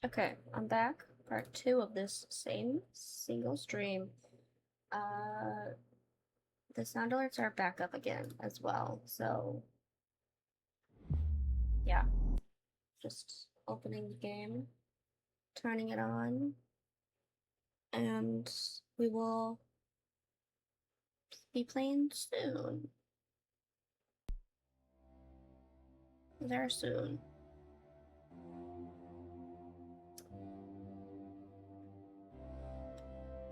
Okay, I'm back. Part 2 of this same single stream. The sound alerts are back up again as well. So, yeah. Just opening the game, turning it on, and we will be playing soon. Very soon.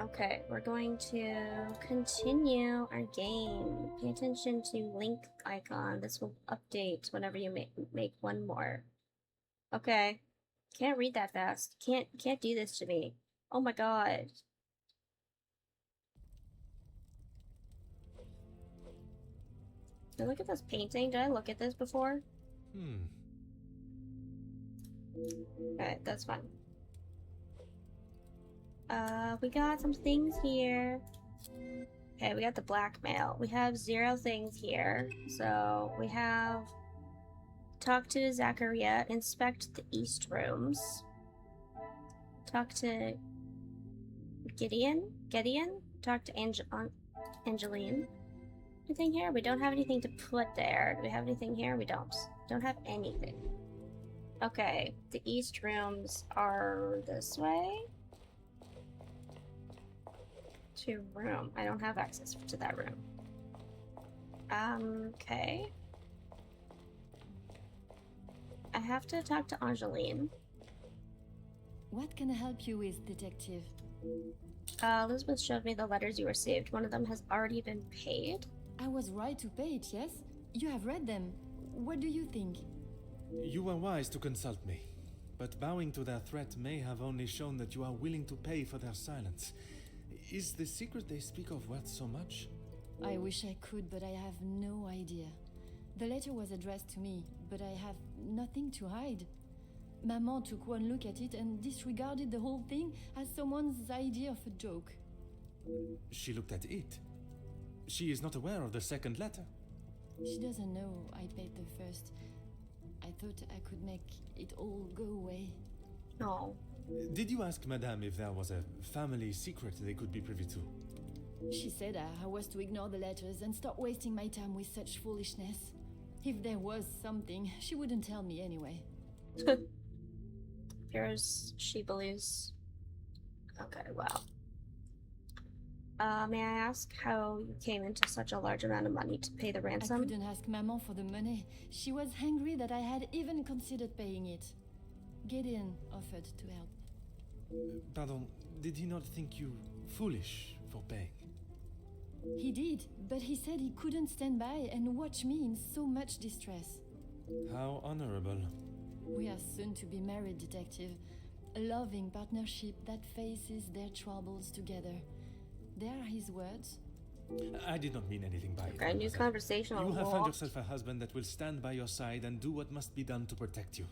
Okay, we're going to continue our game. Pay attention to link icon. This will update whenever you make one more. Okay. Can't read that fast. Can't do this to me. Oh my god. Look at this painting. Did I look at this before? Okay, that's fine. We got some things here. Okay, we got the blackmail. We have 0 things here. So we have talk to Zachariah, inspect the east rooms. Talk to Gideon. Talk to Angeline. Anything here? We don't have anything to put there. Do we have anything here? We don't. Don't have anything. Okay, the east rooms are this way. To room. I don't have access to that room. Okay. I have to talk to Angeline. What can I help you with, detective? Elizabeth showed me the letters you received. One of them has already been paid. I was right to pay it, yes? You have read them. What do you think? You were wise to consult me, but bowing to their threat may have only shown that you are willing to pay for their silence. Is the secret they speak of worth so much? I wish I could, but I have no idea. The letter was addressed to me, but I have nothing to hide. Maman took one look at it and disregarded the whole thing as someone's idea of a joke. She looked at it. She is not aware of the second letter. She doesn't know I paid the first. I thought I could make it all go away. No. Did you ask Madame if there was a family secret they could be privy to? She said I was to ignore the letters and stop wasting my time with such foolishness. If there was something, she wouldn't tell me anyway. Here's she believes. Okay, wow. May I ask how you came into such a large amount of money to pay the ransom? I couldn't ask Maman for the money. She was angry that I had even considered paying it. Gideon offered to help. Pardon, did he not think you foolish for paying? He did, but he said he couldn't stand by and watch me in so much distress. How honorable. We are soon to be married, detective. A loving partnership that faces their troubles together. They are his words. I did not mean anything by it. Okay, new conversation. You have found yourself a husband that will stand by your side and do what must be done to protect you.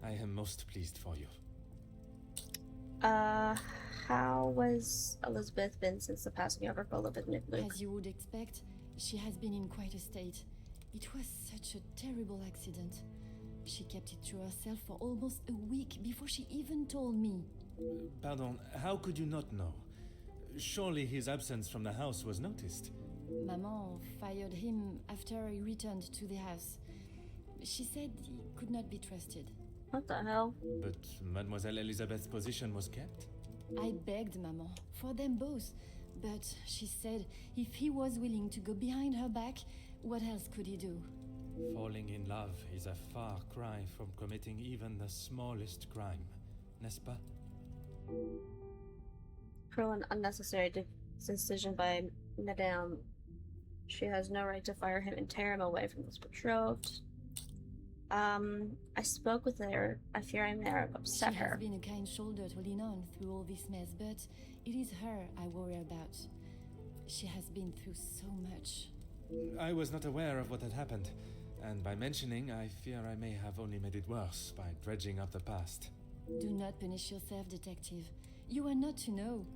I am most pleased for you. How was Elizabeth been since the passing of her beloved Luke? As you would expect, she has been in quite a state. It was such a terrible accident. She kept it to herself for almost a week before she even told me. Pardon, how could you not know? Surely his absence from the house was noticed. Maman fired him after he returned to the house. She said he could not be trusted. What the hell? But Mademoiselle Elizabeth's position was kept? I begged Maman for them both, but she said if he was willing to go behind her back, what else could he do? Falling in love is a far cry from committing even the smallest crime, n'est-ce pas? Cruel and unnecessary decision by Madame. She has no right to fire him and tear him away from his betrothed. I spoke with her. I fear I may have upset her. She has been a kind shoulder to lean on through all this mess, but it is her I worry about. She has been through so much. I was not aware of what had happened, and by mentioning, I fear I may have only made it worse by dredging up the past. Do not punish yourself, detective. You are not to know.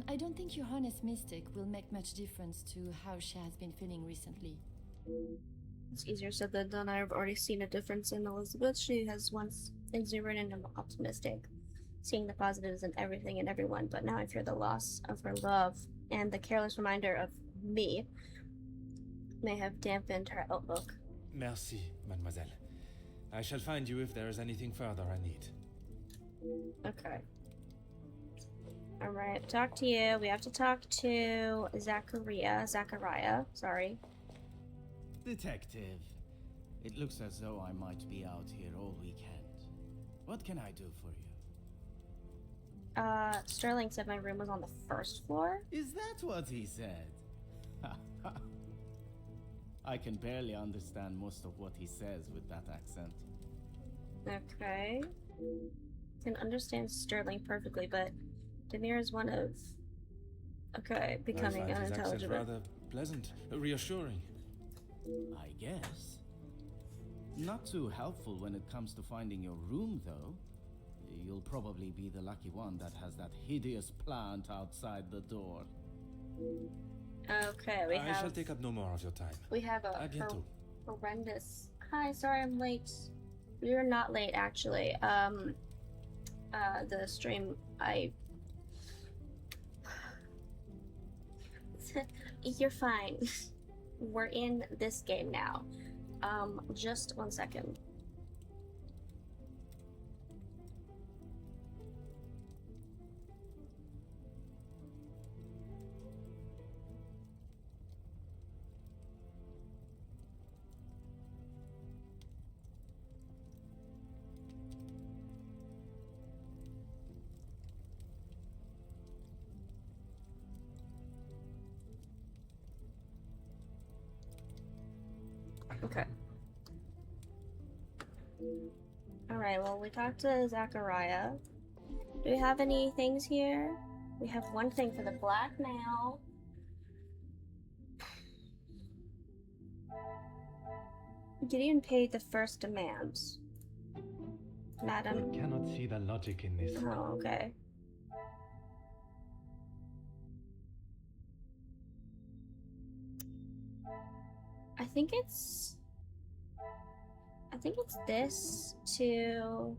I don't think your honest mistake will make much difference to how she has been feeling recently. It's easier said than done. I've already seen a difference in Elizabeth. She has once exuberant and optimistic, seeing the positives in everything and everyone, but now I fear the loss of her love, and the careless reminder of me may have dampened her outlook. Merci, mademoiselle. I shall find you if there is anything further I need. Okay. Alright, talk to you. We have to talk to Zachariah, sorry. Detective, it looks as though I might be out here all weekend. What can I do for you? Sterling said my room was on the first floor? Is that what he said? I can barely understand most of what he says with that accent. Okay. Can understand Sterling perfectly, but Demir is one of... Okay, becoming I find his accent unintelligible. rather pleasant, reassuring. I guess. Not too helpful when it comes to finding your room, though. You'll probably be the lucky one that has that hideous plant outside the door. Okay, I shall take up no more of your time. We have a À bientôt. horrendous... Hi, sorry I'm late. We were not late, actually. The stream, You're fine. We're in this game now. Just 1 second. Okay. Alright, well, we talked to Zachariah. Do we have any things here? We have one thing for the blackmail. Gideon paid the first demands. Madam. I cannot see the logic in this. Oh, okay. I think it's this to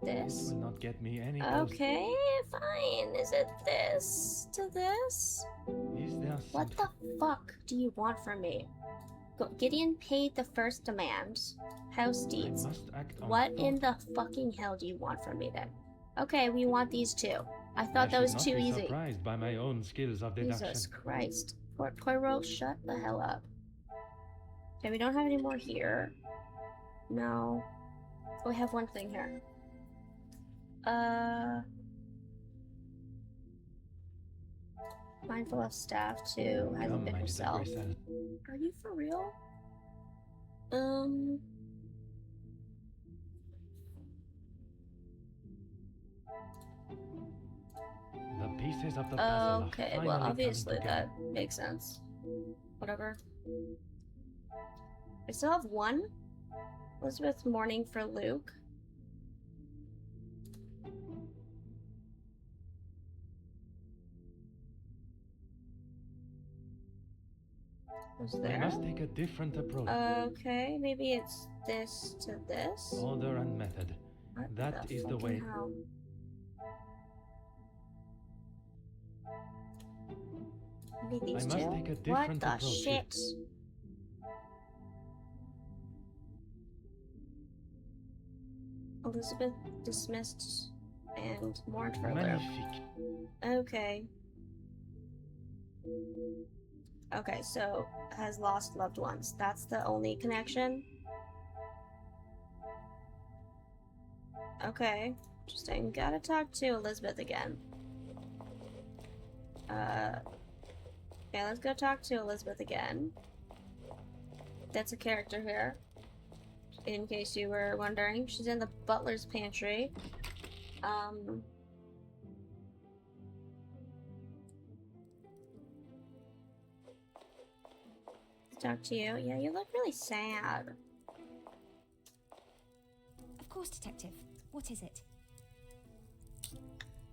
This this. will not get me any closer. Okay, fine. Is it this to this? Is there What the fuck do you want from me? Gideon paid the first demand. House I deeds. must act on What in thought. the fucking hell do you want from me then? Okay, we want these two. I I thought that was should not too be easy. surprised by my own skills of deduction. Jesus Christ. Poirot, shut the hell up. Okay, we don't have any more here. No. Oh, we have one thing here. Mindful of staff too. Hasn't Come, been my little herself. Grisel. Are you for real? The pieces of the puzzle Okay, are well, finally obviously coming together. that makes sense. Whatever. I still have one. Elizabeth mourning for Luke. Was I there? must take a different approach. Okay, maybe it's this to this. Order and method. What That is the fucking way. hell? Maybe these I must two? take a What different the approach. shit? Elizabeth dismissed and mourned for Luke. Magnifique. Okay. Okay, so has lost loved ones. That's the only connection? Okay. Interesting. Gotta talk to Elizabeth again. Okay, let's go talk to Elizabeth again. That's a character here. In case you were wondering. She's in the butler's pantry. Talk to you. Yeah, you look really sad. Of course, Detective. What is it?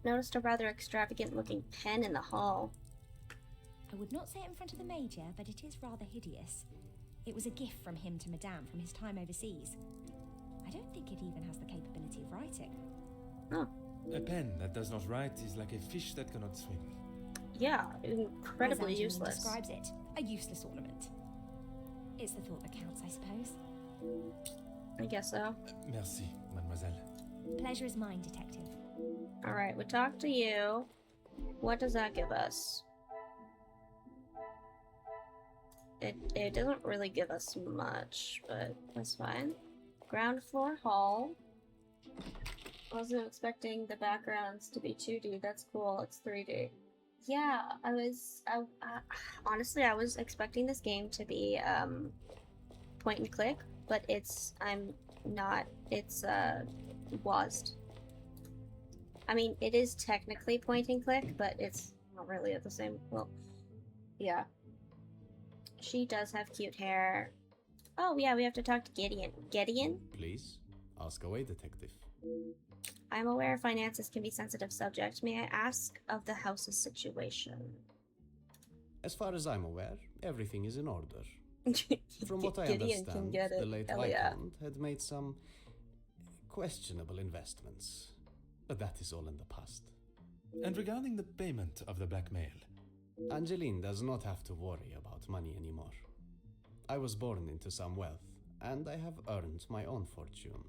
Noticed a rather extravagant looking pen in the hall. I would not say it in front of the Major, but it is rather hideous. It was a gift from him to Madame from his time overseas. I don't think it even has the capability of writing. Oh, A pen that does not write is like a fish that cannot swim. yeah, incredibly As Angeline useless. describes it, a useless ornament. It's the thought that counts, I suppose. I guess so. Merci, mademoiselle. Pleasure is mine, detective. Alright, we talked to you. What does that give us? It doesn't really give us much, but that's fine. Ground floor hall. Wasn't expecting the backgrounds to be 2D. That's cool. It's 3D. Yeah, honestly, I was expecting this game to be point and click, but I'm not. It's WASD. I mean, it is technically point and click, but it's not really at the same. Well, yeah. She does have cute hair. Oh yeah, we have to talk to Gideon. Gideon? Please, ask away, detective. I'm aware finances can be sensitive subject. May I ask of the house's situation? As far as I'm aware, everything is in order. From what I Gideon can understand, get it. the late Hell yeah. Viscount had made some questionable investments. But that is all in the past. And regarding the payment of the blackmail, Angeline does not have to worry about money anymore. I was born into some wealth, and I have earned my own fortune.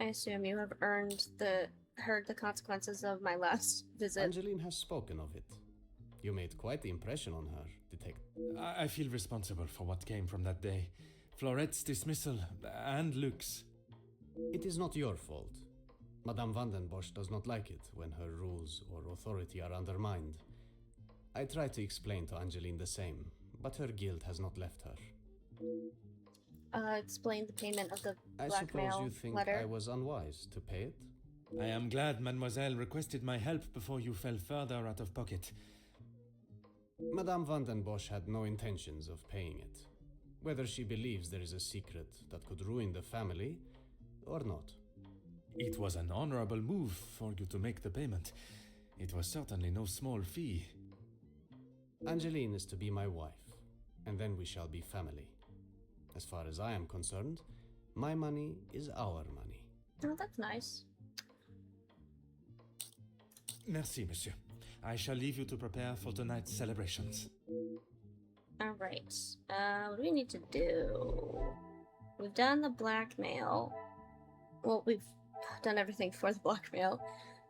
I assume you have heard the consequences of my last visit. Angeline has spoken of it. You made quite the impression on her, detective. I feel responsible for what came from that day. Florette's dismissal and Luke's. It is not your fault. Madame Vandenbosch does not like it when her rules or authority are undermined. I try to explain to Angeline the same, but her guilt has not left her. Explain the payment of the I blackmail suppose you think letter. I was unwise to pay it? I am glad Mademoiselle requested my help before you fell further out of pocket. Madame Vandenbosch had no intentions of paying it, whether she believes there is a secret that could ruin the family or not. It was an honorable move for you to make the payment. It was certainly no small fee. Angeline is to be my wife, and then we shall be family. As far as I am concerned, my money is our money. Oh, that's nice. Merci, monsieur. I shall leave you to prepare for tonight's celebrations. Alright. What do we need to do? We've done the blackmail. Well, we've done everything for the blackmail.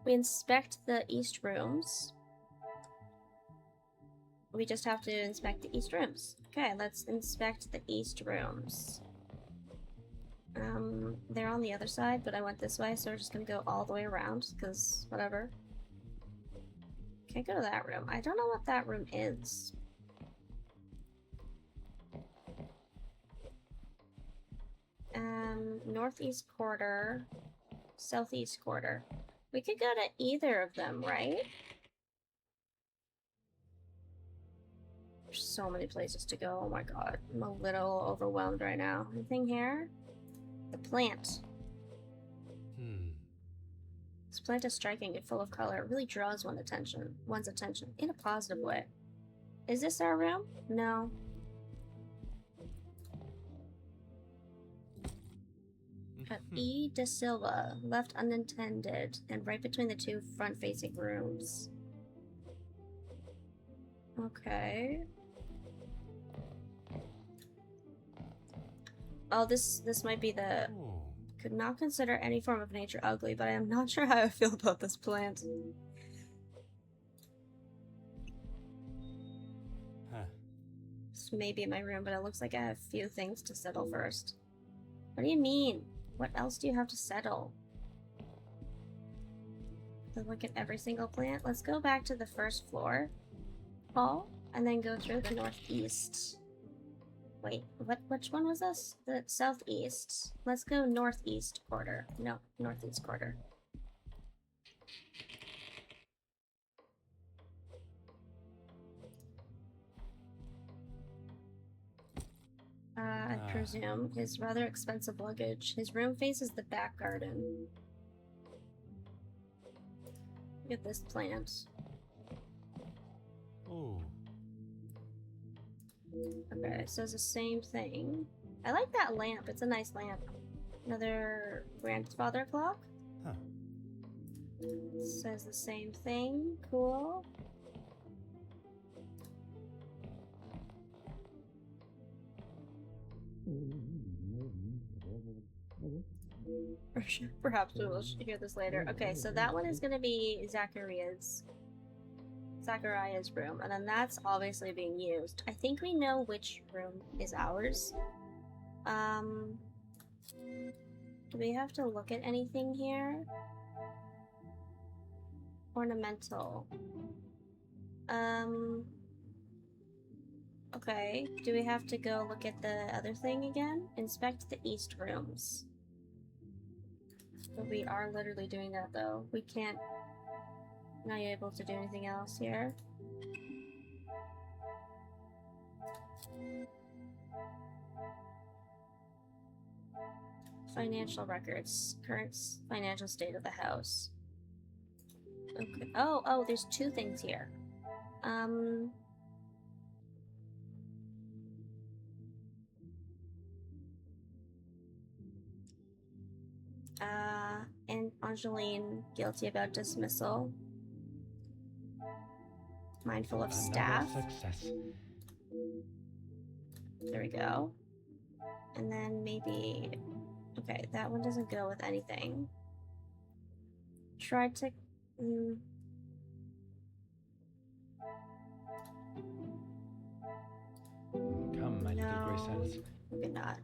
We inspect the east rooms. We just have to inspect the east rooms. Okay, let's inspect the east rooms. They're on the other side, but I went this way, so we're just gonna go all the way around, because whatever. Can't go to that room. I don't know what that room is. Northeast quarter, southeast quarter. We could go to either of them, right? There's so many places to go. Oh my god. I'm a little overwhelmed right now. Anything here? The plant. This plant is striking and full of color. It really draws one's attention in a positive way. Is this our room? No. E. De Silva, left unattended, and right between the two front-facing rooms. Okay. Oh, this might be the... Oh. Could not consider any form of nature ugly, but I am not sure how I feel about this plant. Huh. This may be my room, but it looks like I have a few things to settle first. What do you mean? What else do you have to settle? To look at every single plant? Let's go back to the first floor hall, and then go through the northeast. Wait, which one was this? The southeast. Let's go northeast quarter. No, northeast quarter. I presume his rather expensive luggage. His room faces the back garden. Look at this plant. Oh. Okay, so it's the same thing. I like that lamp. It's a nice lamp. Another grandfather clock. Huh. Says the same thing. Cool. Perhaps we will hear this later. Okay, so that one is gonna be Zachariah's room, and then that's obviously being used. I think we know which room is ours. Do we have to look at anything here? Ornamental. Okay. Do we have to go look at the other thing again? Inspect the east rooms. But we are literally doing that though. We can't... Not able to do anything else here. Financial records. Current financial state of the house. Okay. Oh, there's two things here. And Angeline guilty about dismissal. Mindful of staff. Another success. There we go. And then maybe... Okay, that one doesn't go with anything. Try to... Come, my little Grey Cells. Maybe not.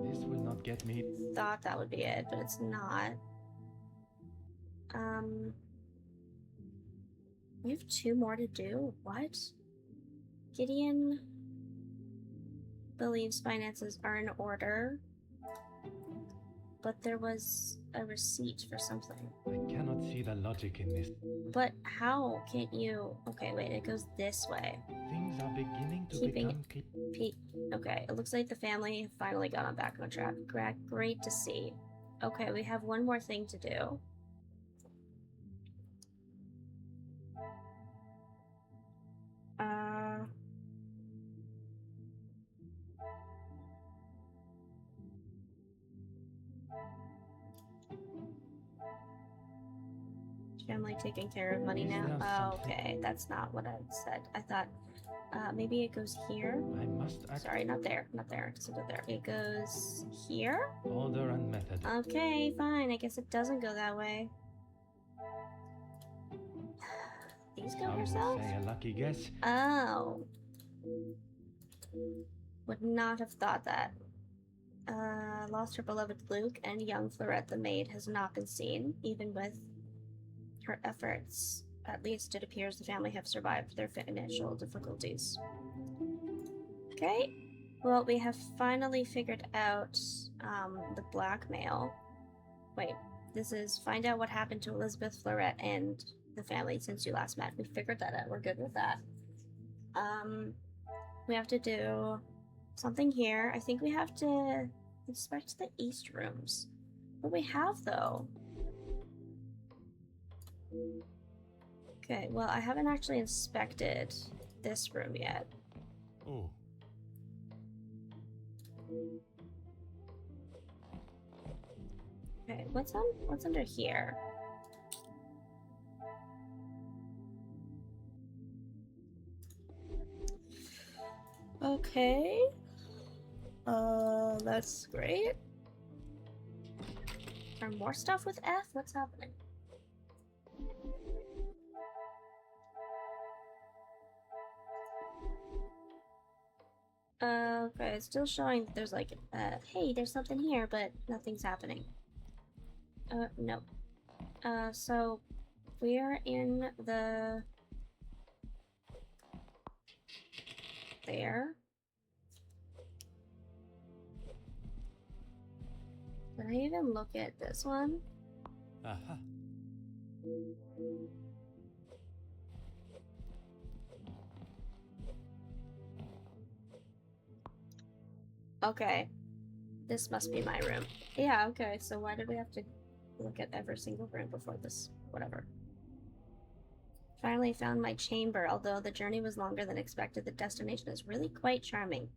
This will not get me. Thought that would be it, but it's not. We have two more to do? What? Gideon believes finances are in order, but there was a receipt for something. I cannot see the logic in this. But how can't you... Okay, wait, it goes this way. Things are beginning to Keeping become... Okay, it looks like the family finally got back on track. Great to see. Okay, we have one more thing to do. Family taking care of money now? Oh, okay, that's not what I said. I thought maybe it goes here. I must act. Sorry, not there. Not there. It doesn't go there. It goes here? Order and method. Okay, fine. I guess it doesn't go that way. These go Some yourself? say a lucky guess. Oh. Would not have thought that. Lost her beloved Luke, and young Florette the maid has not been seen, even with her efforts. At least it appears the family have survived their financial difficulties. Okay. Well, we have finally figured out the blackmail. Wait, this is find out what happened to Elizabeth, Florette, and the family since you last met. We figured that out. We're good with that. We have to do something here. I think we have to inspect the east rooms. What do we have, though? Okay, well, I haven't actually inspected this room yet. Oh. Okay, what's under here? Okay. That's great. Or more stuff with F? What's happening? Okay, it's still showing that there's like, hey, there's something here, but nothing's happening. No. So we're in the... There. Did I even look at this one? Aha. Okay. This must be my room. Yeah, okay, so why did we have to look at every single room before this? Whatever. Finally found my chamber. Although the journey was longer than expected, the destination is really quite charming.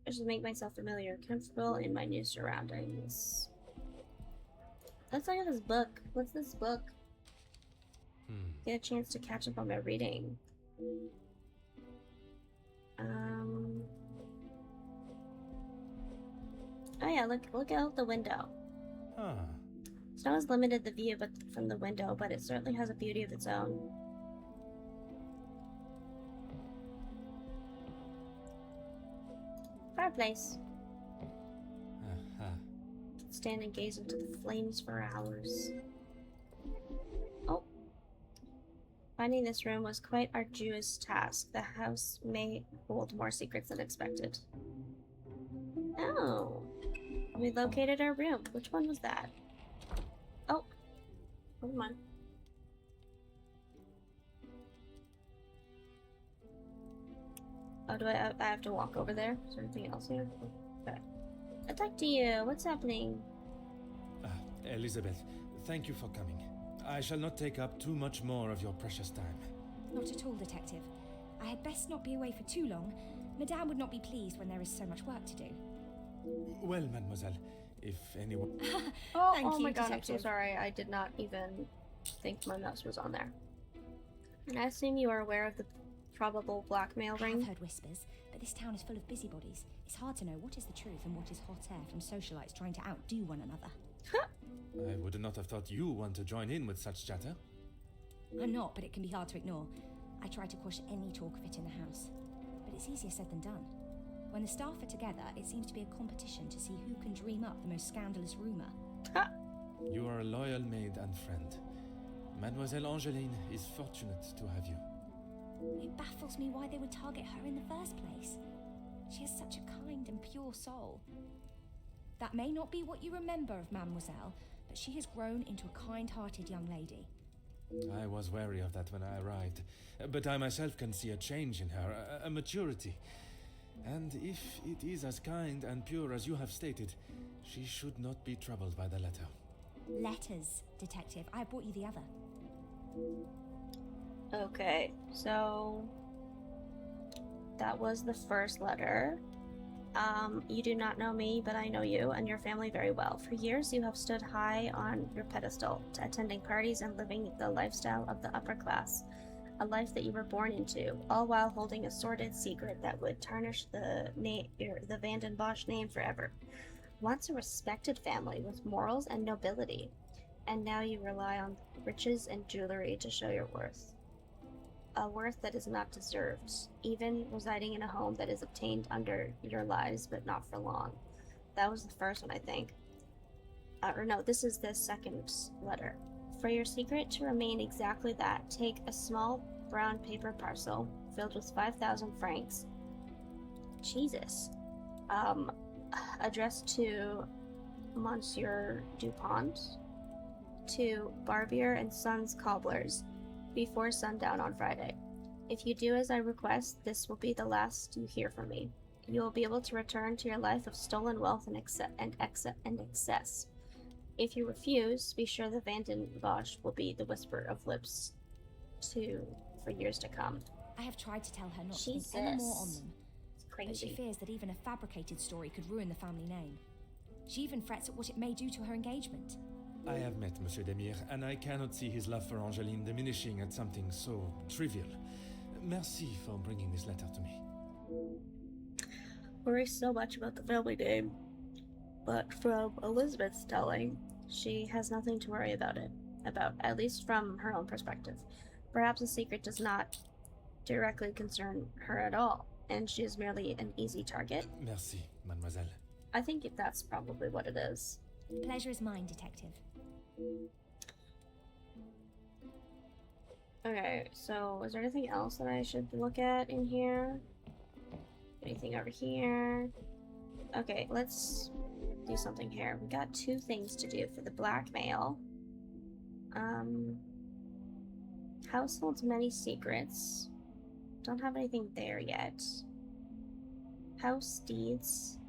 I should make myself familiar, comfortable in my new surroundings. Let's look at this book. What's this book? Get a chance to catch up on my reading. Oh yeah, look out the window. Ah, Snow has limited the view from the window, but it certainly has a beauty of its own. Fireplace. Stand and gaze into the flames for hours. Oh. Finding this room was quite arduous task. The house may hold more secrets than expected. Oh. We located our room. Which one was that? Oh. Come on. Oh, do I have to walk over there? Is there anything else here? Okay. I'll talk to you. What's happening? Elizabeth, thank you for coming. I shall not take up too much more of your precious time. Not at all, Detective. I had best not be away for too long. Madame would not be pleased when there is so much work to do. Well, mademoiselle, if anyone... Thank oh you, my god, I'm so Detective. sorry. I did not even think my mouse was on there. And I assume you are aware of the probable blackmail I ring? have heard whispers, but this town is full of busybodies. It's hard to know what is the truth and what is hot air from socialites trying to outdo one another. I would not have thought you want to join in with such chatter. I'm not, but it can be hard to ignore. I try to quash any talk of it in the house. But it's easier said than done. When the staff are together, it seems to be a competition to see who can dream up the most scandalous rumour. You are a loyal maid and friend. Mademoiselle Angeline is fortunate to have you. It baffles me why they would target her in the first place. She has such a kind and pure soul. That may not be what you remember of Mademoiselle, but she has grown into a kind-hearted young lady. I was wary of that when I arrived, but I myself can see a change in her, a maturity. And if it is as kind and pure as you have stated, she should not be troubled by the letter. Letters, Detective. I brought you the other. Okay, so that was the first letter. You do not know me, but I know you and your family very well. For years, you have stood high on your pedestal, attending parties and living the lifestyle of the upper class, a life that you were born into, all while holding a sordid secret that would tarnish the Vanden Bosch name forever. Once a respected family with morals and nobility, and now you rely on riches and jewelry to show your worth. A worth that is not deserved, even residing in a home that is obtained under your lives, but not for long. That was the first one, I think. Or no, this is the second letter. For your secret to remain exactly that, take a small brown paper parcel filled with 5,000 francs. Jesus. Addressed to Monsieur Dupont, to Barbier and Sons Cobblers, before sundown on Friday. If you do as I request, this will be the last you hear from me. You will be able to return to your life of stolen wealth and excess. If you refuse, be sure the Vanden Bosch will be the whisper of lips for years to come. I have tried to tell her not to think any more on them. It's But she crazy. fears that even a fabricated story could ruin the family name. She even frets at what it may do to her engagement. I have met Monsieur Demire, and I cannot see his love for Angeline diminishing at something so trivial. Merci for bringing this letter to me. Worry so much about the family name, but from Elizabeth's telling, she has nothing to worry about, at least from her own perspective. Perhaps the secret does not directly concern her at all, and she is merely an easy target. Merci, mademoiselle. I think that's probably what it is. The pleasure is mine, Detective. Okay, so is there anything else that I should look at in here? Anything over here? Okay, let's do something here. We got 2 things to do for the blackmail. House holds many secrets. Don't have anything there yet. House deeds.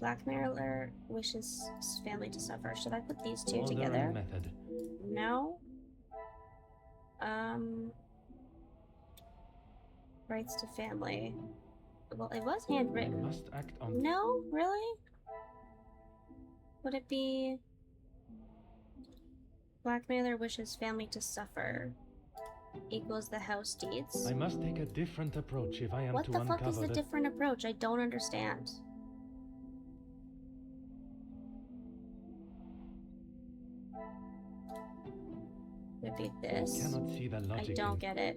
Blackmailer wishes his family to suffer. Should I put these 2 together? Method. No. Rights to family. Well, it was You handwritten. must act on. No? Really? Would it be... Blackmailer wishes family to suffer equals the house deeds? I must take a different approach if I am What to the fuck is uncover the different approach? I don't understand. Would be this. Cannot see the I logic. don't get it.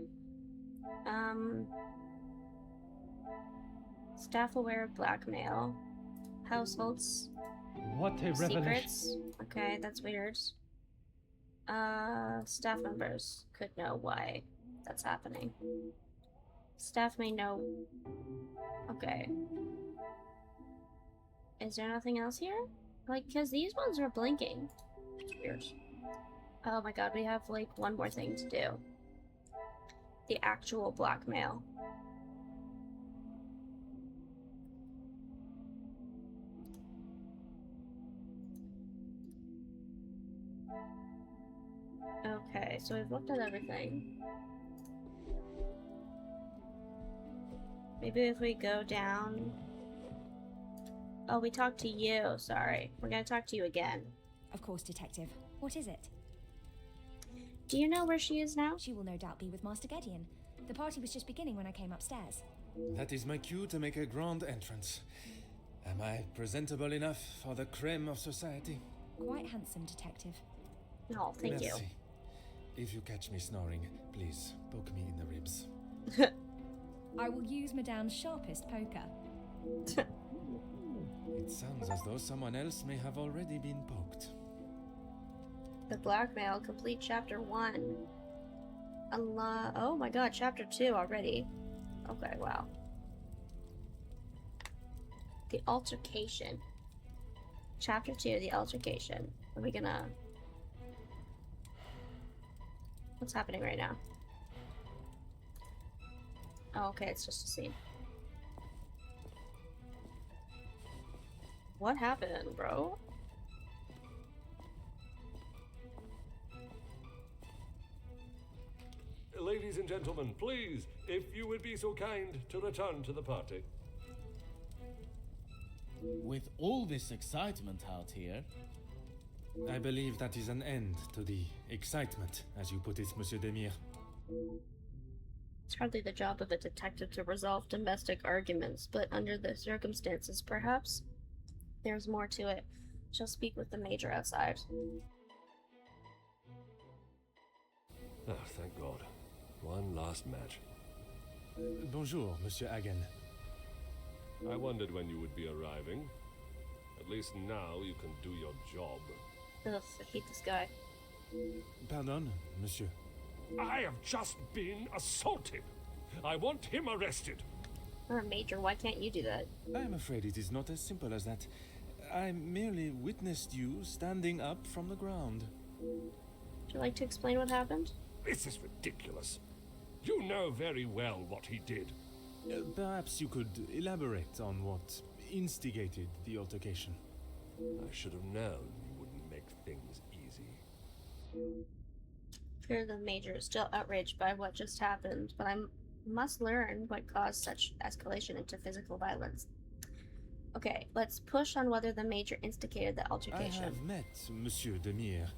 Staff aware of blackmail. Households. What a revelation! Secrets. Okay, that's weird. Staff members could know why that's happening. Staff may know. Okay. Is there nothing else here? Like, because these ones are blinking. It's weird. Oh my god, we have like one more thing to do. The actual blackmail. Okay, so we've looked at everything. Maybe if we go down... Oh, we talked to you, sorry. We're gonna talk to you again. Of course, Detective. What is it? Do you know where she is now? She will no doubt be with Master Gideon. The party was just beginning when I came upstairs. That is my cue to make a grand entrance. Am I presentable enough for the creme of society? Quite handsome, Detective. No, thank you. Merci. If you catch me snoring, please poke me in the ribs. I will use Madame's sharpest poker. It sounds as though someone else may have already been poked. The blackmail, complete chapter 1. Allah. Oh my god, chapter 2 already. Okay, wow. The altercation. Chapter 2, the altercation. Are we gonna... What's happening right now? Oh, okay, it's just a scene. What happened, bro? Ladies and gentlemen, please, if you would be so kind to return to the party. With all this excitement out here, I believe that is an end to the excitement, as you put it, Monsieur Demire. It's hardly the job of a detective to resolve domestic arguments, but under the circumstances, perhaps there's more to it. Shall speak with the major outside. Oh, thank God. One last match. Bonjour, Monsieur Hagen. I wondered when you would be arriving. At least now you can do your job. Ugh, I hate this guy. Pardon, Monsieur. I have just been assaulted. I want him arrested. You're a major, why can't you do that? I am afraid it is not as simple as that. I merely witnessed you standing up from the ground. Would you like to explain what happened? This is ridiculous. You know very well what he did. Perhaps you could elaborate on what instigated the altercation. I should have known you wouldn't make things easy. Sure, the major is still outraged by what just happened, but I must learn what caused such escalation into physical violence. Okay, let's push on whether the major instigated the I altercation. have met Monsieur Demire.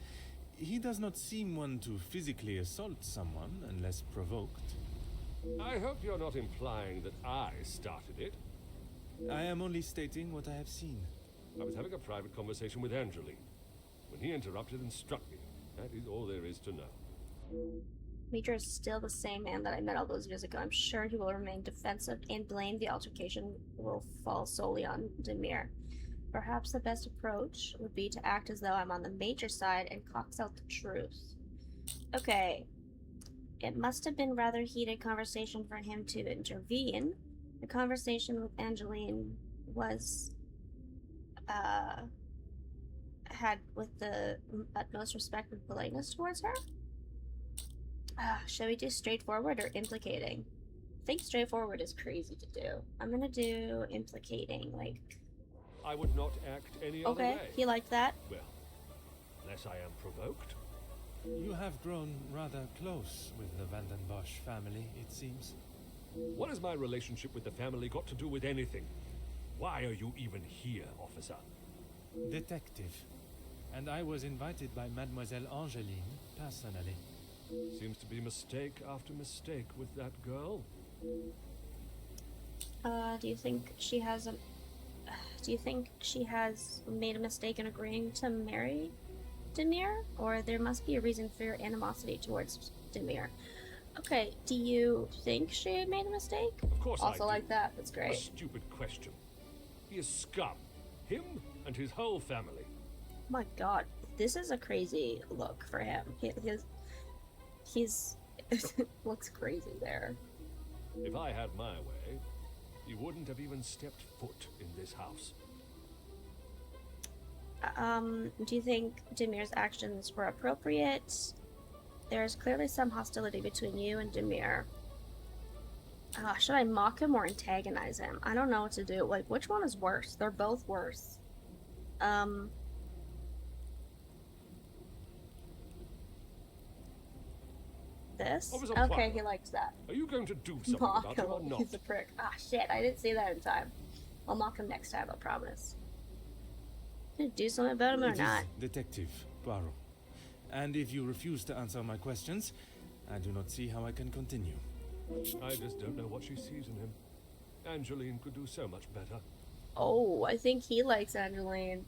He does not seem one to physically assault someone unless provoked. I hope you're not implying that I started it. I am only stating what I have seen. I was having a private conversation with Angeline when he interrupted and struck me. That is all there is to know. Major is still the same man that I met all those years ago. I'm sure he will remain defensive and blame the altercation will fall solely on Demir. Perhaps the best approach would be to act as though I'm on the major side and cox out the truth. Okay. It must have been rather heated conversation for him to intervene. The conversation with Angeline was had with the utmost respect and politeness towards her. Shall we do straightforward or implicating? I think straightforward is crazy to do. I'm gonna do implicating, like... I would not act any other Okay, way. he liked that. Well, unless I am provoked. You have grown rather close with the Vanden Bosch family, it seems. What has my relationship with the family got to do with anything? Why are you even here, officer? Detective. And I was invited by Mademoiselle Angeline, personally. Seems to be mistake after mistake with that girl. Do you think she has made a mistake in agreeing to marry Demir? Or there must be a reason for your animosity towards Demir. Okay, do you think she made a mistake? Of course Also I do. like that, that's A great. stupid question. He is scum. Him and his whole family. My god, this is a crazy look for him. He's looks crazy there. If I had my way, he wouldn't have even stepped foot in this house. Do you think Demir's actions were appropriate? There's clearly some hostility between you and Demir. Should I mock him or antagonize him? I don't know what to do. Like, which one is worse? They're both worse. This? Officer Okay, Poirot, he likes that. Are you going to do something Mock about him or him. not? He's a prick. Ah, shit, I didn't see that in time. I'll mock him next time, I promise. Gonna do something about him or It is not? Detective Poirot. And if you refuse to answer my questions, I do not see how I can continue. I just don't know what she sees in him. Angeline could do so much better. Oh, I think he likes Angeline.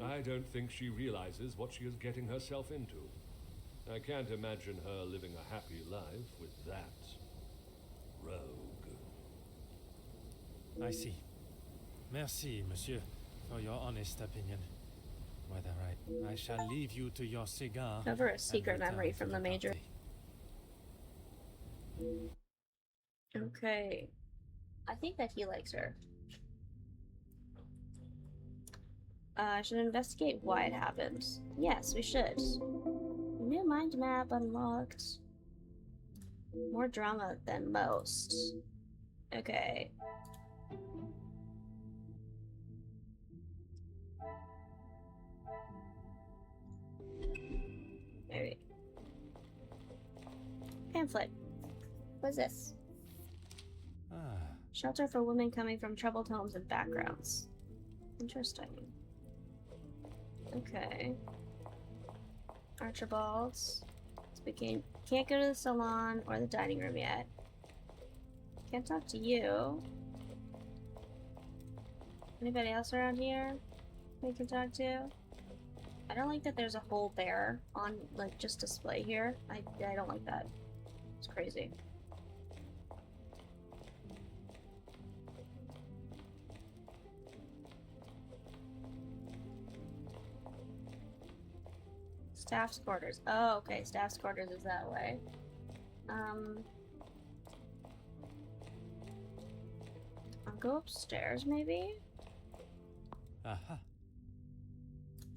I don't think she realizes what she is getting herself into. I can't imagine her living a happy life with that rogue. I see. Merci, monsieur, for your honest opinion. Whether I shall leave you to your cigar. Never a and secret return memory to from the Major. party. Okay. I think that he likes her. I should investigate why it happened. Yes, we should. New mind map unlocked. More drama than most. Okay. Maybe. Pamphlet. What's this? Ah, Shelter for women coming from troubled homes and backgrounds. Interesting. Okay. Archibald's. Can't go to the salon or the dining room yet. Can't talk to you. Anybody else around here we can talk to? I don't like that there's a whole bear on, like, just display here. I don't like that. It's crazy. Staff's quarters. Oh, okay. Staff's quarters is that way. I'll go upstairs, maybe? aha.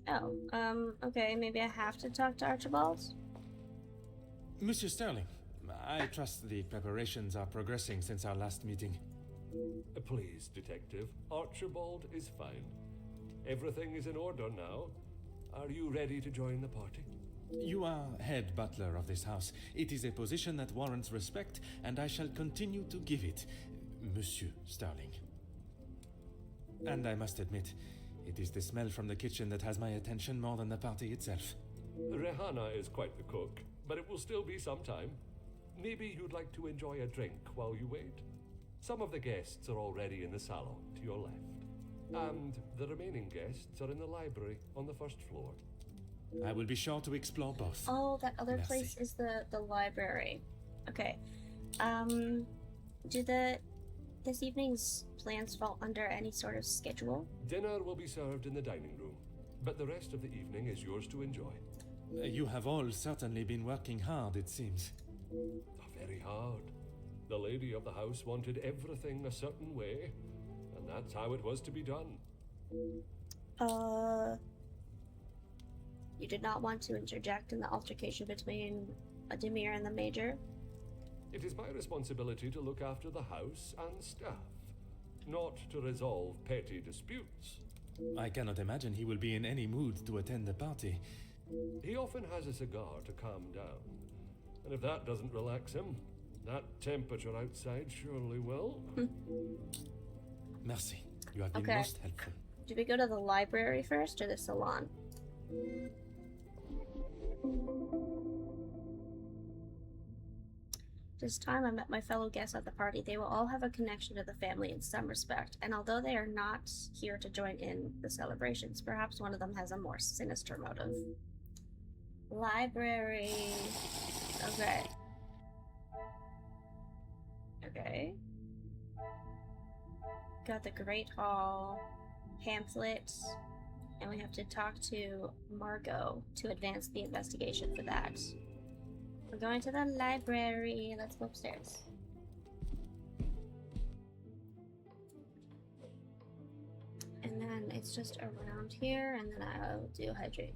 Oh, okay. Maybe I have to talk to Archibald? Monsieur Sterling, I trust the preparations are progressing since our last meeting. Please, Detective. Archibald is fine. Everything is in order now. Are you ready to join the party? You are head butler of this house. It is a position that warrants respect, and I shall continue to give it, Monsieur Sterling. And I must admit, it is the smell from the kitchen that has my attention more than the party itself. Rehana is quite the cook, but it will still be some time. Maybe you'd like to enjoy a drink while you wait. Some of the guests are already in the salon to your left. And the remaining guests are in the library on the first floor. I will be sure to explore both. Oh, that other Merci. place is the library. Okay. Do this evening's plans fall under any sort of schedule? Dinner will be served in the dining room, but the rest of the evening is yours to enjoy. You have all certainly been working hard, it seems. Very hard. The lady of the house wanted everything a certain way, and that's how it was to be done. You did not want to interject in the altercation between Demir and the Major? It is my responsibility to look after the house and staff, not to resolve petty disputes. I cannot imagine he will be in any mood to attend the party. He often has a cigar to calm down, and if that doesn't relax him, That temperature outside surely will. Merci. You have been Okay. most helpful. Do we go to the library first or the salon? This time I met my fellow guests at the party. They will all have a connection to the family in some respect, and although they are not here to join in the celebrations, perhaps one of them has a more sinister motive. Library. Okay. Okay. Got the Great Hall, pamphlets, and we have to talk to Margot to advance the investigation for that. We're going to the library. Let's go upstairs. And then it's just around here, and then I'll do hydrate.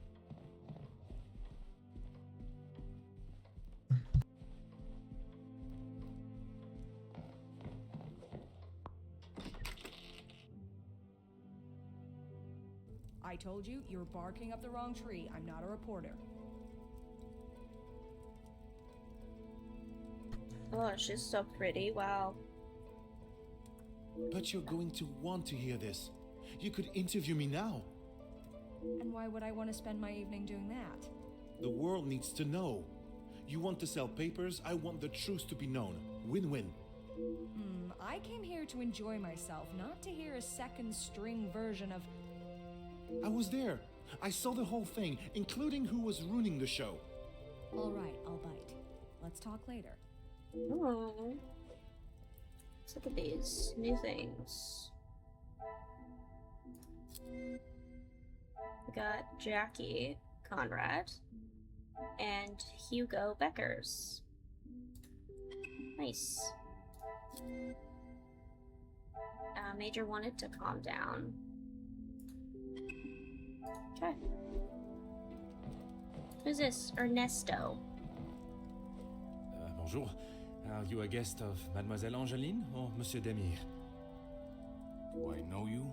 I told you, you're barking up the wrong tree. I'm not a reporter. Oh, she's so pretty. Wow. But you're going to want to hear this. You could interview me now. And why would I want to spend my evening doing that? The world needs to know. You want to sell papers, I want the truth to be known. Win-win. I came here to enjoy myself, not to hear a second-string version of... I was there. I saw the whole thing, including who was ruining the show. All right, I'll bite. Let's talk later. Oh. Let's look at these new things. We got Jackie Conrad and Hugo Beckers. Nice. Major wanted to calm down. Okay. Who's this? Ernesto. Bonjour. Are you a guest of Mademoiselle Angeline or Monsieur Demire? Do I know you?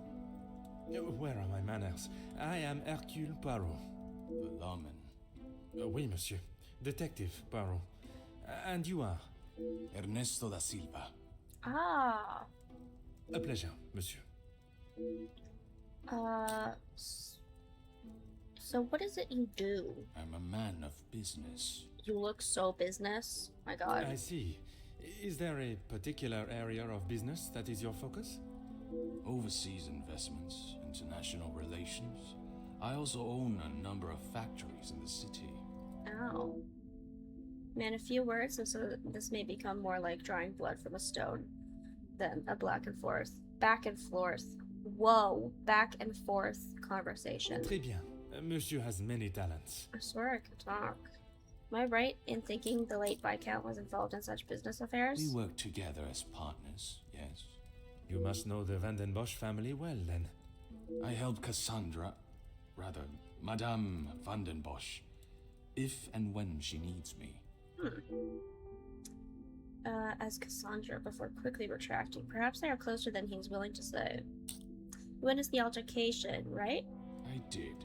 Where are my manners? I am Hercule Poirot. The lawman. Oui, monsieur. Detective Poirot. And you are? Ernesto da Silva. Ah. A pleasure, monsieur. So what is it you do? I'm a man of business. You look so business. My God. I see. Is there a particular area of business that is your focus? Overseas investments, international relations. I also own a number of factories in the city. Ow. Man, a few words, and so this may become more like drawing blood from a stone than a back and forth. Whoa, back and forth conversation. Très bien. Monsieur has many talents. I swear I could talk. Am I right in thinking the late Viscount was involved in such business affairs? We work together as partners, yes. You must know the Van den Bosch family well, then. I help Madame Van den Bosch, if and when she needs me. As Cassandra, before quickly retracting. Perhaps they are closer than he's willing to say. You witnessed the altercation, right? I did.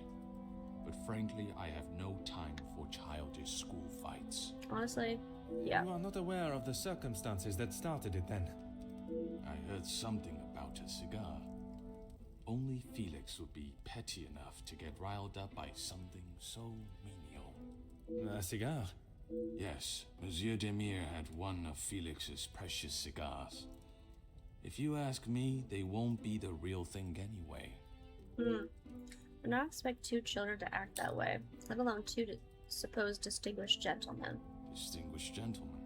But frankly, I have no time for childish school fights. Honestly, yeah. You are not aware of the circumstances that started it, then? I heard something about a cigar. Only Felix would be petty enough to get riled up by something so menial. A cigar? Yes, Monsieur Demire had one of Felix's precious cigars. If you ask me, they won't be the real thing anyway. I not expect two children to act that way, let alone two supposed distinguished gentlemen. Distinguished gentlemen?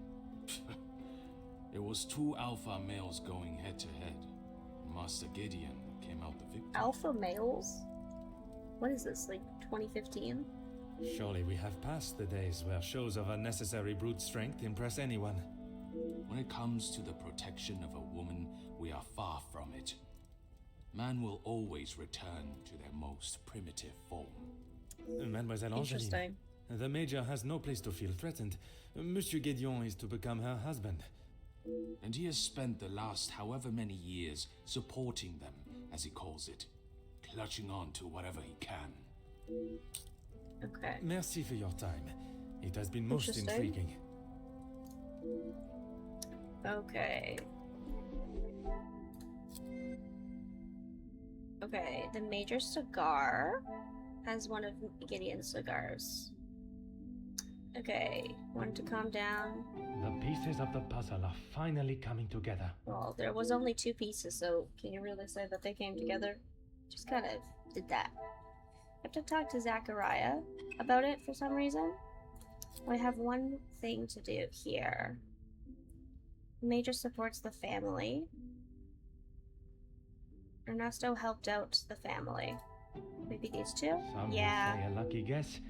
It was two alpha males going head to head. Master Gideon came out the victor. Alpha males? What is this, like 2015? Surely we have passed the days where shows of unnecessary brute strength impress anyone. When it comes to the protection of a woman, we are far from it. Man will always return to their most primitive form. Mademoiselle Angeline, Interesting. the Major has no place to feel threatened. Monsieur Gideon is to become her husband. And he has spent the last however many years supporting them, as he calls it, clutching on to whatever he can. Okay. Merci for your time. It has been most Interesting. intriguing. Okay. Okay, the Major Cigar has one of Gideon's cigars. Okay, want to calm down. The pieces of the puzzle are finally coming together. Well, there was only 2 pieces, so can you really say that they came together? Just kind of did that. I have to talk to Zachariah about it for some reason. I have one thing to do here. Major supports the family. Ernesto helped out the family. Maybe these 2? Some Yeah. would say a lucky guess.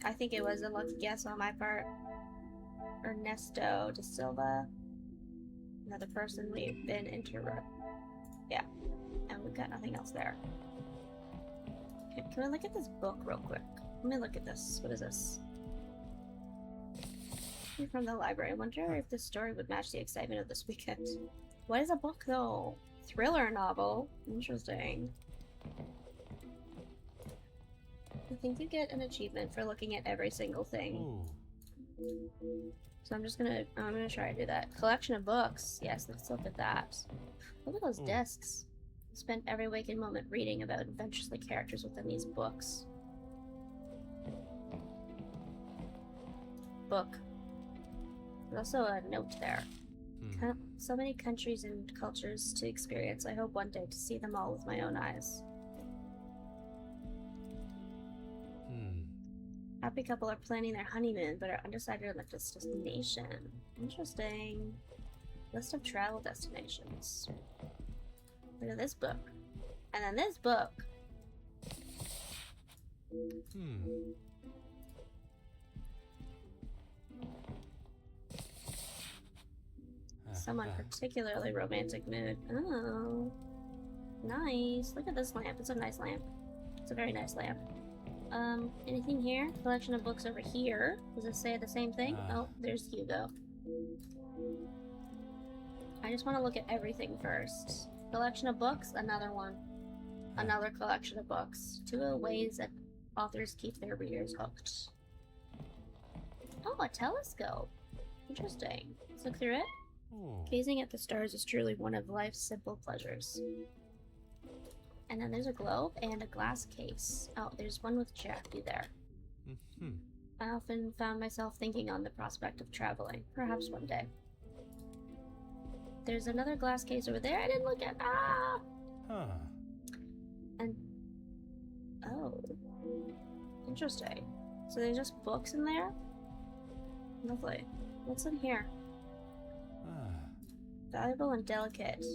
I think it was a lucky guess on my part. Ernesto da Silva. Another person we've been Yeah. And we've got nothing else there. Okay, can we look at this book real quick? Let me look at this. What is this? From the library. I wonder if this story would match the excitement of this weekend. What is a book, though? Thriller novel. Interesting. I think you get an achievement for looking at every single thing. Ooh. So I'm gonna try to do that. Collection of books. Yes, let's look at that. Look at those Ooh. discs. Spent every waking moment reading about adventures of the characters within these books. Book. There's also a note there. So many countries and cultures to experience. I hope one day to see them all with my own eyes. Happy couple are planning their honeymoon, but are undecided on the destination. Interesting. List of travel destinations. Look at this book. And then this book. Someone particularly romantic mood. Oh. Nice. Look at this lamp. It's a nice lamp. It's a very nice lamp. Anything here? Collection of books over here. Does it say the same thing? Oh, there's Hugo. I just want to look at everything first. Collection of books, another one. Another collection of books. 2 ways that authors keep their readers hooked. Oh, a telescope. Interesting. Let's look through it. Gazing at the stars is truly one of life's simple pleasures. And then there's a globe and a glass case. Oh, there's one with Jackie there. I often found myself thinking on the prospect of traveling. Perhaps one day. There's another glass case over there I didn't look at. And... oh. Interesting. So there's just books in there? Lovely. What's in here? Valuable and delicate.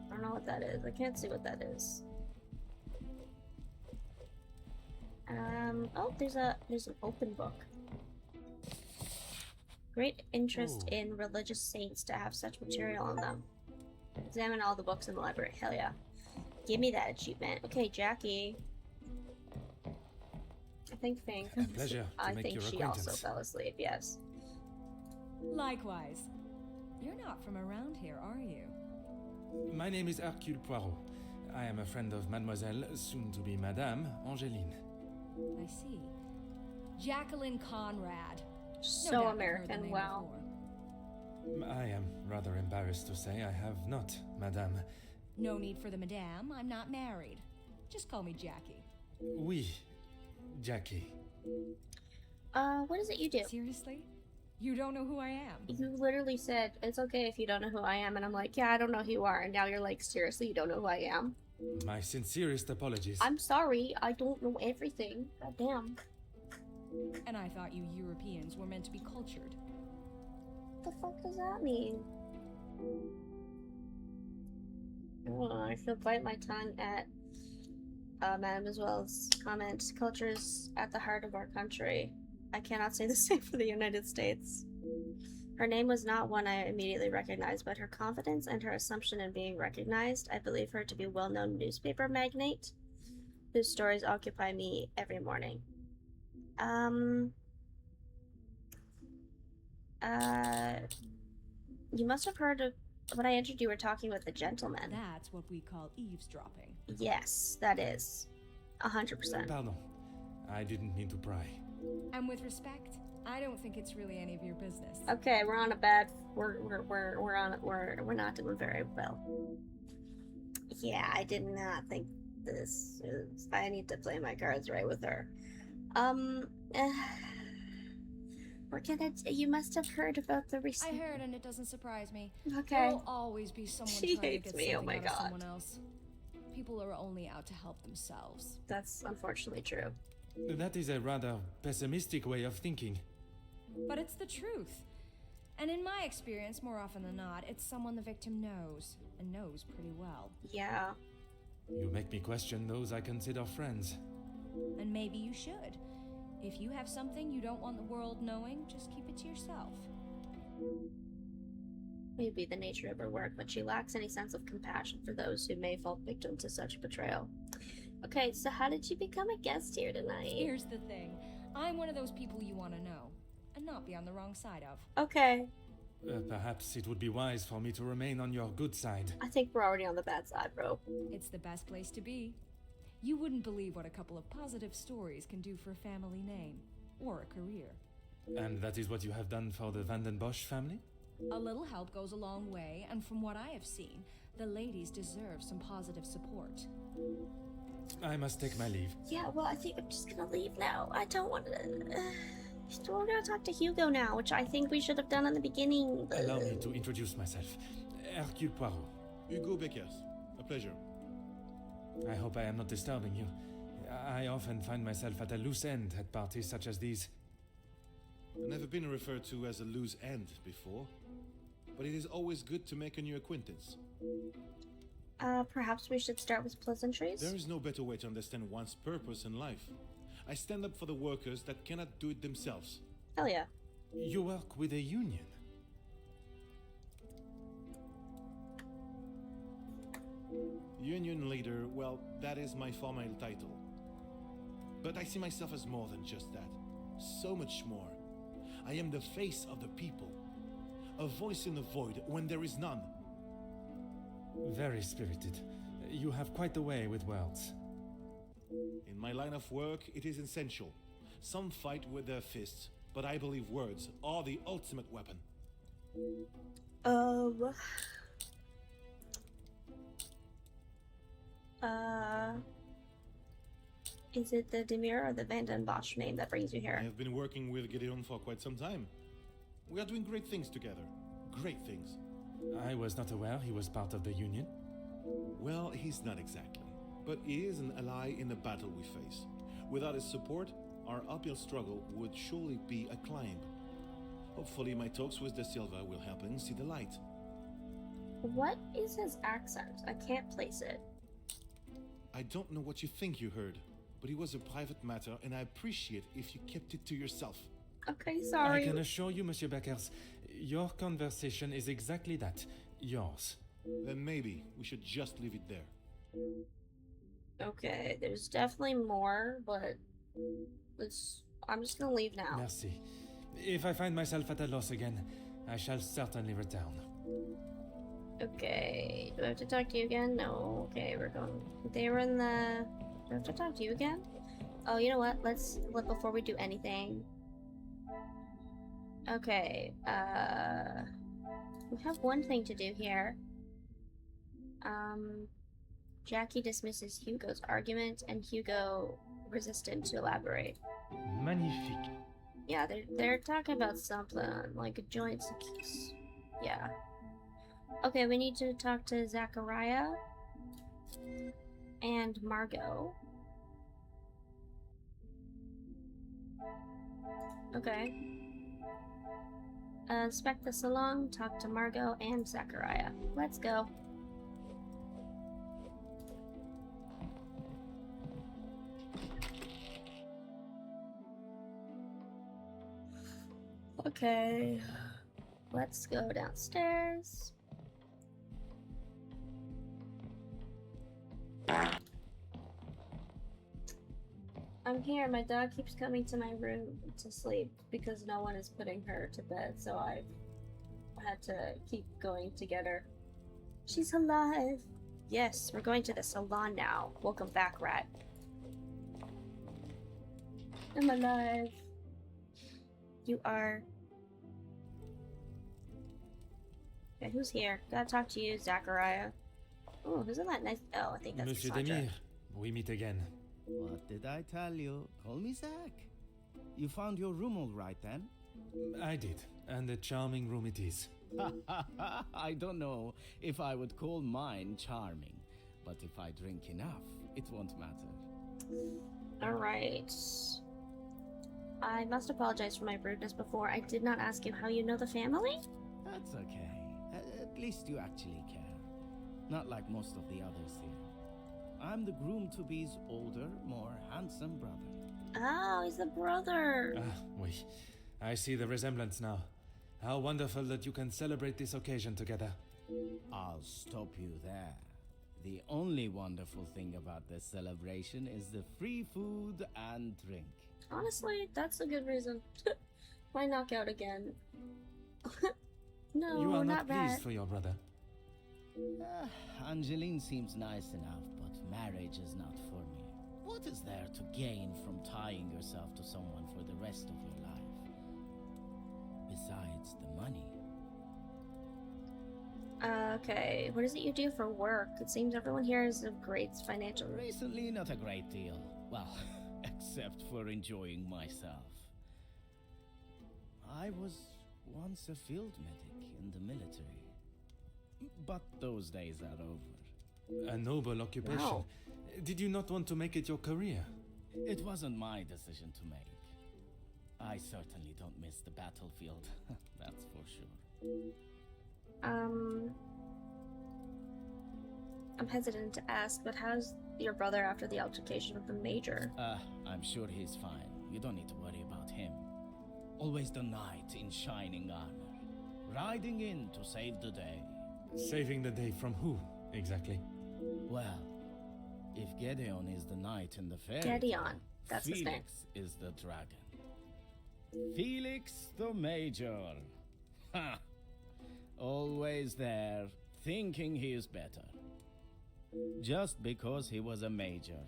I don't know what that is. I can't see what that is. Oh, there's an open book. Great interest in religious saints to have such material on them. Examine all the books in the library. Hell yeah. Give me that achievement. Okay, Jackie. I think A pleasure to make your she acquaintance. also fell asleep, yes. Likewise. You're not from around here, are you? My name is Hercule Poirot. I am a friend of Mademoiselle, soon to be Madame, Angeline. I see. Jacqueline Conrad. So No doubt you've heard the American, name wow. before. I am rather embarrassed to say I have not, Madame. No need for the madame. I'm not married. Just call me Jackie. Oui, Jackie. What is it you do? Seriously? You don't know who I am? You literally said, it's okay if you don't know who I am, and I'm like, yeah, I don't know who you are, and now you're like, seriously, you don't know who I am? My sincerest apologies. I'm sorry, I don't know everything. God damn. And I thought you Europeans were meant to be cultured. What the fuck does that mean? Oh, I should bite my tongue at Mademoiselle's comment. Culture is at the heart of our country. I cannot say the same for the United States. Her name was not one I immediately recognized, but her confidence and her assumption in being recognized, I believe her to be a well-known newspaper magnate whose stories occupy me every morning. You must have heard of when I entered you were talking with a gentleman. That's what we call eavesdropping. Yes, that is. 100%. Pardon. I didn't mean to pry. And with respect, I don't think it's really any of your business. Okay, we're on a bad. We're not doing very well. Yeah, I did not think this is. I need to play my cards right with her. We're gonna. You must have heard about the recent. I heard, and it doesn't surprise me. Okay. There'll always be someone She trying hates to get me, oh something my out God. of someone else. People are only out to help themselves. That's unfortunately true. That is a rather pessimistic way of thinking. But it's the truth. And in my experience, more often than not, it's someone the victim knows, and knows pretty well. Yeah. You make me question those I consider friends. And maybe you should. If you have something you don't want the world knowing, just keep it to yourself. Maybe the nature of her work, but she lacks any sense of compassion for those who may fall victim to such betrayal. Okay, so how did you become a guest here tonight? Here's the thing. I'm one of those people you want to know, and not be on the wrong side of. Okay. Perhaps it would be wise for me to remain on your good side. I think we're already on the bad side, bro. It's the best place to be. You wouldn't believe what a couple of positive stories can do for a family name, or a career. And that is what you have done for the Van den Bosch family? A little help goes a long way, and from what I have seen, the ladies deserve some positive support. I must take my leave. Yeah, well, I think I'm just gonna leave now. I don't want to. We're gonna talk to Hugo now, which I think we should have done in the beginning. Allow me to introduce myself. Hercule Poirot. Hugo Beckers. A pleasure. I hope I am not disturbing you. I often find myself at a loose end at parties such as these. I've never been referred to as a loose end before, but it is always good to make a new acquaintance. Perhaps we should start with pleasantries? There is no better way to understand one's purpose in life. I stand up for the workers that cannot do it themselves. Hell yeah. You work with a union? Union leader, well, that is my formal title. But I see myself as more than just that. So much more. I am the face of the people. A voice in the void when there is none. Very spirited. You have quite the way with words. In my line of work, it is essential. Some fight with their fists, but I believe words are the ultimate weapon. Is it the Demir or the Van den Bosch name that brings you I here? have been working with Gideon for quite some time. We are doing great things together. Great things. I was not aware he was part of the union. Well, he's not exactly. But he is an ally in the battle we face. Without his support, our uphill struggle would surely be a climb. Hopefully my talks with De Silva will help him see the light. What is his accent? I can't place it. I don't know what you think you heard, but it was a private matter and I appreciate if you kept it to yourself. Okay, sorry. I can assure you, Monsieur Beckers, your conversation is exactly that. Yours. Then maybe we should just leave it there. Okay, there's definitely more, but I'm just gonna leave now. Merci. If I find myself at a loss again, I shall certainly return. Okay, do I have to talk to you again? No. Okay, we're going. They were in the. Do I have to talk to you again? Oh, you know what? Let's look before we do anything. Okay. We have one thing to do here. Jackie dismisses Hugo's argument, and Hugo resisted to elaborate. Magnifique. Yeah, they're talking about something like a joint. Yeah. Okay, we need to talk to Zachariah and Margot. Okay. Inspect the salon, talk to Margot and Zachariah. Let's go. Okay. Let's go downstairs. I'm here. My dog keeps coming to my room to sleep because no one is putting her to bed, so I've had to keep going to get her. She's alive. Yes, we're going to the salon now. Welcome back, Rat. I'm alive. You are... Okay, who's here? Gotta talk to you, Zachariah. Oh, isn't that nice? Oh, I think that's Monsieur Cassandra. Demir, we meet again. What did I tell you? Call me Zach. You found your room all right then? I did, and a charming room it is. I don't know if I would call mine charming, but if I drink enough, it won't matter. Alright. I must apologize for my rudeness before. I did not ask you how you know the family? That's okay. At least you actually care. Not like most of the others here. I'm the groom-to-be's older, more handsome brother. Oh, he's the brother. Ah, oui. I see the resemblance now. How wonderful that you can celebrate this occasion together. I'll stop you there. The only wonderful thing about this celebration is the free food and drink. Honestly, that's a good reason. Why knock out again? No, You are not bad. pleased for your brother. Angeline seems nice enough, but marriage is not for me. What is there to gain from tying yourself to someone for the rest of your life? Besides the money. Okay, what is it you do for work? It seems everyone here is of great financial... Recently, not a great deal. Well, except for enjoying myself. I was once a field medic in the military. But those days are over. A noble occupation. Wow. Did you not want to make it your career? It wasn't my decision to make. I certainly don't miss the battlefield, that's for sure. I'm hesitant to ask, but how's your brother after the altercation with the major? I'm sure he's fine. You don't need to worry about him. Always the knight in shining armor, riding in to save the day. Saving the day from who, exactly? Well, if Gedeon is the knight in the fairy Gedeon, tale, that's his name. Felix is the dragon. Felix the Major. Ha! Always there, thinking he is better. Just because he was a major.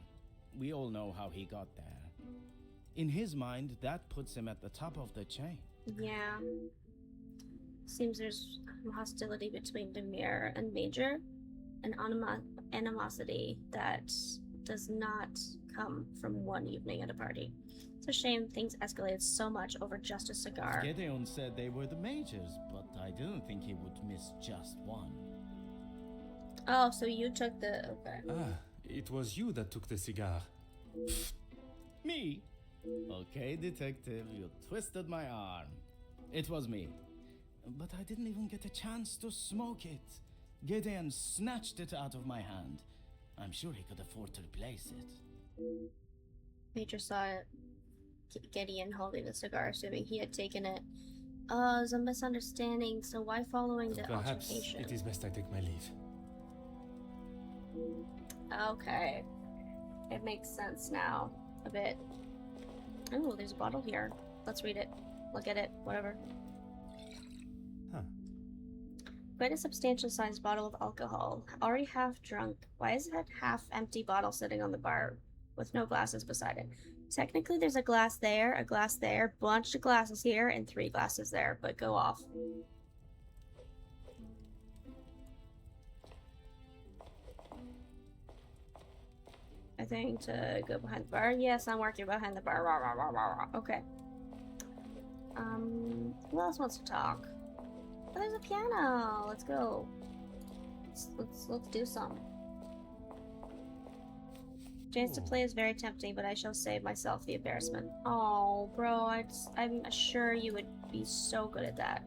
We all know how he got there. In his mind, that puts him at the top of the chain. Yeah. Seems there's hostility between Demir and Major, an animosity that does not come from one evening at a party. It's a shame things escalated so much over just a cigar. Gedeon said they were the majors, but I didn't think he would miss just one. Oh, so you took the... Okay. Ah, it was you that took the cigar. Me? Okay, detective, you twisted my arm. It was me. But I didn't even get a chance to smoke it. Gedeon snatched it out of my hand. I'm sure he could afford to replace it. Major saw Gideon holding the cigar, assuming he had taken it. Oh, it was a misunderstanding, so why following the Perhaps altercation? it is best I take my leave. Okay. It makes sense now. A bit. Oh, there's a bottle here. Let's read it. Look at it. Whatever. Huh. Quite a substantial sized bottle of alcohol. Already half drunk. Why is that half empty bottle sitting on the bar with no glasses beside it? Technically there's a glass there, bunch of glasses here, and 3 glasses there, but go off. I think to go behind the bar. Yes, I'm working behind the bar. Rah, rah, rah, rah, rah. Okay. Who else wants to talk? Oh, there's a piano. Let's go. Let's do some. Chance to play is very tempting, but I shall save myself the embarrassment. Oh, bro, I'm sure you would be so good at that.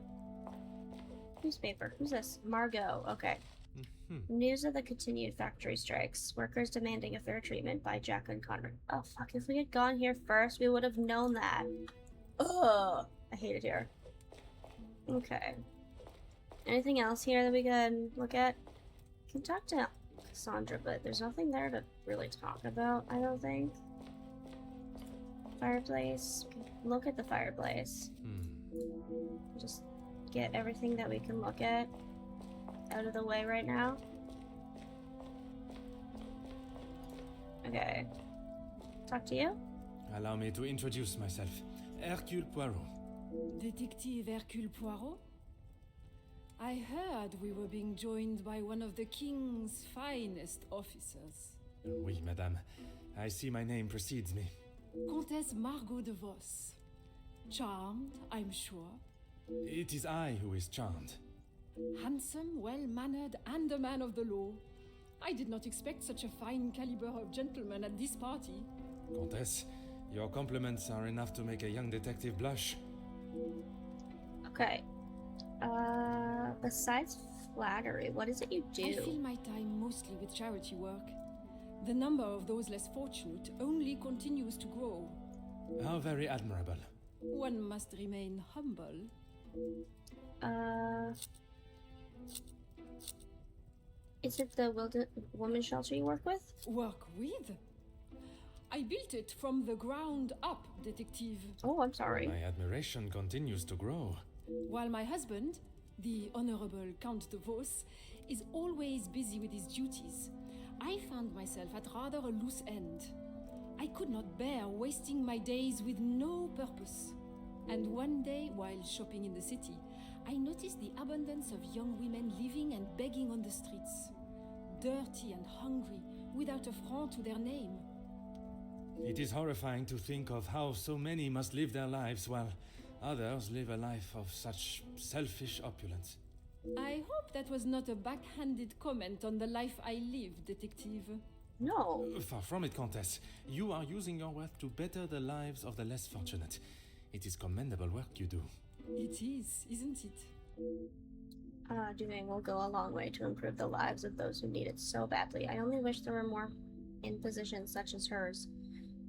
Newspaper. Who's this? Margot. Okay. News of the continued factory strikes. Workers demanding a fair treatment by Jack and Conrad. Oh, fuck. If we had gone here first, we would have known that. Ugh. I hate it here. Okay. Anything else here that we can look at? Can talk to Cassandra, but there's nothing there to really talk about, I don't think. Fireplace. Look at the fireplace. Just get everything that we can look at out of the way right now. Okay. Talk to you? Allow me to introduce myself. Hercule Poirot. Detective Hercule Poirot? I heard we were being joined by one of the King's finest officers. Oui, madame. I see my name precedes me. Comtesse Margot de Vos. Charmed, I'm sure. It is I who is charmed. Handsome, well-mannered, and a man of the law. I did not expect such a fine caliber of gentleman at this party. Comtesse, your compliments are enough to make a young detective blush. Okay. Besides flattery, what is it you do? I fill my time mostly with charity work. The number of those less fortunate only continues to grow. How very admirable. One must remain humble. Is it the women's shelter you work with? Work with? I built it from the ground up, detective. Oh, I'm sorry. My admiration continues to grow. While my husband, the Honorable Count de Vos, is always busy with his duties, I found myself at rather a loose end. I could not bear wasting my days with no purpose. And one day, while shopping in the city, I noticed the abundance of young women living and begging on the streets. Dirty and hungry, without a franc to their name. It is horrifying to think of how so many must live their lives while others live a life of such selfish opulence. I hope that was not a backhanded comment on the life I live, detective. No. Far from it, Comtesse. You are using your wealth to better the lives of the less fortunate. It is commendable work you do. It is, isn't it? Doing will go a long way to improve the lives of those who need it so badly. I only wish there were more in positions such as hers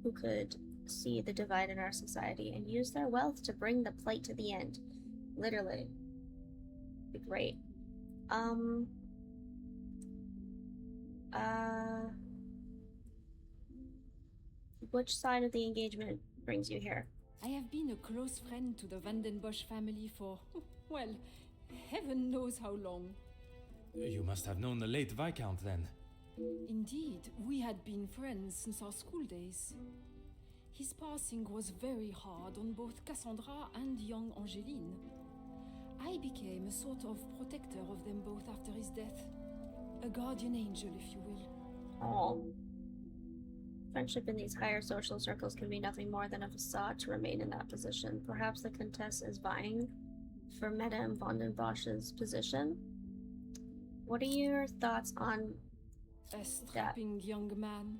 who could see the divide in our society and use their wealth to bring the plight to the end. Literally. Be great. Which side of the engagement brings you here? I have been a close friend to the Vandenbosch family for, well, heaven knows how long. You must have known the late Viscount then. Indeed, we had been friends since our school days. His passing was very hard on both Cassandra and young Angeline. I became a sort of protector of them both after his death. A guardian angel, if you will. Oh. Friendship in these higher social circles can be nothing more than a facade to remain in that position. Perhaps the Countess is vying for Madame Vandenbosch's position? What are your thoughts on a strapping young man?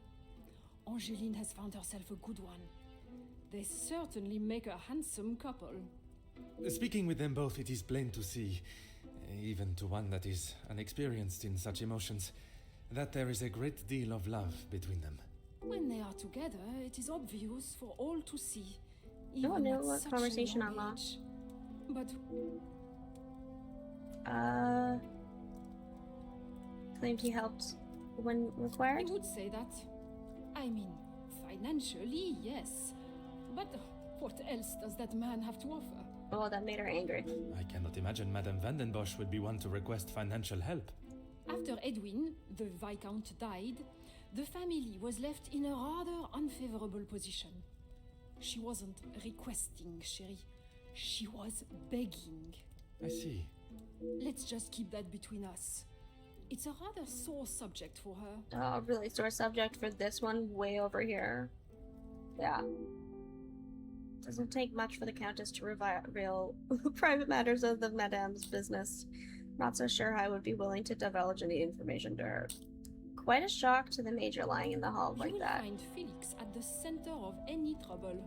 Angeline has found herself a good one. They certainly make a handsome couple. Speaking with them both, it is plain to see, even to one that is unexperienced in such emotions, that there is a great deal of love between them. When they are together, it is obvious for all to see. No, Even no, at such conversation a young unlocked. age. But claimed he helped when required? I would say that. I mean, financially, yes. But what else does that man have to offer? Oh, that made her angry. I cannot imagine Madame Vandenbosch would be one to request financial help. After Edwin, the Viscount, died, the family was left in a rather unfavorable position. She wasn't requesting, chérie. She was begging. I see. Let's just keep that between us. It's a rather sore subject for her. Oh, really sore subject for this one way over here. Yeah. Doesn't take much for the Countess to reveal private matters of the Madame's business. Not so sure I would be willing to divulge any information to her. Quite a shock to the Major lying in the hall like You will that. find Felix at the center of any trouble,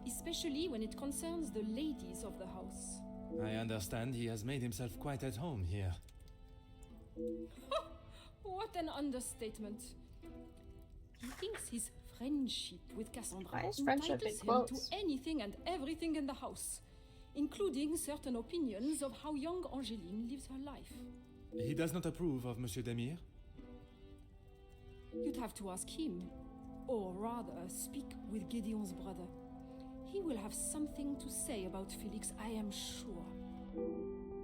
especially when it concerns the ladies of the house. I understand he has made himself quite at home here. What an understatement. He thinks his friendship with Cassandra Why is friendship in entitles him quotes? to anything and everything in the house, including certain opinions of how young Angeline lives her life. He does not approve of Monsieur Demire? You'd have to ask him, or rather speak with Gideon's brother. He will have something to say about Felix, I am sure.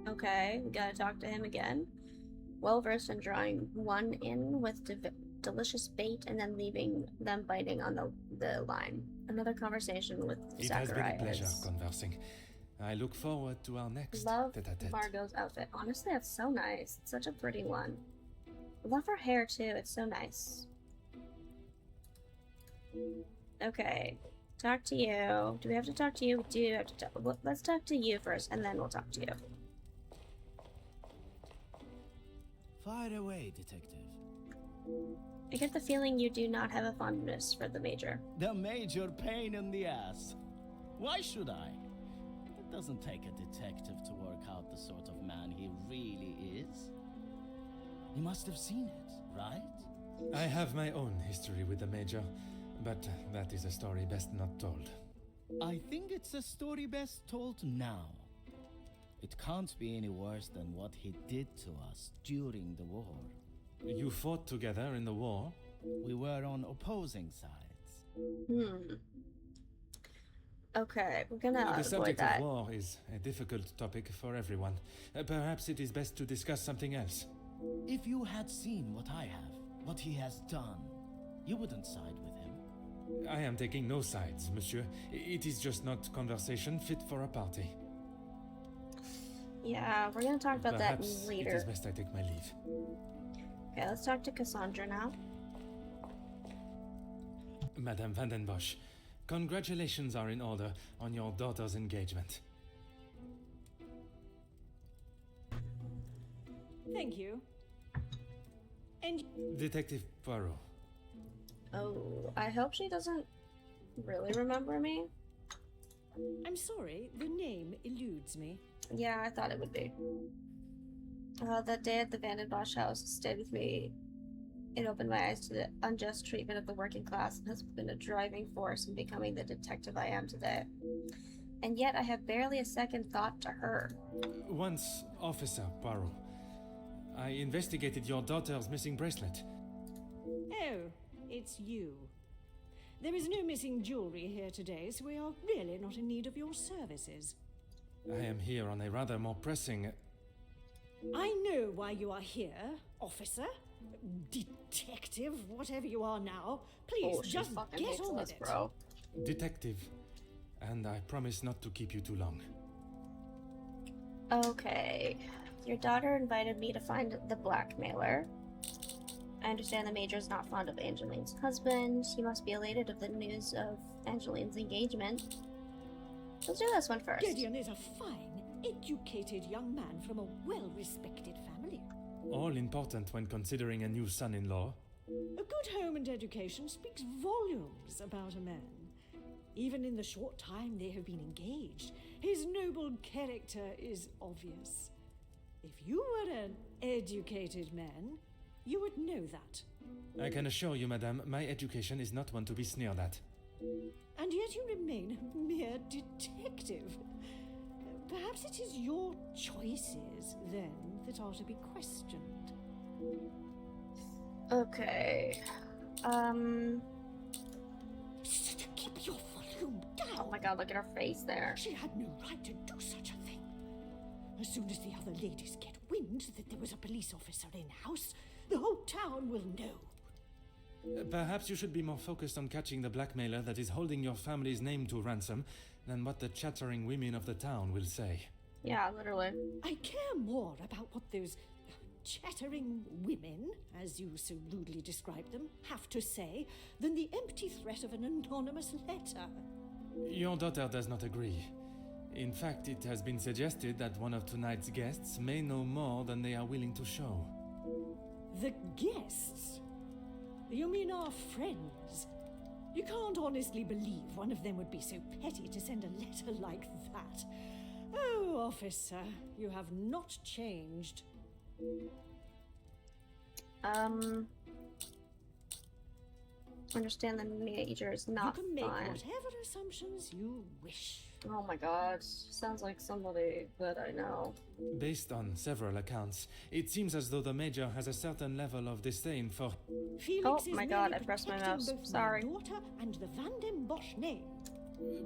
Okay, we gotta talk to him again. Well versed in drawing one in with delicious bait and then leaving them biting on the line. Another conversation with It has been a pleasure Zacharias. conversing. I look forward to our next Love tete-a-tete. Margot's outfit. Honestly, that's so nice. It's such a pretty one. Love her hair too. It's so nice. Okay. Talk to you. Do we have to talk to you? We do have to talk. Well, let's talk to you first, and then we'll talk to you. Fire away, detective. I get the feeling you do not have a fondness for the Major. The major pain in the ass. Why should I? It doesn't take a detective to work out the sort of man he really is. You must have seen it, right? I have my own history with the Major, but that is a story best not told. I think it's a story best told now. It can't be any worse than what he did to us during the war. You fought together in the war? We were on opposing sides. Okay, we're gonna The avoid subject that. of war is a difficult topic for everyone. Perhaps it is best to discuss something else. If you had seen what I have, what he has done, you wouldn't side with him. I am taking no sides, monsieur. It is just not conversation fit for a party. Yeah, we're gonna talk about Perhaps that later. it is best I take my leave. Okay, let's talk to Cassandra now. Madame Vandenbosch, congratulations are in order on your daughter's engagement. Thank you. And Detective Poirot. Oh, I hope she doesn't really remember me. I'm sorry, the name eludes me. Yeah, I thought it would be. That day at the Vandenbosch house stayed with me. It opened my eyes to the unjust treatment of the working class and has been a driving force in becoming the detective I am today. And yet I have barely a second thought to her. Once, Officer Poirot, I investigated your daughter's missing bracelet. Oh, it's you. There is no missing jewelry here today, so we are really not in need of your services. I am here on a rather more pressing... I know why you are here, officer, detective, whatever you are now. Please, just get on with it. Bro. Detective. And I promise not to keep you too long. Okay. Your daughter invited me to find the blackmailer. I understand the Major is not fond of Angeline's husband. He must be elated of the news of Angeline's engagement. Let's do this one first. Gideon is a fine, educated young man from a well-respected family. All important when considering a new son-in-law. A good home and education speaks volumes about a man. Even in the short time they have been engaged, his noble character is obvious. If you were an educated man, you would know that. I can assure you, madame, my education is not one to be sneered at. And yet you remain a mere detective. Perhaps it is your choices, then, that are to be questioned. Okay. Keep your volume down. Oh my god, look at her face there. She had no right to do such a thing. As soon as the other ladies get wind that there was a police officer in-house, the whole town will know. Perhaps you should be more focused on catching the blackmailer that is holding your family's name to ransom than what the chattering women of the town will say. Yeah, literally. I care more about what those chattering women, as you so rudely describe them, have to say than the empty threat of an anonymous letter. Your daughter does not agree. In fact, it has been suggested that one of tonight's guests may know more than they are willing to show. The guests? You mean our friends? You can't honestly believe one of them would be so petty to send a letter like that. Oh, officer, you have not changed. Understand the Major is not You can make fine. whatever assumptions you wish. Oh my god, sounds like somebody that I know. Based on several accounts, it seems as though the Major has a certain level of disdain for... Felix Oh is my god, merely I pressed my protecting mouse. both Sorry. my daughter and the Vandenbosch name.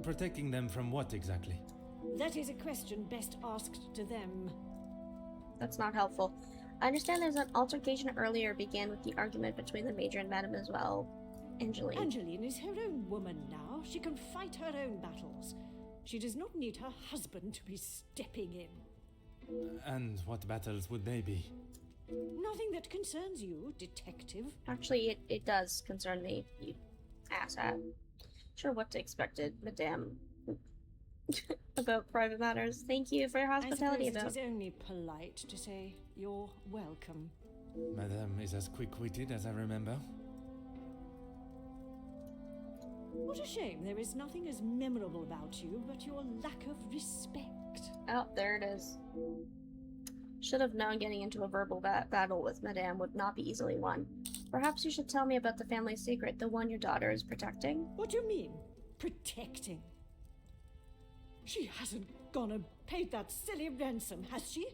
Protecting them from what exactly? That is a question best asked to them. That's not helpful. I understand there's an altercation earlier began with the argument between the Major and Mademoiselle Angeline. Angeline is her own woman now. She can fight her own battles. She does not need her husband to be stepping in. And what battles would they be? Nothing that concerns you, detective. Actually, it does concern me, you asshat. Sure what to expected, madame. About private matters. Thank you for your hospitality. I suppose it is only polite to say you're welcome. Madame is as quick-witted as I remember. What a shame there is nothing as memorable about you but your lack of respect. Oh, there it is. Should have known getting into a verbal battle with Madame would not be easily won. Perhaps you should tell me about the family secret, the one your daughter is protecting. What do you mean, protecting? She hasn't gone and paid that silly ransom, has she?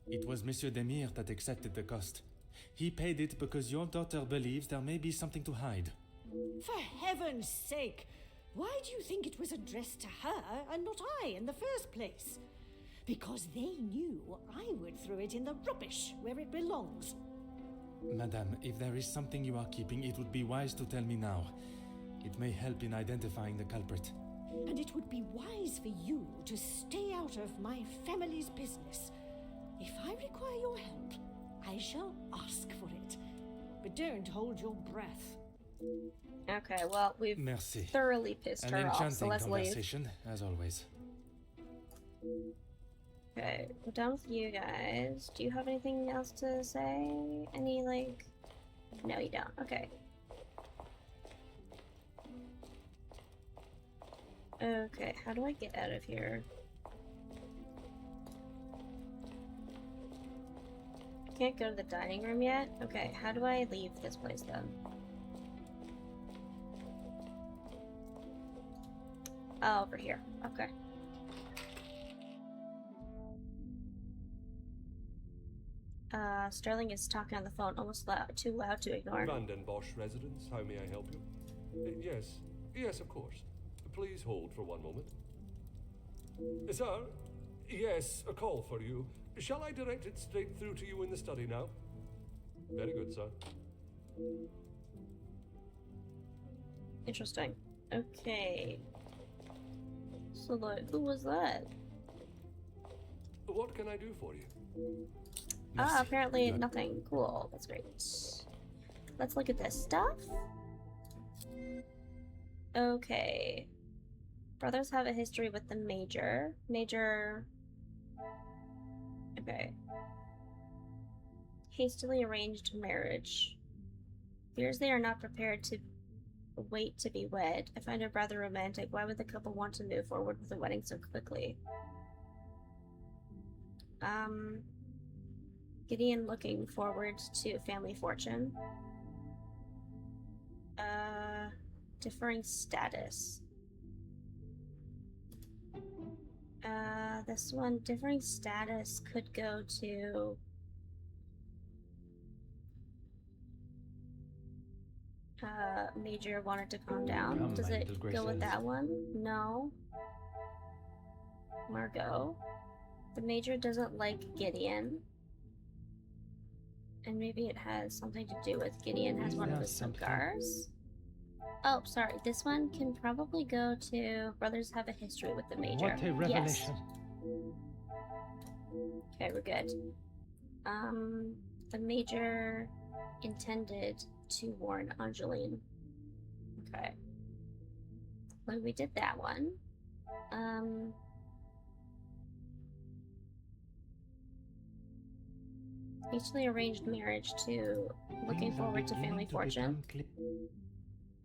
It was Monsieur Demire that accepted the cost. He paid it because your daughter believes there may be something to hide. For heaven's sake! Why do you think it was addressed to her and not I in the first place? Because they knew I would throw it in the rubbish where it belongs. Madame, if there is something you are keeping, it would be wise to tell me now. It may help in identifying the culprit. And it would be wise for you to stay out of my family's business. If I require your help, I shall ask for it. But don't hold your breath. Okay, well, we've Merci. thoroughly pissed An her off, enchanting so let's leave. conversation, as always. Okay, we're done with you guys. Do you have anything else to say? Any, like... No, you don't. Okay. Okay, how do I get out of here? Can't go to the dining room yet? Okay, how do I leave this place then? Oh, over here. Okay. Sterling is talking on the phone, almost too loud to ignore. Vandenbosch residence, how may I help you? Yes, of course. Please hold for one moment. Sir? Yes, a call for you. Shall I direct it straight through to you in the study now? Very good, sir. Interesting. Okay. So, like, who was that? What can I do for you? Ah, apparently nothing. Cool. That's great. Let's look at this stuff. Okay. Brothers have a history with the Major. Okay. Hastily arranged marriage. Fears they are not prepared to wait to be wed. I find it rather romantic. Why would the couple want to move forward with the wedding so quickly? Gideon looking forward to family fortune. Differing status. This one, differing status could go to... Major wanted to calm down. Does it go with that one? No. Margot. The Major doesn't like Gideon. And maybe it has something to do with Gideon has one of the cigars. Oh, sorry. This one can probably go to Brothers Have a History with the Major. What a revelation. Yes. Okay, we're good. The Major intended to warn Angeline. Okay. Well, we did that one. Hastily arranged marriage to looking forward to family fortune.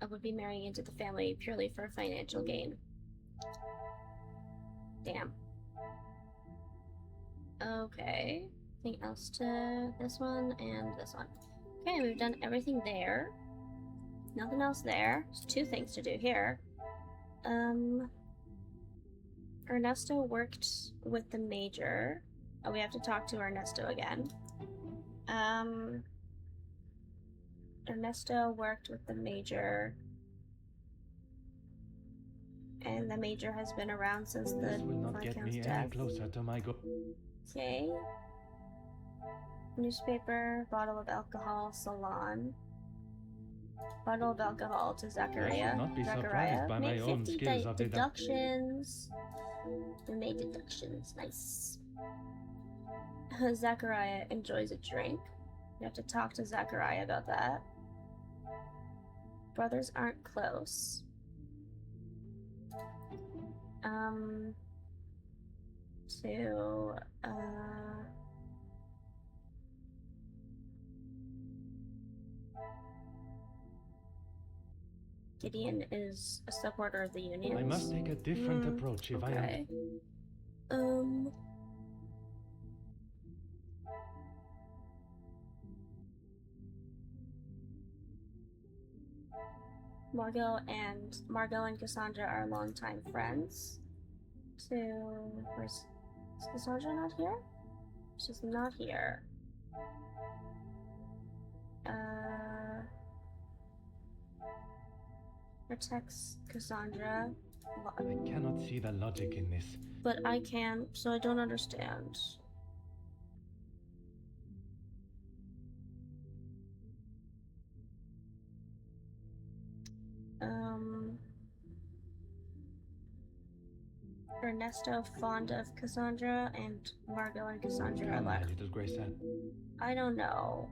I would be marrying into the family purely for financial gain. Damn. Okay. Anything else to this one and this one? Okay, we've done everything there. Nothing else there. There's two things to do here. Ernesto worked with the Major. Oh, we have to talk to Ernesto again. Ernesto worked with the Major. And the Major has been around since the This will not get Viscount's me any death. closer to my goal. Okay. Newspaper, bottle of alcohol, salon. Bottle of alcohol to Zachariah. not be surprised Zachariah, by my make own 50 skills of deductions. We made deductions. Nice. Zachariah enjoys a drink. You have to talk to Zachariah about that. Brothers aren't close. To Gideon is a supporter of the Union. I must take a different approach if I am. Okay. Margot and Cassandra are longtime friends. So, is Cassandra not here? She's not here. Protects Cassandra. I cannot see the logic in this. But I can, so I don't understand. Ernesto fond of Cassandra, and Margot and Cassandra are Come, my like, little Grayson. I don't know.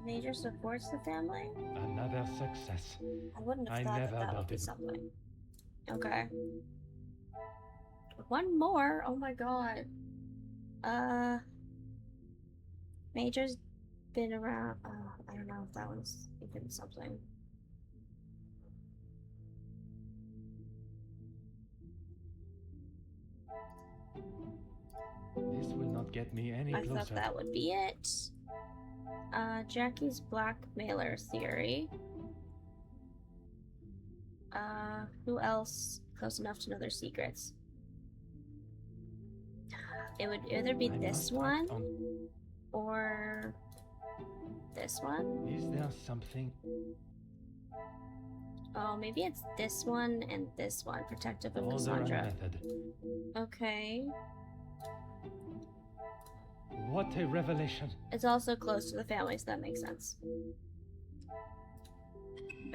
Major supports the family? Another success. I wouldn't have I thought never that would be doubted. something. Okay. One more? Oh my god. Major's been around. I don't know if that one's even something. This will not get me any I closer. thought that would be it. Jackie's blackmailer theory. Who else close enough to know their secrets? It would either be this one or this one. Is there something? Oh, maybe it's this one and this one, protective of Order and Cassandra. method. Okay. What a revelation. It's also close to the family, so that makes sense.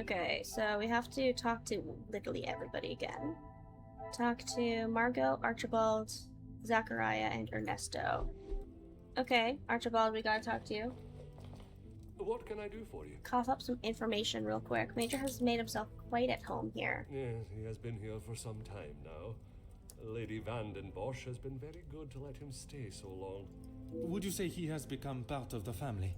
Okay, so we have to talk to literally everybody again. Talk to Margot, Archibald, Zachariah, and Ernesto. Okay, Archibald, we gotta talk to you. What can I do for you? Cough up some information real quick. Major has made himself quite at home here. Yes, he has been here for some time now. Lady Vanden Bosch has been very good to let him stay so long. Would you say he has become part of the family?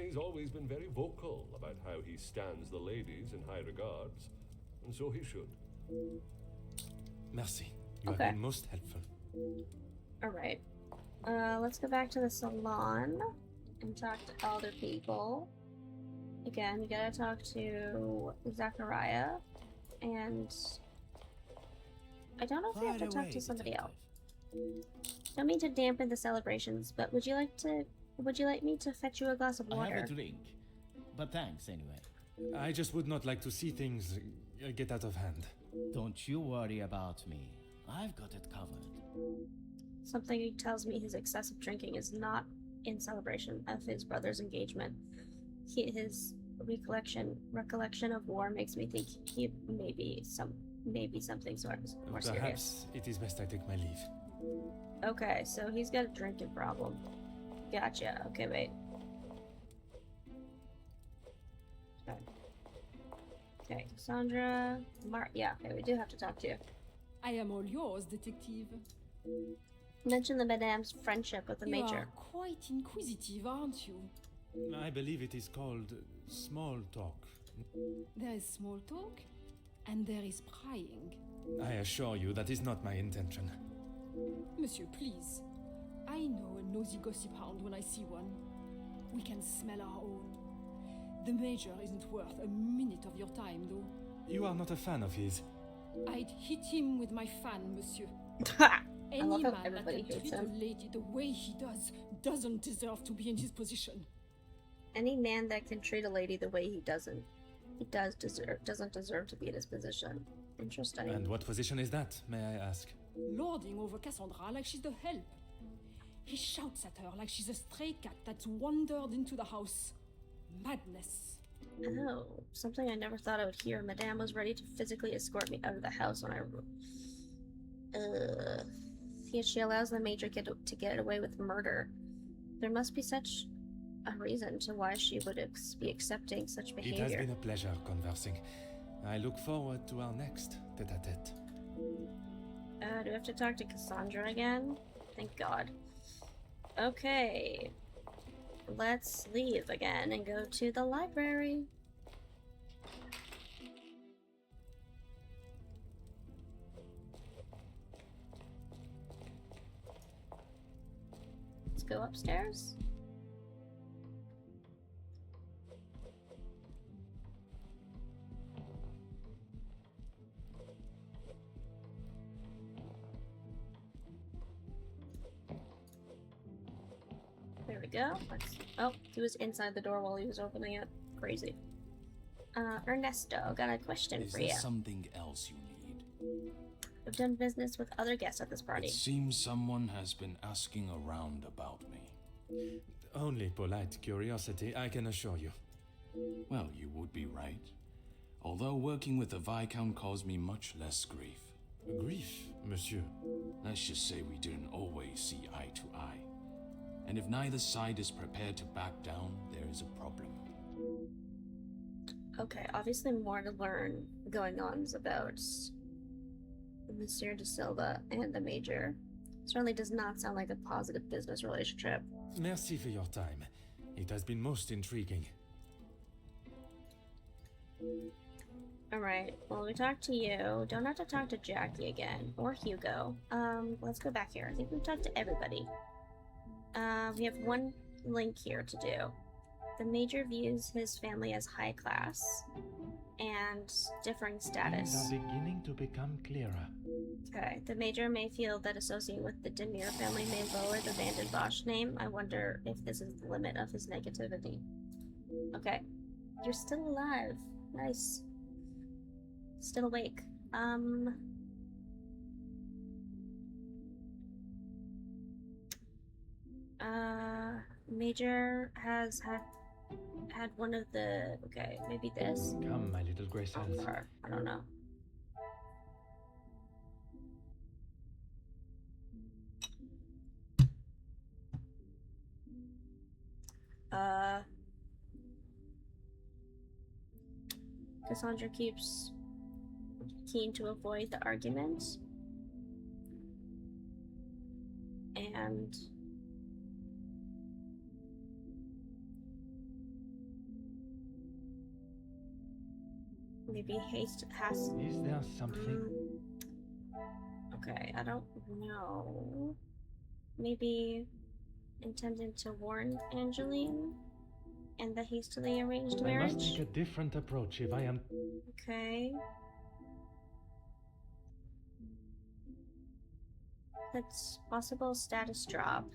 He's always been very vocal about how he stands the ladies in high regards, and so he should. Merci. You Okay. have been most helpful. Alright. Let's go back to the salon and talk to other people. Again, we gotta talk to Zachariah, and I don't know if we have to talk to somebody else. Don't mean to dampen the celebrations, but would you like me to fetch you a glass of I water? have a drink, but thanks anyway. I just would not like to see things get out of hand. Don't you worry about me. I've got it covered. Something tells me his excessive drinking is not in celebration of his brother's engagement. His recollection of war makes me think he maybe something sort of more serious. Perhaps it is best I take my leave. Okay, so he's got a drinking problem. Gotcha. Okay, wait. Okay, Cassandra. Yeah, okay, we do have to talk to you. I am all yours, detective. Mention the Madame's friendship with the You Major. are quite inquisitive, aren't you? I believe it is called small talk. There is small talk, and there is prying. I assure you that is not my intention. Monsieur, please. I know a nosy gossip hound when I see one. We can smell our own. The Major isn't worth a minute of your time, though. You are not a fan of his. I'd hit him with my fan, monsieur. I love how man that everybody can hates treat him. a lady the way he does doesn't deserve to be in his position. Any man that can treat a lady the way he doesn't deserve to be in his position. Interesting. And what position is that, may I ask? Lording over Cassandra like she's the help. He shouts at her like she's a stray cat that's wandered into the house. Madness. Oh, something I never thought I would hear. Madame was ready to physically escort me out of the house when I... Yet she allows the Major to get away with murder. There must be such a reason to why she would be accepting such behavior. It has been a pleasure conversing. I look forward to our next tete-a-tete. Do we have to talk to Cassandra again? Thank God. Okay. Let's leave again and go to the library. Let's go upstairs. There we go. Oh, he was inside the door while he was opening it. Crazy. Ernesto, got a question for you. Is there something else you need? I've done business with other guests at this party. It seems someone has been asking around about me. Only polite curiosity, I can assure you. Well, you would be right. Although working with the Viscount caused me much less grief. Grief, monsieur? Let's just say we didn't always see eye to eye. And if neither side is prepared to back down, there is a problem. Okay, obviously more to learn going on about Monsieur de Silva and the Major. Certainly does not sound like a positive business relationship. Merci for your time. It has been most intriguing. Alright, well we talked to you. Don't have to talk to Jackie again, or Hugo. Let's go back here. I think we've talked to everybody. We have one link here to do. The Major views his family as high class and differing status. Things are beginning to become clearer. Okay, the Major may feel that associating with the Demir family may lower the Van den Bosch name. I wonder if this is the limit of his negativity. Okay, you're still alive. Nice. Still awake. Major has had one of the... Okay, maybe this? Come, my little gray cells. I don't know. Cassandra keeps keen to avoid the argument. And... maybe haste has... Is there something? Okay, I don't know. Maybe intended to warn Angeline and the hastily arranged I marriage? must take a different approach if I am... Okay. That's possible status drop.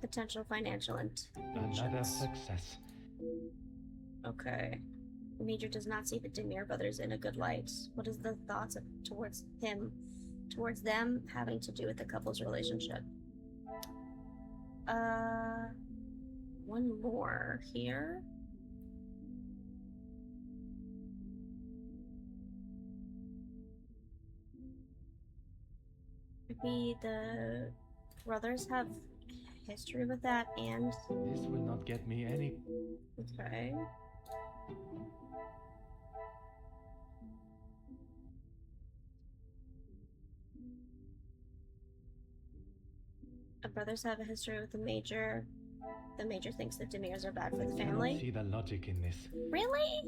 Potential financial intelligence. Another success. Okay. The Major does not see the Demir brothers in a good light. What is the thoughts towards them having to do with the couple's relationship? One more here. Maybe the brothers have history with that, and... This will not get me any... Okay. The brothers have a history with the Major. The Major thinks that Demirs are bad for the I family. don't see the logic in this. Really?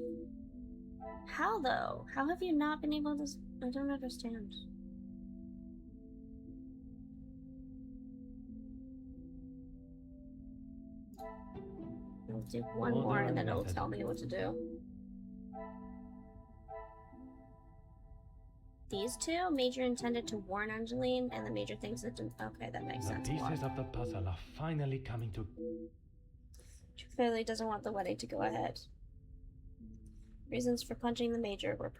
How, though? How have you not been able to... I don't understand. I'll do one more and then it'll tell me what to do. These two? Major intended to warn Angeline, and the Major thinks that... Okay, that makes sense. The pieces of the puzzle are finally coming to... She clearly doesn't want the wedding to go ahead. Reasons for punching the Major were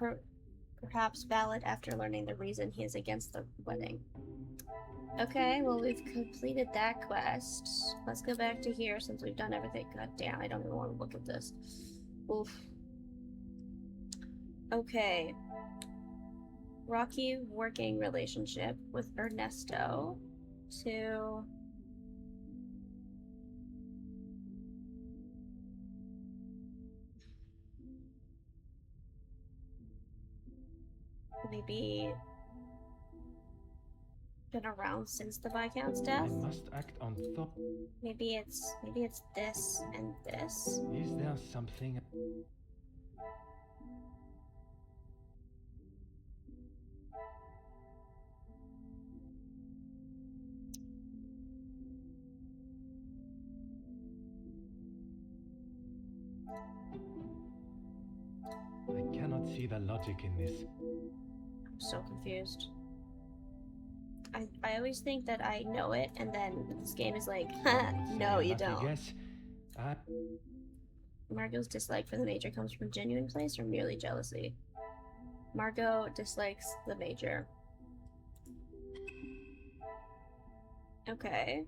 perhaps valid after learning the reason he is against the wedding. Okay, well, we've completed that quest. Let's go back to here since we've done everything. God damn, I don't even want to look at this. Oof. Okay. Rocky working relationship with Ernesto to maybe been around since the Viscount's death. I must act on top. Maybe it's this and this. Is there something? I cannot see the logic in this. I'm so confused. I always think that I know it, and then this game is like, no, you don't. Guess. Margot's dislike for the Major comes from genuine place or merely jealousy? Margot dislikes the Major. Okay.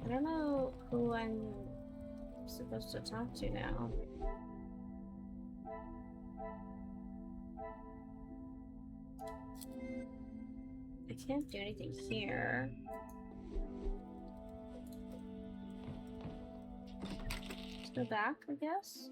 I don't know who I'm supposed to talk to now. I can't do anything here. Let's go back, I guess.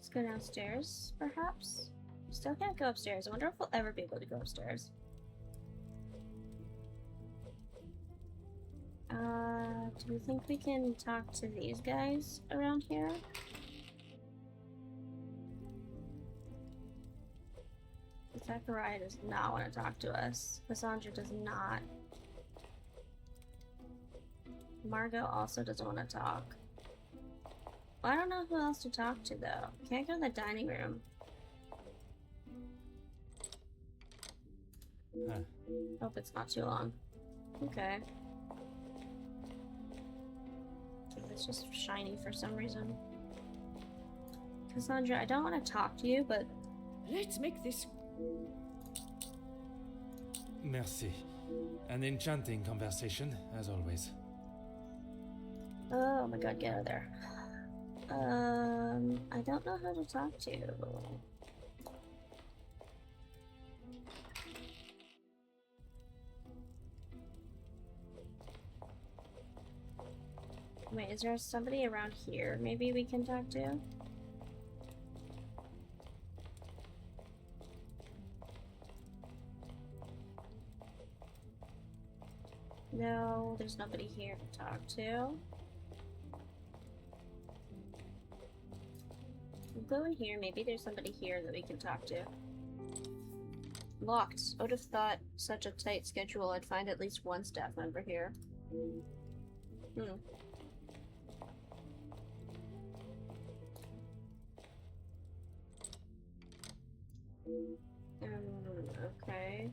Let's go downstairs, perhaps? Still can't go upstairs. I wonder if we'll ever be able to go upstairs. Do we think we can talk to these guys around here? Zachariah does not want to talk to us. Cassandra does not. Margot also doesn't want to talk. Well, I don't know who else to talk to, though. Can't go to the dining room. Hope it's not too long. Okay. It's just shiny for some reason. Cassandra, I don't want to talk to you, but... Let's make this... Merci. An enchanting conversation, as always. Oh my god, get out of there. I don't know who to talk to. Wait, is there somebody around here maybe we can talk to? No, there's nobody here to talk to. We'll go in here. Maybe there's somebody here that we can talk to. Locked. I would have thought such a tight schedule I'd find at least one staff member here. Okay.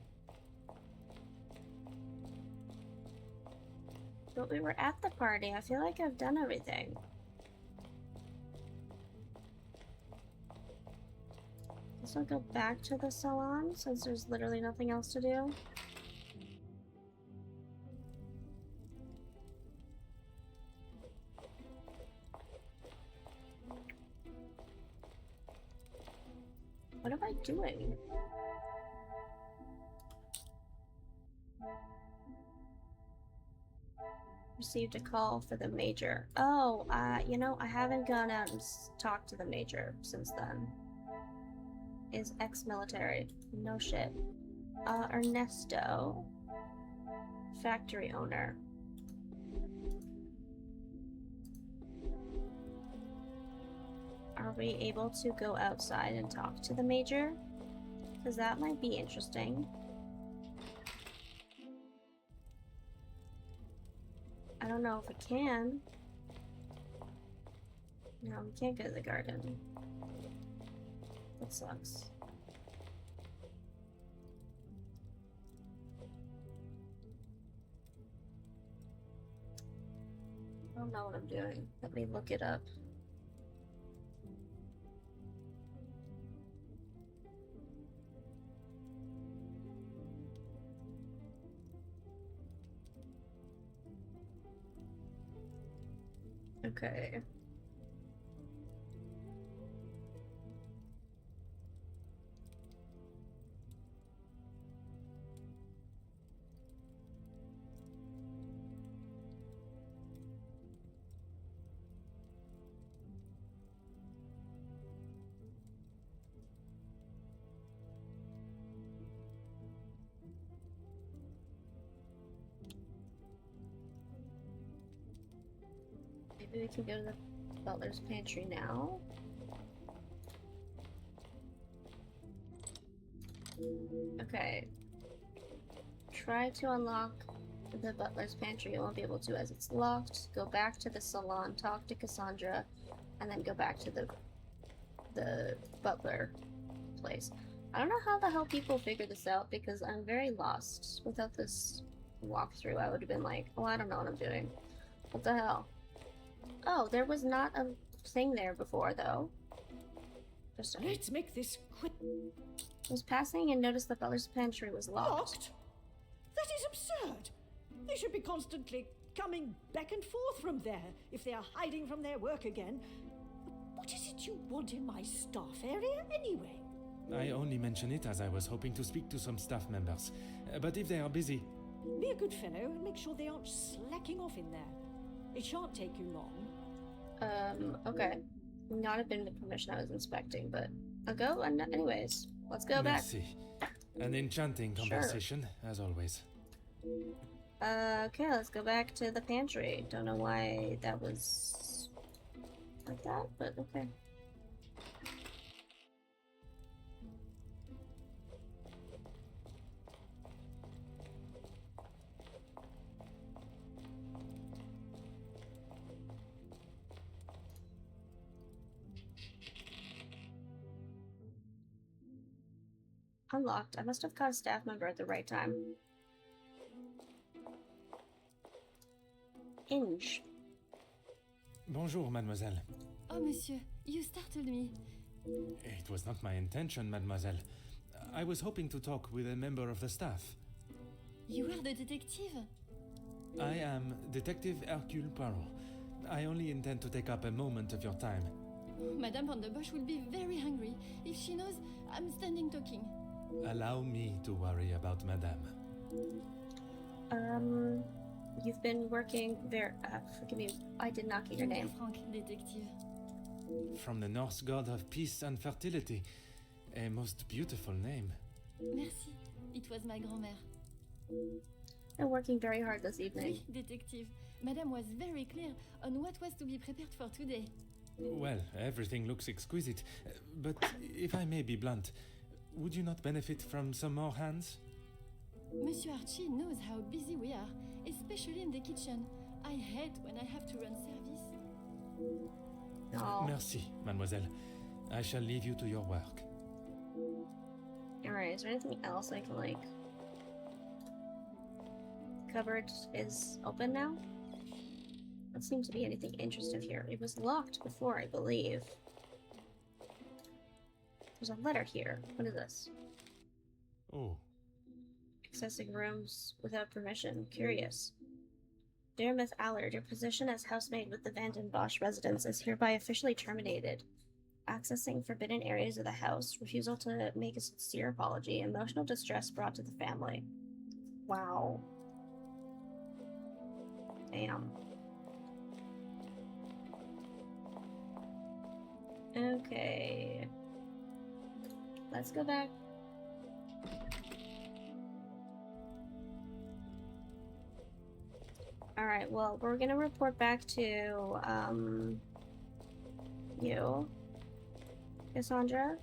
But we were at the party. I feel like I've done everything. Guess I'll go back to the salon since there's literally nothing else to do. What am I doing? Received a call for the Major. Oh, you know, I haven't gone out and talked to the Major since then. Is ex-military. No shit. Ernesto. Factory owner. Are we able to go outside and talk to the Major? Because that might be interesting. I don't know if we can. No, we can't go to the garden. That sucks. I don't know what I'm doing. Let me look it up. Okay. Maybe we can go to the butler's pantry now. Okay. Try to unlock the butler's pantry. You won't be able to as it's locked. Go back to the salon, talk to Cassandra, and then go back to the butler place. I don't know how the hell people figure this out because I'm very lost. Without this walkthrough, I would have been like, oh, I don't know what I'm doing. What the hell? Oh, there was not a thing there before, though. Just Let's make this quick. Was passing and noticed the butler's pantry was locked. Locked? That is absurd. They should be constantly coming back and forth from there if they are hiding from their work again. What is it you want in my staff area anyway? I only mention it as I was hoping to speak to some staff members. But if they are busy... Be a good fellow and make sure they aren't slacking off in there. It shan't take you long. Okay. Not have been the permission I was inspecting, but I'll go. And anyways, let's go back. Merci. An enchanting conversation, as always. Okay, let's go back to the pantry. Don't know why that was like that, but okay. Unlocked. I must have caught a staff member at the right time. Inge. Bonjour, mademoiselle. Oh, monsieur, you startled me. It was not my intention, mademoiselle. I was hoping to talk with a member of the staff. You are the detective? I am Detective Hercule Poirot. I only intend to take up a moment of your time. Madame Van der Bosch will be very hungry if she knows I'm standing talking. Allow me to worry about madame. You've been working very... forgive me, I did not get your name. Franck, detective. From the Norse god of peace and fertility. A most beautiful name. Merci. It was my grand-mère. I'm working very hard this evening. Oui, detective. Madame was very clear on what was to be prepared for today. Well, everything looks exquisite. But if I may be blunt, would you not benefit from some more hands? Monsieur Archie knows how busy we are, especially in the kitchen. I hate when I have to run service. Oh. Merci, mademoiselle. I shall leave you to your work. Alright, is there anything else I can, like... Cupboard is open now? Doesn't seem to be anything interesting here. It was locked before, I believe. There's a letter here. What is this? Oh. Accessing rooms without permission. Curious. Dear Miss Allard, your position as housemaid with the Vanden Bosch residence is hereby officially terminated. Accessing forbidden areas of the house, refusal to make a sincere apology, emotional distress brought to the family. Wow. Damn. Okay. Let's go back. Alright, well, we're gonna report back to, you, Cassandra.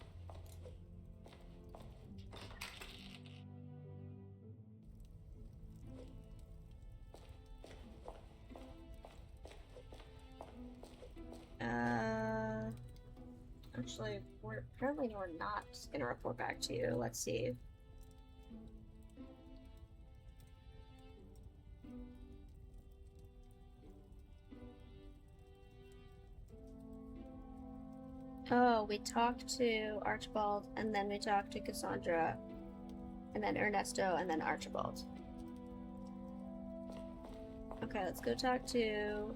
Oh Actually, we're not gonna report back to you. Let's see. Oh, we talked to Archibald, and then we talked to Cassandra, and then Ernesto, and then Archibald. Okay, let's go talk to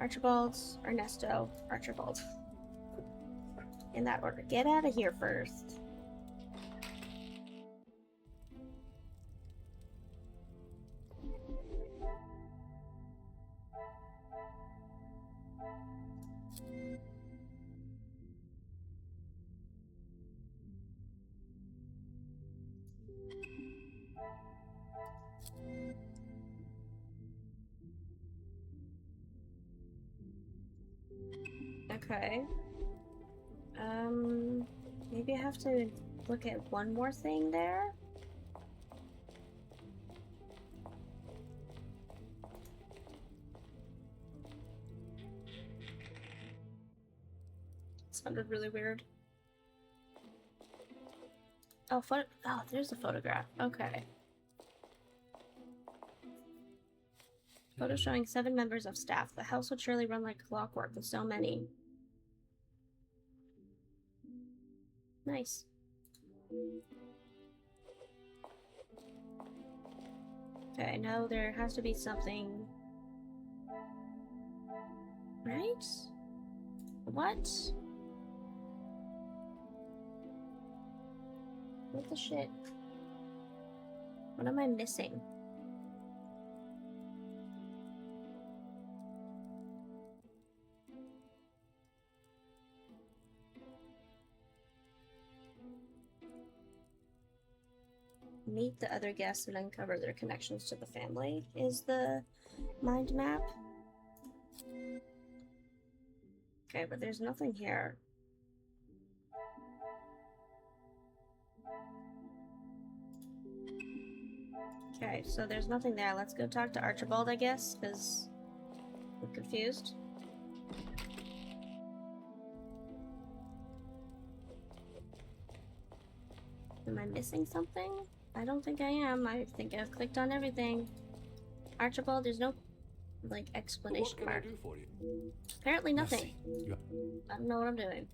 Archibald, Ernesto, Archibald. In that order. Get out of here first. Okay. Maybe I have to look at one more thing there? Sounded really weird. Oh, oh, there's a photograph. Okay. Photo showing 7 members of staff. The house would surely run like clockwork with so many. Nice. Okay, no, there has to be something. Right? What? What the shit? What am I missing? Meet the other guests and uncover their connections to the family is the mind map. Okay, but there's nothing here. Okay, so there's nothing there. Let's go talk to Archibald, I guess, because I'm confused. Am I missing something? I don't think I am. I think I've clicked on everything. Archibald, there's no, like, explanation What can mark. I do for you? Apparently nothing. I don't know what I'm doing.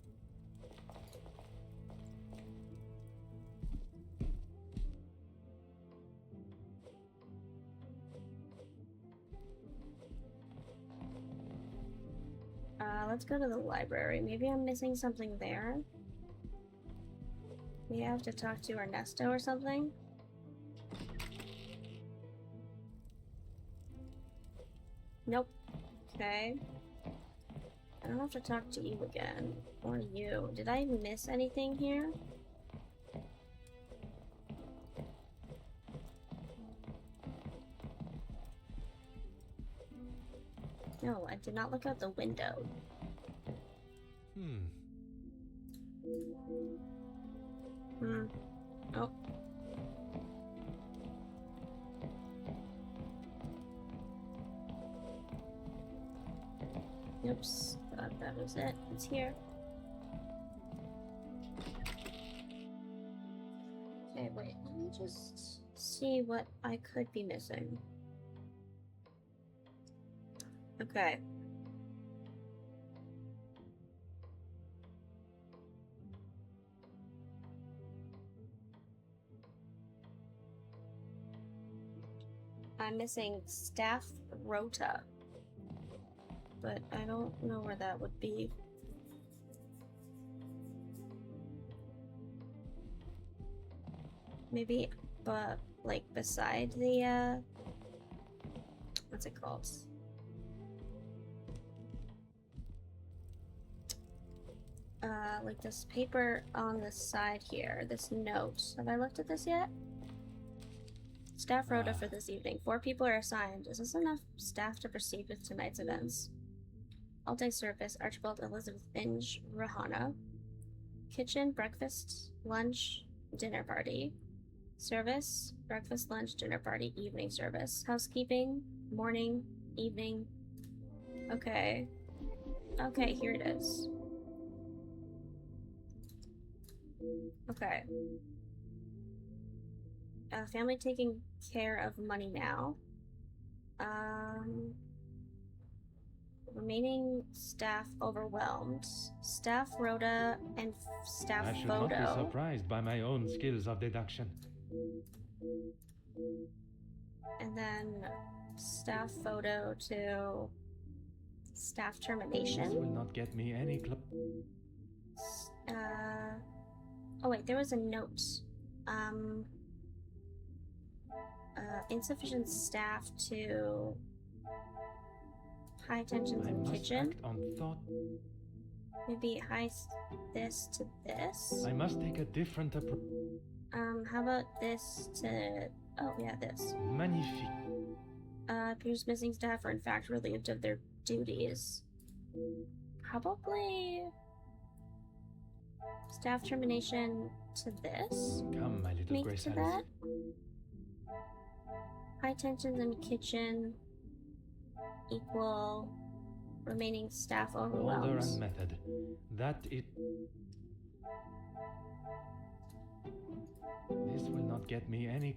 Let's go to the library. Maybe I'm missing something there. We have to talk to Ernesto or something. Nope. Okay. I don't have to talk to you again. Or you. Did I miss anything here? No, I did not look out the window. Oh. Oops. Thought that was it. It's here. Okay, wait. Let me just see what I could be missing. Okay. I'm missing staff rota, but I don't know where that would be. Maybe, but like beside the what's it called? Like this paper on the side here, this note. Have I looked at this yet? Staff rota for this evening. 4 people are assigned. Is this enough staff to proceed with tonight's events? All-day service, Archibald, Elizabeth, Binge, Rahana. Kitchen, breakfast, lunch, dinner party. Service, breakfast, lunch, dinner party, evening service. Housekeeping, morning, evening. Okay. Okay, here it is. Okay. Family taking care of money now. Remaining staff overwhelmed. Staff Rhoda and staff I should Photo. not be surprised by my own skills of deduction. And then staff Photo to staff termination. This will not get me any Oh wait, there was a note. Insufficient staff to high tensions in kitchen. Act on thought. Maybe this to this. I must take a different approach. How about this to... Oh, yeah, this. Magnifique. Appears missing staff are in fact relieved of their duties. Probably... Staff termination to this. Come, my little Make Grace to Alice. that. High tensions in kitchen equal remaining staff overwhelmed. Order and method. That it... This will not get me any...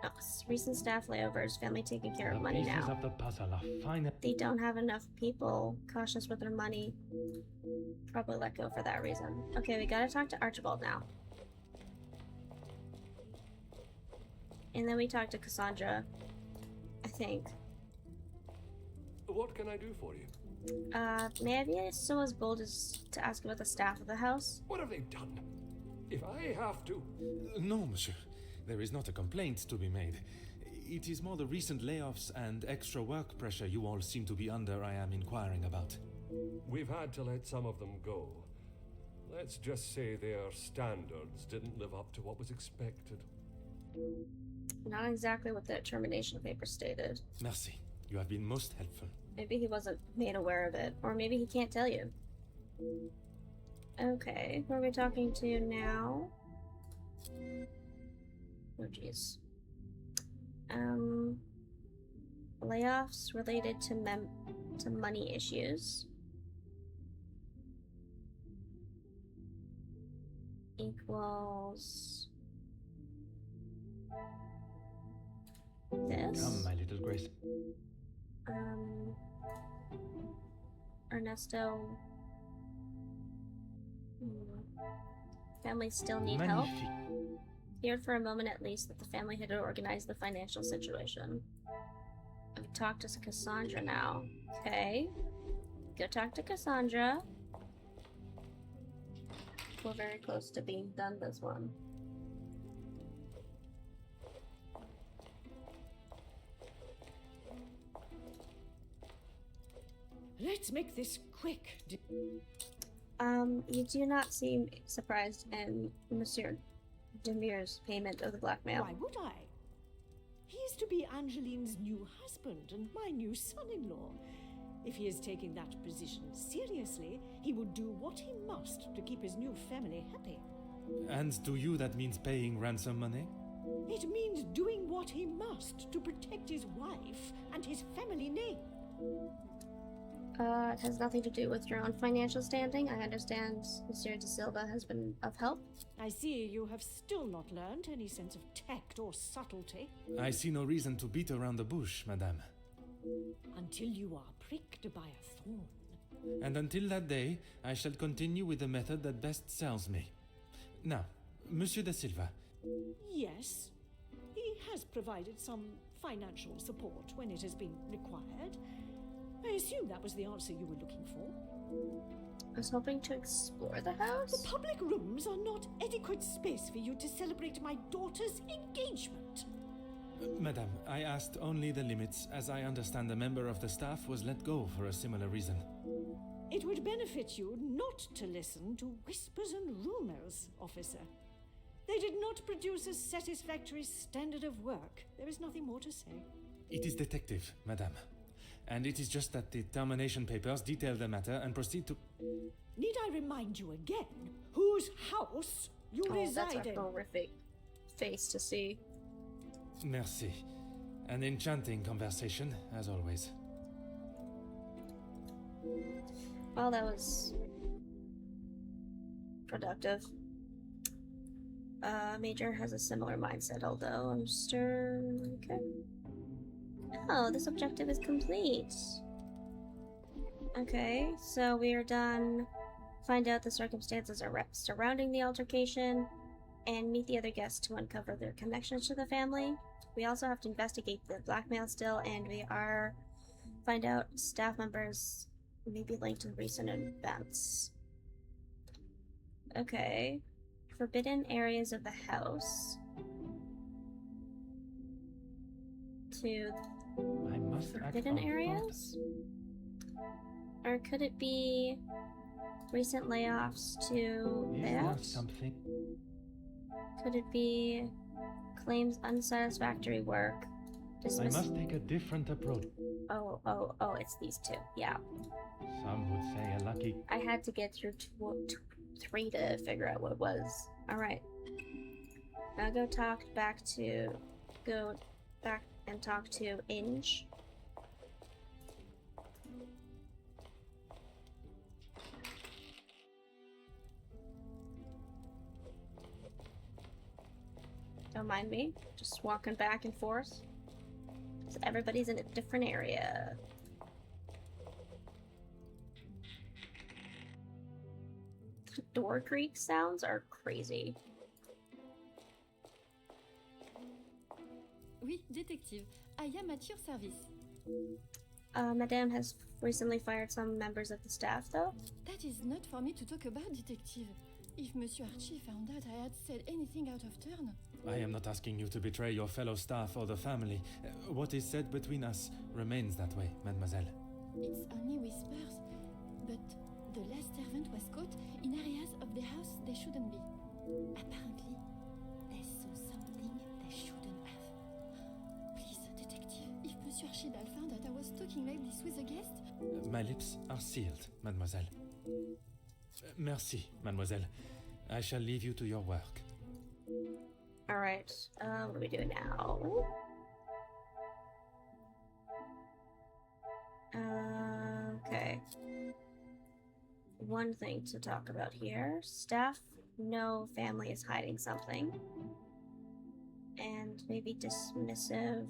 Oh, recent staff layovers, family taking care of money pieces now. of the puzzle are fine. They don't have enough people cautious with their money. Probably let go for that reason. Okay, we gotta talk to Archibald now. And then we talk to Cassandra, I think. What can I do for you? May I be so as bold as to ask about the staff of the house? What have they done? If I have to... No, monsieur. There is not a complaint to be made. It is more the recent layoffs and extra work pressure you all seem to be under I am inquiring about. We've had to let some of them go. Let's just say their standards didn't live up to what was expected. Not exactly what the termination paper stated. Merci. You have been most helpful. Maybe he wasn't made aware of it, or maybe he can't tell you. Okay, who are we talking to now? Oh jeez. Layoffs related to money issues equals this. Come, my little Grace. Ernesto. Family still need help. Magnifique. Feared for a moment at least that the family had organized the financial situation. I've talked to Cassandra now. Okay. Go talk to Cassandra. We're very close to being done this one. Let's make this quick. You do not seem surprised in Monsieur Demir's payment of the blackmail. Why would I? He is to be Angeline's new husband and my new son-in-law. If he is taking that position seriously, he would do what he must to keep his new family happy. And to you that means paying ransom money? It means doing what he must to protect his wife and his family name. It has nothing to do with your own financial standing. I understand Monsieur De Silva has been of help. I see you have still not learned any sense of tact or subtlety. I see no reason to beat around the bush, madame. Until you are pricked by a thorn. And until that day, I shall continue with the method that best serves me. Now, Monsieur De Silva. Yes, he has provided some financial support when it has been required. I assume that was the answer you were looking for. I was hoping to explore the house. The public rooms are not adequate space for you to celebrate my daughter's engagement. Madame, I asked only the limits, as I understand a member of the staff was let go for a similar reason. It would benefit you not to listen to whispers and rumors, officer. They did not produce a satisfactory standard of work. There is nothing more to say. It is detective, madame. And it is just that the termination papers detail the matter and proceed to... Need I remind you again whose house you reside that's a in? horrific face to see. Merci. An enchanting conversation, as always. Well, that was productive. Major has a similar mindset, although I'm sure. Okay. Oh, this objective is complete. Okay, so we are done. Find out the circumstances surrounding the altercation, and meet the other guests to uncover their connections to the family. We also have to investigate the blackmail still, and we are find out staff members may be linked to recent events. Okay. Forbidden areas of the house. To I must act forbidden on areas? Or could it be recent layoffs to Is there that? something? Could it be claims unsatisfactory work? I Dismiss. must take a different approach. Oh, it's these two. Yeah. Some would say a lucky. I had to get through three to figure out what it was. Alright. Now go back and talk to Inge. Don't mind me, just walking back and forth. So everybody's in a different area. Door creak sounds are crazy. Oui, détective. I am at your service. Madame has recently fired some members of the staff, though. That is not for me to talk about, detective. If Monsieur Archie found out I had said anything out of turn. I am not asking you to betray your fellow staff or the family. What is said between us remains that way, mademoiselle. It's only whispers, but the last servant was caught in areas of the house they shouldn't be. Apparently, they saw something they shouldn't have. Please, detective, if Monsieur Archibald found out I was talking like this with a guest... My lips are sealed, mademoiselle. Merci, mademoiselle. I shall leave you to your work. Alright, what do we do now? Okay. One thing to talk about here. Staff know family is hiding something. And maybe dismissive.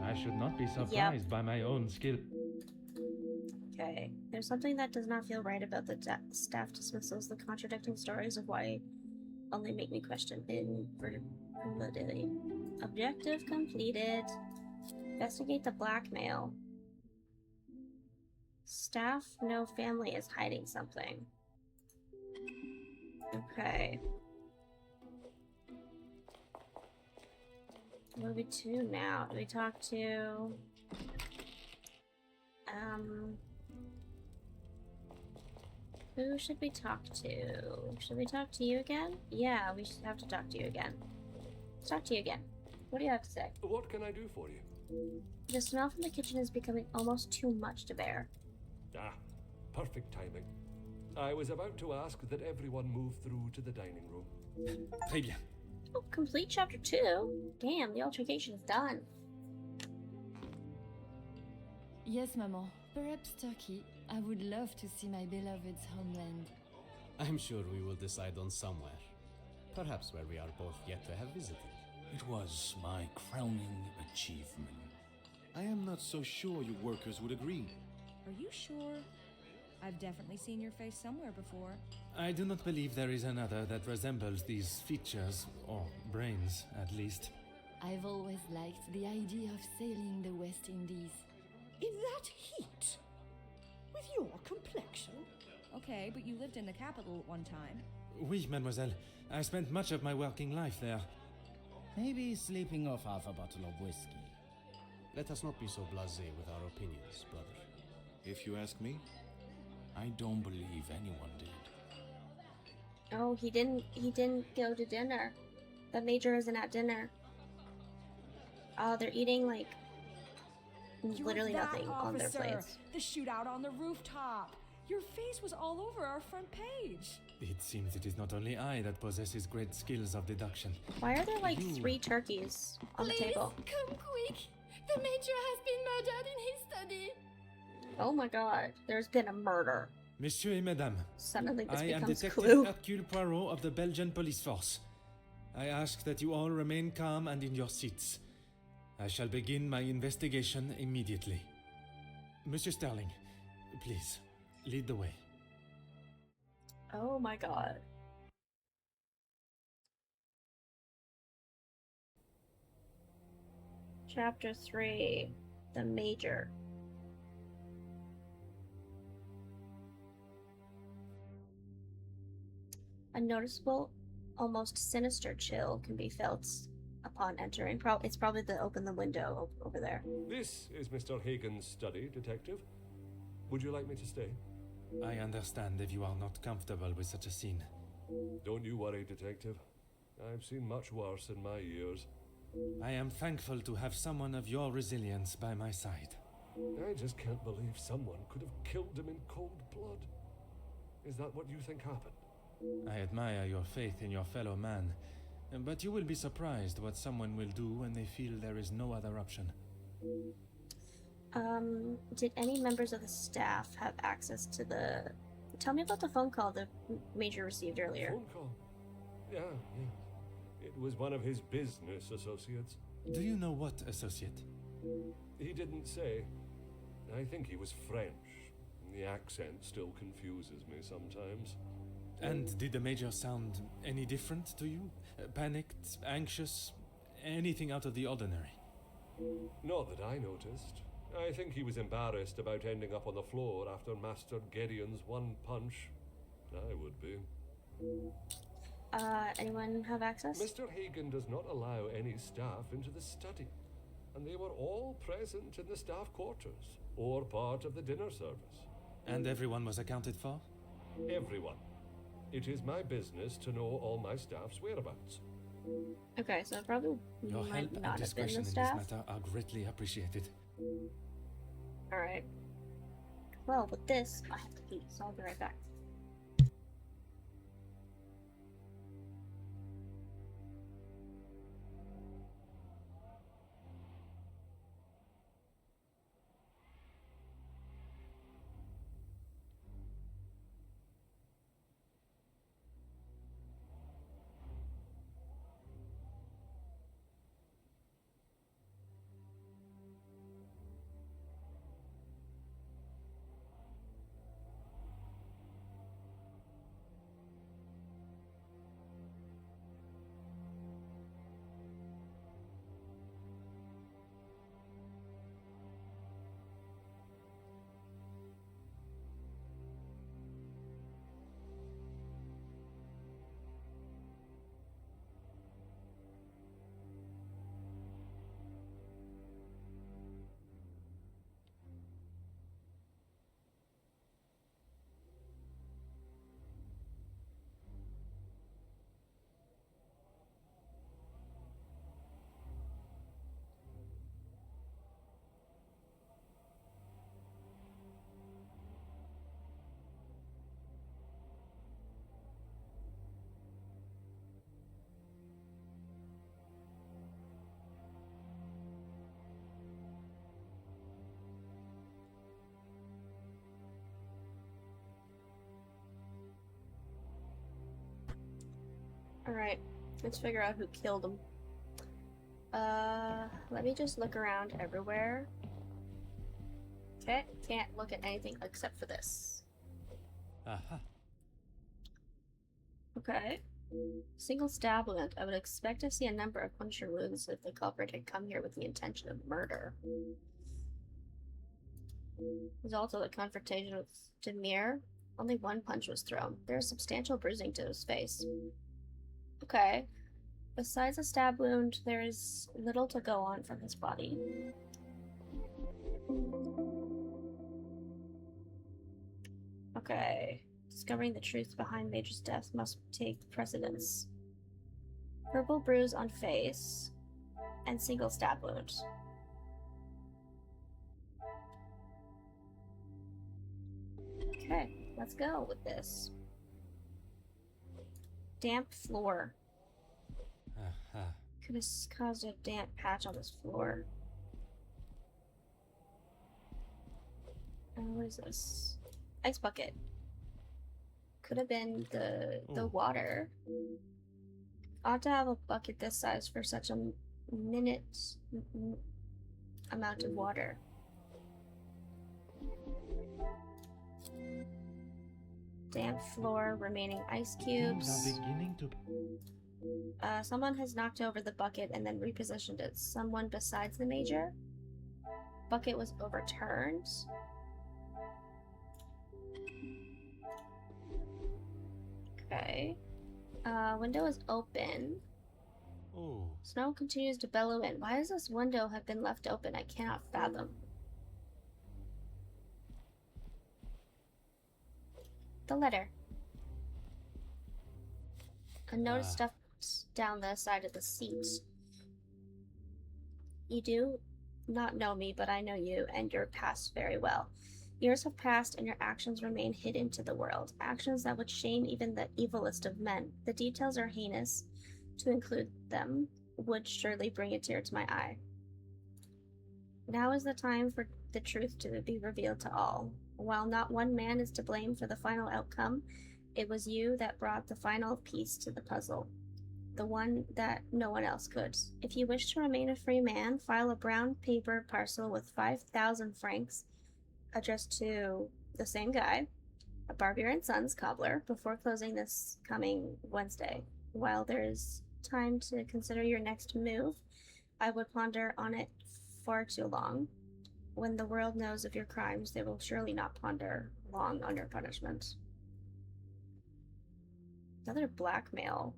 I should not be surprised by my own skill. Okay. There's something that does not feel right about the staff dismissals. The contradicting stories of why only make me question invalidity. Objective completed. Investigate the blackmail. Staff know family is hiding something. Okay. What do we do now? Do we talk to... Who should we talk to? Should we talk to you again? Yeah, we should have to talk to you again. Let's talk to you again. What do you have to say? What can I do for you? The smell from the kitchen is becoming almost too much to bear. Ah, perfect timing. I was about to ask that everyone move through to the dining room. Très bien. Oh, complete chapter 2. Damn, the altercation is done. Yes, Maman. Perhaps Turkey. I would love to see my beloved's homeland. I'm sure we will decide on somewhere. Perhaps where we are both yet to have visited. It was my crowning achievement. I am not so sure you workers would agree. Are you sure? I've definitely seen your face somewhere before. I do not believe there is another that resembles these features, or brains, at least. I've always liked the idea of sailing the West Indies. In that heat? With your complexion? Okay, but you lived in the capital at one time. Oui, mademoiselle. I spent much of my working life there. Maybe sleeping off half a bottle of whiskey. Let us not be so blasé with our opinions, brother. If you ask me, I don't believe anyone did. Oh, he didn't go to dinner. The major isn't at dinner. Oh, they're eating like literally nothing on their plates. The shootout on the rooftop. Your face was all over our front page. It seems it is not only I that possesses great skills of deduction. Why are there like 3 turkeys on the table? Come quick! The major has been murdered in his study! Oh my god, there's been a murder. Messieurs et mesdames, Suddenly this I am becomes Detective Clue. Hercule Poirot of the Belgian Police Force. I ask that you all remain calm and in your seats. I shall begin my investigation immediately. Monsieur Sterling, please, lead the way. Oh my god. Chapter 3, The Major. A noticeable, almost sinister chill can be felt upon entering. It's probably the open the window over there. This is Mr. Hagen's study, Detective. Would you like me to stay? I understand if you are not comfortable with such a scene. Don't you worry, Detective. I've seen much worse in my years. I am thankful to have someone of your resilience by my side. I just can't believe someone could have killed him in cold blood. Is that what you think happened? I admire your faith in your fellow man, but you will be surprised what someone will do when they feel there is no other option. Did any members of the staff have access to the... Tell me about the phone call the Major received earlier. Phone call? Yeah. It was one of his business associates. Do you know what associate? He didn't say. I think he was French. The accent still confuses me sometimes. And did the Major sound any different to you? Panicked, anxious, anything out of the ordinary? Not that I noticed. I think he was embarrassed about ending up on the floor after Master Gideon's one punch. I would be. Anyone have access? Mr. Hagen does not allow any staff into the study, and they were all present in the staff quarters, or part of the dinner service. And everyone was accounted for? Everyone. It is my business to know all my staff's whereabouts. Okay, so it probably Your might help not and have been discretion the in this staff. matter are greatly appreciated. Alright. Well, with this, I have to eat, so I'll be right back. Alright, let's figure out who killed him. Let me just look around everywhere. Okay, can't look at anything except for this. Aha. Okay. Single stab wound. I would expect to see a number of puncture wounds if the culprit had come here with the intention of murder. Result of the confrontation with Demir. Only one punch was thrown. There is substantial bruising to his face. Okay. Besides a stab wound, there is little to go on from his body. Okay. Discovering the truth behind Major's death must take precedence. Purple bruise on face and single stab wound. Okay, let's go with this. Damp floor. Aha. Could have caused a damp patch on this floor. What is this? Ice bucket. Could have been the Oh. water. Ought to have a bucket this size for such a minute amount of water. Damp floor, remaining ice Things are cubes. beginning to. Someone has knocked over the bucket and then repositioned it. Someone besides the major? Bucket was overturned. Okay. Window is open. Oh. Snow continues to bellow in. Why does this window have been left open? I cannot fathom. The letter. A note is stuffed down the side of the seat. You do not know me, but I know you and your past very well. Years have passed and your actions remain hidden to the world. Actions that would shame even the evilest of men. The details are heinous. To include them would surely bring a tear to my eye. Now is the time for the truth to be revealed to all. While not one man is to blame for the final outcome, it was you that brought the final piece to the puzzle. The one that no one else could. If you wish to remain a free man, file a brown paper parcel with 5,000 francs addressed to the same guy, a Barbier and Sons cobbler, before closing this coming Wednesday. While there is time to consider your next move, I would ponder on it far too long. When the world knows of your crimes, they will surely not ponder long under punishment. Another blackmail,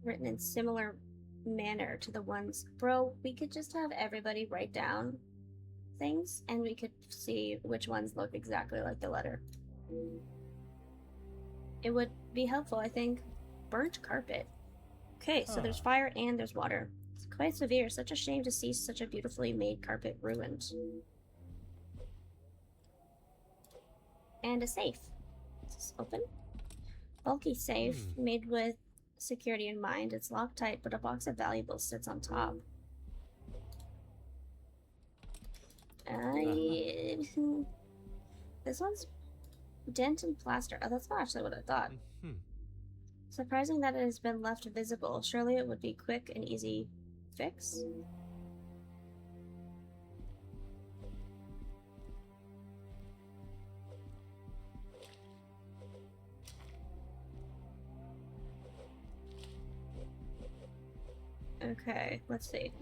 written in similar manner to the ones. Bro, we could just have everybody write down things and we could see which ones look exactly like the letter. It would be helpful, I think. Burnt carpet. Okay, so there's fire and there's water. It's quite severe. Such a shame to see such a beautifully made carpet ruined. And a safe. Is this open? Bulky safe, made with security in mind. It's locked tight, but a box of valuables sits on top. This one's dent and plaster. Oh, that's not actually what I thought. Surprising that it has been left visible. Surely it would be quick and easy fix. Okay, let's see.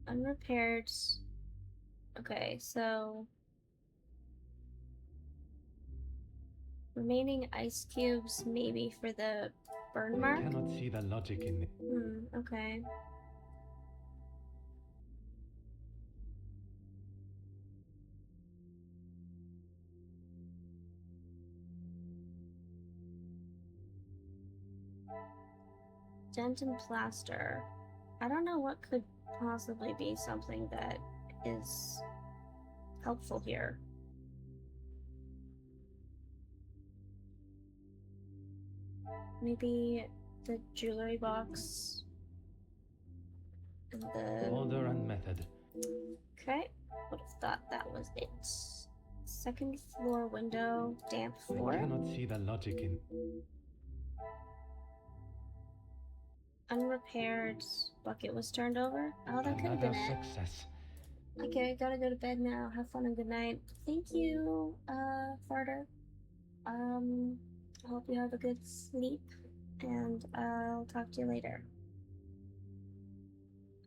Unrepaired. Okay, so remaining ice cubes, maybe for the burn mark? I cannot see the logic in it. Okay. Dent and plaster. I don't know what could possibly be something that is helpful here. Maybe the jewelry box and the Order and method. Okay, would have thought that was it. Second floor window, damp floor. I cannot see the logic in. Unrepaired bucket was turned over. Oh, that could have been Another it. success. Okay, I gotta go to bed now. Have fun and good night. Thank you, Farter. I hope you have a good sleep, and I'll talk to you later.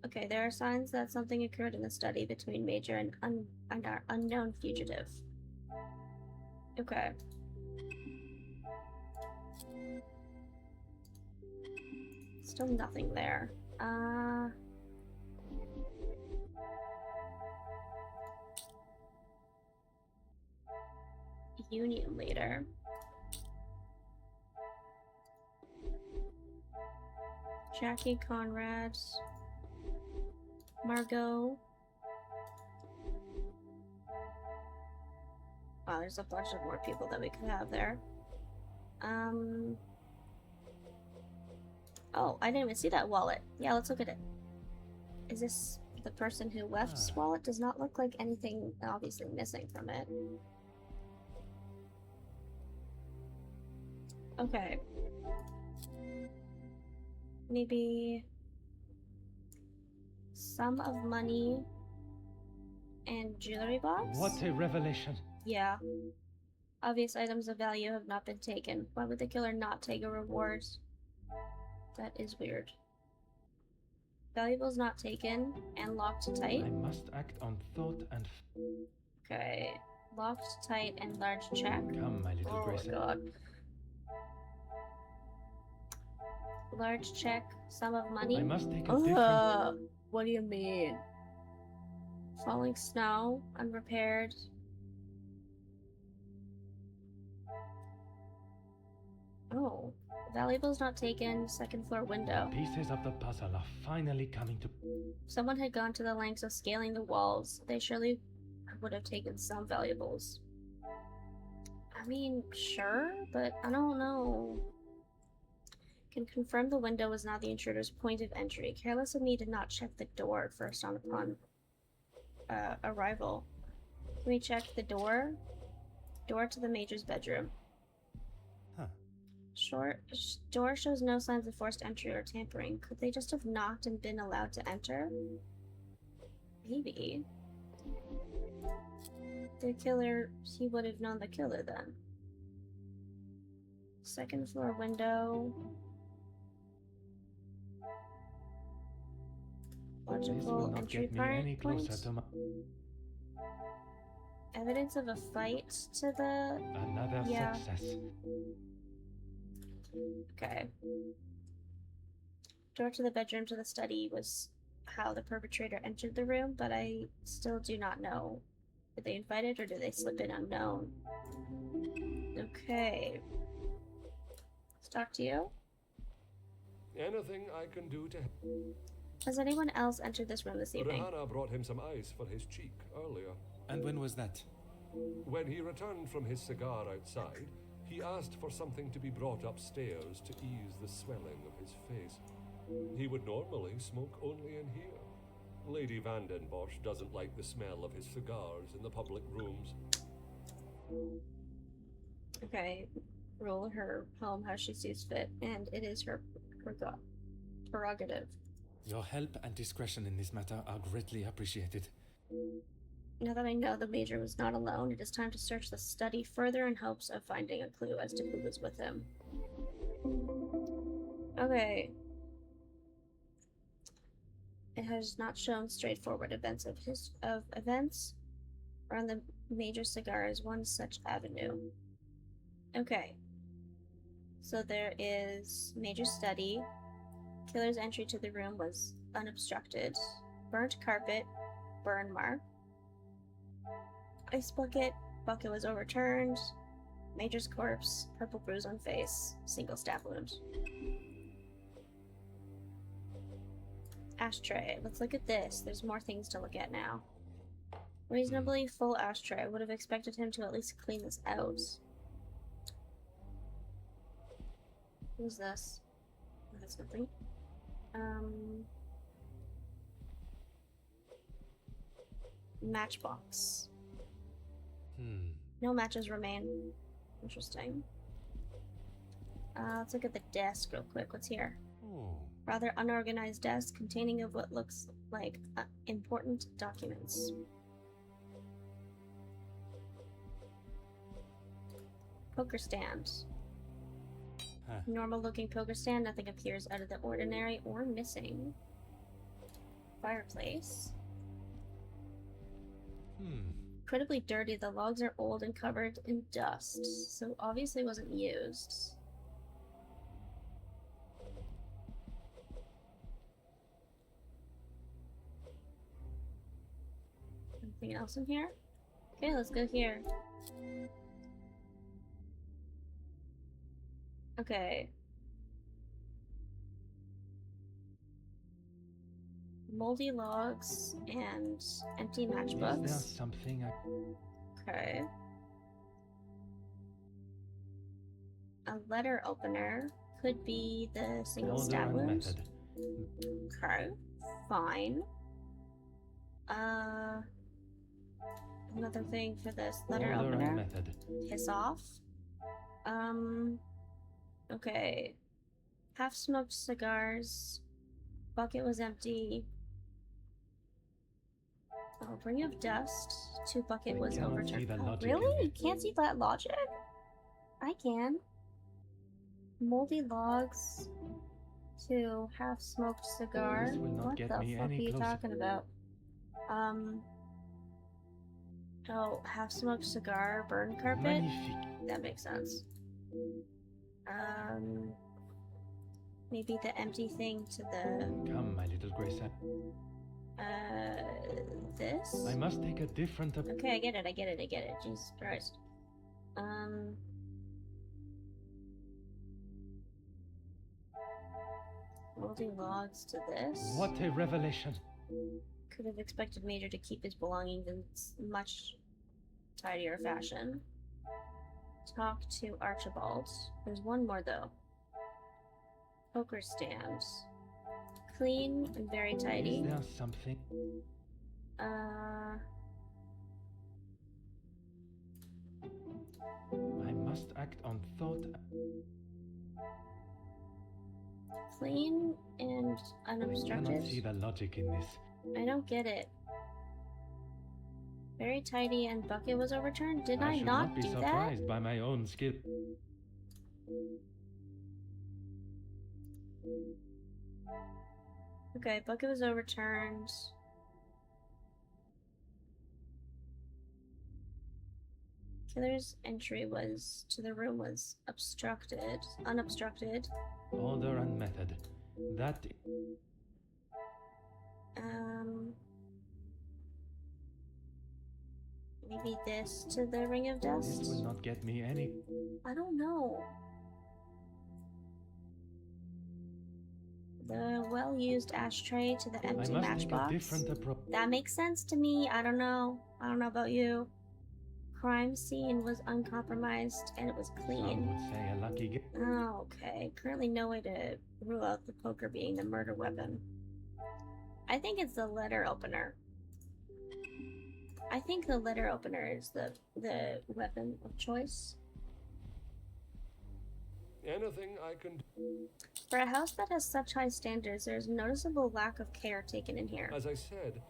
Okay, there are signs that something occurred in the study between Major and our unknown fugitive. Okay. Still nothing there. Union leader. Jackie Conrad. Margot. Wow, there's a bunch of more people that we could have there. Oh, I didn't even see that wallet. Yeah, let's look at it. Is this the person who left's wallet? Does not look like anything obviously missing from it. Okay. Maybe sum of money and jewelry box? What a revelation. Yeah. Obvious items of value have not been taken. Why would the killer not take a reward? That is weird. Valuables not taken and locked tight. I must act on thought and... Okay. Locked tight and large check. Come, my little Oh Grayson. god. Large check, sum of money. I must take a different... What do you mean? Falling snow, unrepaired. Oh. Valuables not taken, second floor window. Pieces of the puzzle are finally coming to... Someone had gone to the lengths of scaling the walls. They surely would have taken some valuables. I mean, sure, but I don't know. Can confirm the window was not the intruder's point of entry. Careless of me did not check the door first upon arrival. Can we check the door? Door to the major's bedroom. Door shows no signs of forced entry or tampering. Could they just have knocked and been allowed to enter? Maybe. The killer, he would have known the killer then. Second floor window. This will Logical not entry get me any point. closer to my... Evidence of a fight to the... Another success. Okay. Door to the bedroom to the study was how the perpetrator entered the room, but I still do not know. Did they invite it or did they slip in unknown? Okay. Let's talk to you. Anything I can do to... Has anyone else entered this room this evening? Rihanna brought him some ice for his cheek earlier. And when was that? When he returned from his cigar outside, he asked for something to be brought upstairs to ease the swelling of his face. He would normally smoke only in here. Lady Vandenbosch doesn't like the smell of his cigars in the public rooms. Okay. Rule her home how she sees fit, and it is her prerogative. Your help and discretion in this matter are greatly appreciated. Now that I know the Major was not alone, it is time to search the study further in hopes of finding a clue as to who was with him. Okay. It has not shown straightforward events around the Major cigar is one such avenue. Okay. So there is Major study. Killer's entry to the room was unobstructed. Burnt carpet, burn mark. Ice bucket, bucket was overturned. Major's corpse, purple bruise on face, single stab wound. Ashtray. Let's look at this. There's more things to look at now. Reasonably full ashtray. I would have expected him to at least clean this out. Who's this? Oh, that's nothing. Matchbox. No matches remain. Interesting. Let's look at the desk real quick. What's here? Oh. Rather unorganized desk containing of what looks like important documents. Poker stand. Normal looking poker stand, nothing appears out of the ordinary or missing. Fireplace. Incredibly dirty, the logs are old and covered in dust, so obviously wasn't used. Anything else in here? Okay, let's go here. Okay. Moldy logs and empty matchbooks. Is there something I... Okay. A letter opener. could be the single Order stab and wounds. method. Okay, fine. Another thing for this letter Order and opener. method. Piss off. Okay. Half-smoked cigars. Bucket was empty. Oh, Ring of Dust. 2 bucket I was cannot overturned. see the Oh, logic really? in You it. can't see that logic? I can. Moldy logs. 2 half-smoked cigar. This will not What get the me fuck are any you closer. talking about? Oh, half-smoked cigar, burn carpet? Magnifique. That makes sense. Maybe the empty thing to the, Come, my little Grace. this? I must take a different Okay, I get it. Jesus Christ. Moldy logs to this. What a revelation. Could have expected Major to keep his belongings in much tidier fashion. Talk to Archibald. There's one more though. Poker stand. Clean and very tidy. Is there something? I must act on thought. Clean and I unobstructed. cannot see the logic in this. I don't get it. Very tidy and bucket was overturned? Did I should not be do that? surprised by my own skill. Okay, bucket was overturned. Killer's entry was to the room was obstructed, unobstructed. Order and method. That Maybe this to the Ring of Dust? this will not get me any. I don't know. The well-used ashtray to the I empty must take a matchbox. different approach. That makes sense to me. I don't know. I don't know about you. Crime scene was uncompromised and it was Some clean. would say a lucky guess. Oh, okay. Currently no way to rule out the poker being the murder weapon. I think it's the letter opener. I think the letter opener is the weapon of choice. Anything I can do? For a house that has such high standards, there's a noticeable lack of care taken in here. As I said,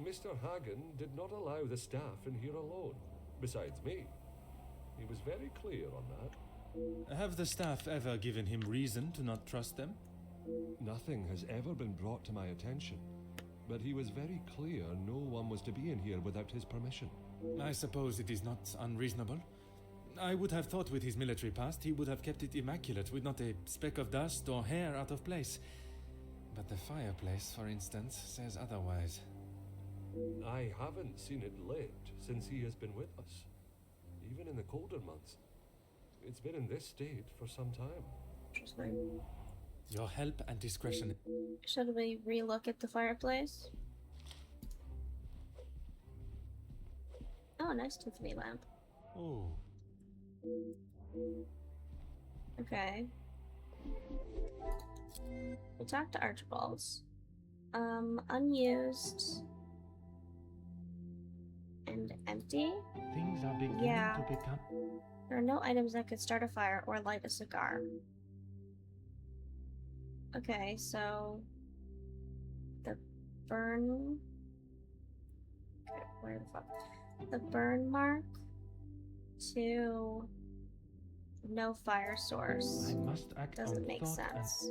Mr. Hagen did not allow the staff in here alone. Besides me. He was very clear on that. Have the staff ever given him reason to not trust them? Nothing has ever been brought to my attention. But he was very clear no one was to be in here without his permission. I suppose it is not unreasonable. I would have thought with his military past he would have kept it immaculate with not a speck of dust or hair out of place. But the fireplace, for instance, says otherwise. I haven't seen it lit since he has been with us. Even in the colder months. It's been in this state for some time. Interesting. Your help and discretion. Should we relook at the fireplace? Oh, nice Tiffany lamp. Oh. Okay. We'll talk to Archibald's. Unused. And empty? Things are beginning Yeah. to become. There are no items that could start a fire or light a cigar. Okay, so the burn. Okay, where the fuck? The burn mark to no fire source I must act doesn't on make thought sense.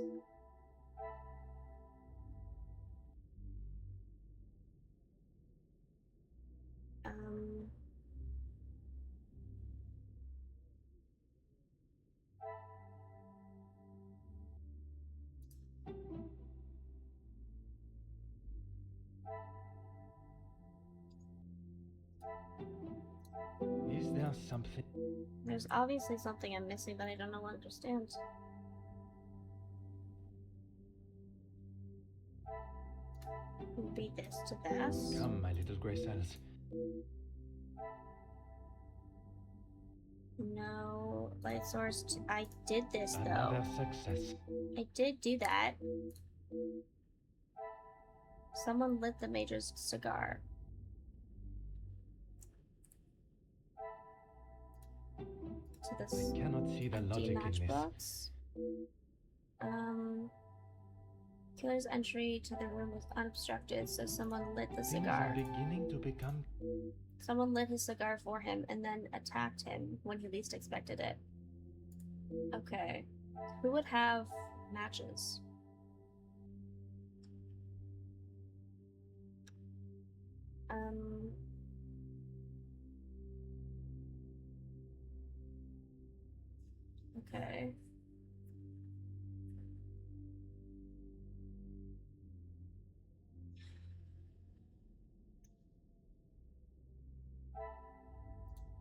Is there something? There's obviously something I'm missing, but I don't know understand. Beat this to this. Come, my little Grey Cells. No, like light source. I did this though. Another success. I did do that. Someone lit the Major's cigar. To this I cannot see the empty logic in this. matchbox. Killer's entry to the room was unobstructed, so someone lit the Things cigar. are beginning to become. Someone lit his cigar for him and then attacked him when he least expected it. Okay. Who would have matches? Okay.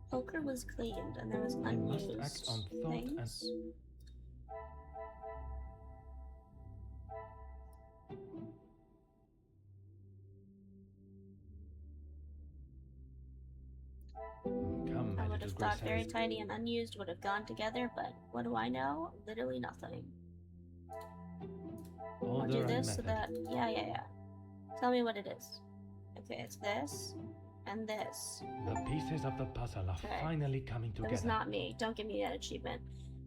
Poker was cleaned and there was I must unused act on thought things. Come, I my would have little thought very Grace. tiny and unused would have gone together, but what do I know? Literally nothing. I'll Order do and this so method. that yeah. Tell me what it is. Okay, it's this and this. The pieces of the puzzle are Okay. finally coming That was together. not me. Don't give me that achievement.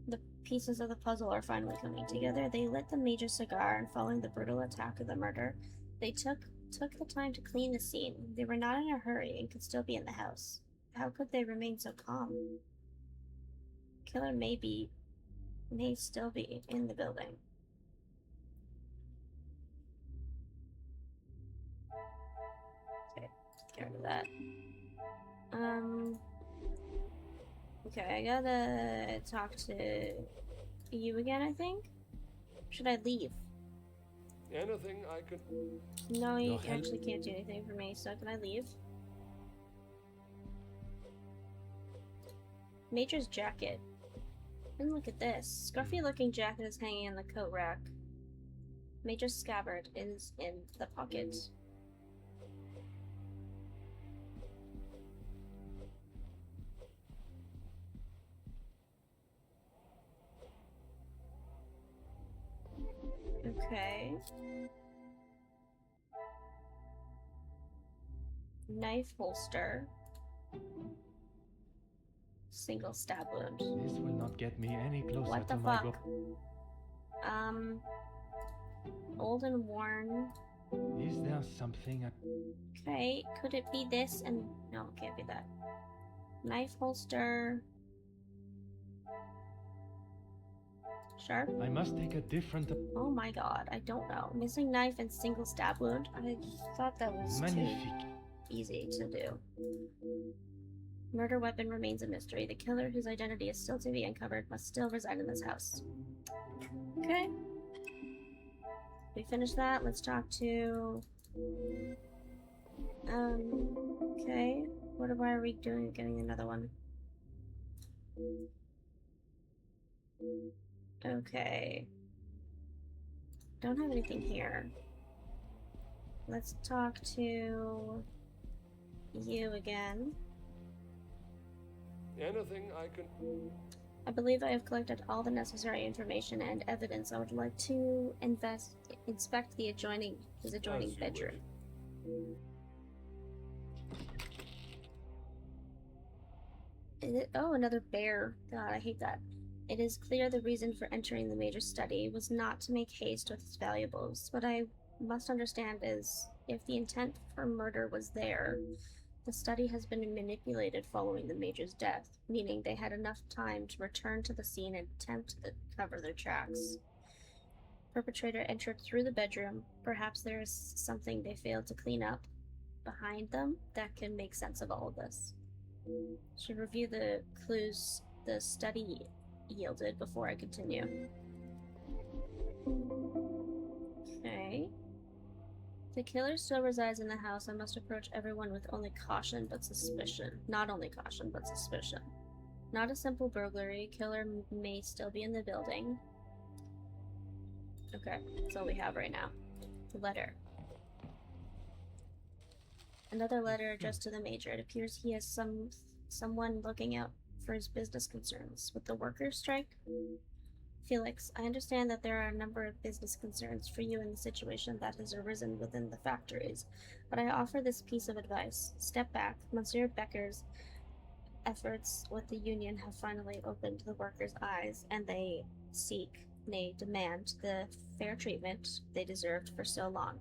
The pieces of the puzzle are finally coming together. They lit the Major cigar, and following the brutal attack of the murder, they took the time to clean the scene. They were not in a hurry and could still be in the house. How could they remain so calm? Killer may still be in the building. Okay, get rid of that. Okay, I gotta talk to you again, I think? Should I leave? Anything I could... No, you Your help- actually can't do anything for me, so can I leave? Major's jacket. And look at this. Scruffy looking jacket is hanging in the coat rack. Major's scabbard is in the pocket. Okay. Knife holster. Single stab wound. This will not get me any closer What to the my fuck? goal. Old and worn. Is there something Okay, could it be this and... No, it can't be that. Knife holster. Sharp? I must take a different... Oh my god, I don't know. Missing knife and single stab wound? I thought that was too Magnifique. easy to do. Murder weapon remains a mystery. The killer, whose identity is still to be uncovered, must still reside in this house. Okay. We finished that. Let's talk to... Okay. Why are we doing getting another one? Okay. Don't have anything here. Let's talk to you again. Anything I can... I believe I have collected all the necessary information and evidence. I would like to inspect his adjoining As you bedroom. Oh, another bear. God, I hate that. It is clear the reason for entering the Major's study was not to make haste with his valuables. What I must understand is, if the intent for murder was there, the study has been manipulated following the Major's death, meaning they had enough time to return to the scene and attempt to cover their tracks. Perpetrator entered through the bedroom. Perhaps there is something they failed to clean up behind them that can make sense of all of this. Should review the clues the study yielded before I continue. Okay. The killer still resides in the house. I must approach everyone with only caution but suspicion. Not only caution but suspicion. Not a simple burglary. Killer may still be in the building. Okay, that's all we have right now. The letter. Another letter addressed to the Major. It appears he has someone looking out for his business concerns. With the workers' strike? Felix, I understand that there are a number of business concerns for you in the situation that has arisen within the factories, but I offer this piece of advice. Step back. Monsieur Becker's efforts with the union have finally opened the workers' eyes, and they seek, nay, demand, the fair treatment they deserved for so long.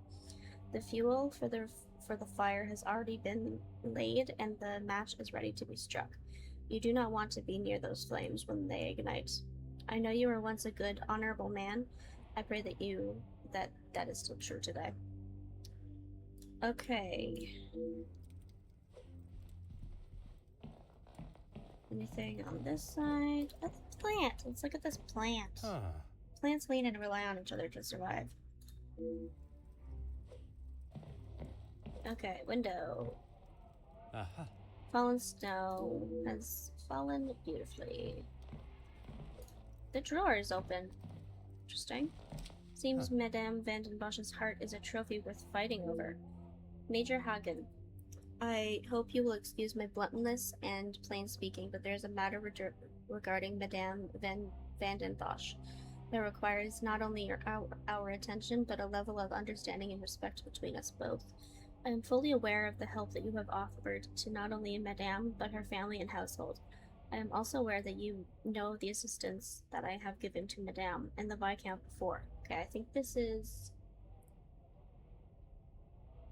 The fuel for the fire has already been laid, and the match is ready to be struck. You do not want to be near those flames when they ignite. I know you were once a good, honorable man. I pray that is still true today. Okay. Anything on this side? A plant. Let's look at this plant. Ah. Plants lean and rely on each other to survive. Okay, window. Aha. Fallen snow has fallen beautifully. The drawer is open. Interesting. Seems Madame Vandenbosch's heart is a trophy worth fighting over. Major Hagen, I hope you will excuse my bluntness and plain speaking, but there's a matter regarding Madame Vandenbosch that requires not only our attention, but a level of understanding and respect between us both. I am fully aware of the help that you have offered to not only Madame, but her family and household. I am also aware that you know the assistance that I have given to Madame and the Viscount before. Okay, I think this is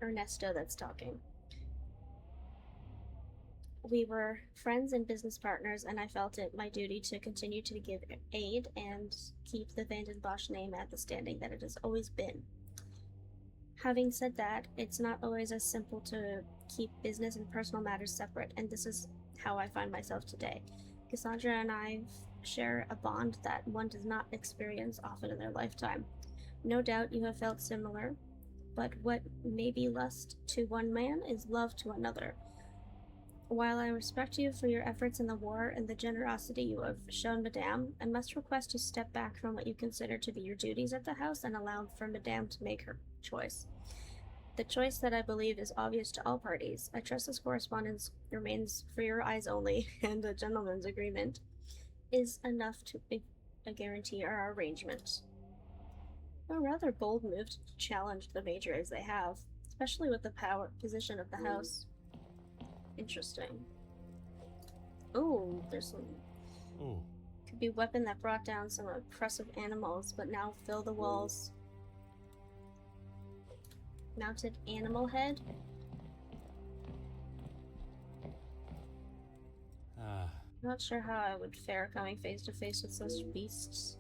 Ernesto that's talking. We were friends and business partners, and I felt it my duty to continue to give aid and keep the Vandenbosch name at the standing that it has always been. Having said that, it's not always as simple to keep business and personal matters separate, and this is how I find myself today. Cassandra and I share a bond that one does not experience often in their lifetime. No doubt you have felt similar, but what may be lust to one man is love to another. While I respect you for your efforts in the war and the generosity you have shown Madame, I must request you step back from what you consider to be your duties at the house and allow for Madame to make her choice. The choice that I believe is obvious to all parties. I trust this correspondence remains for your eyes only, and a gentleman's agreement is enough to guarantee our arrangement. A rather bold move to challenge the Major as they have, especially with the power position of the house. Interesting. Ooh, there's some... Ooh. Could be a weapon that brought down some oppressive animals, but now fill the walls. Mounted animal head? Not sure how I would fare coming face to face with such beasts.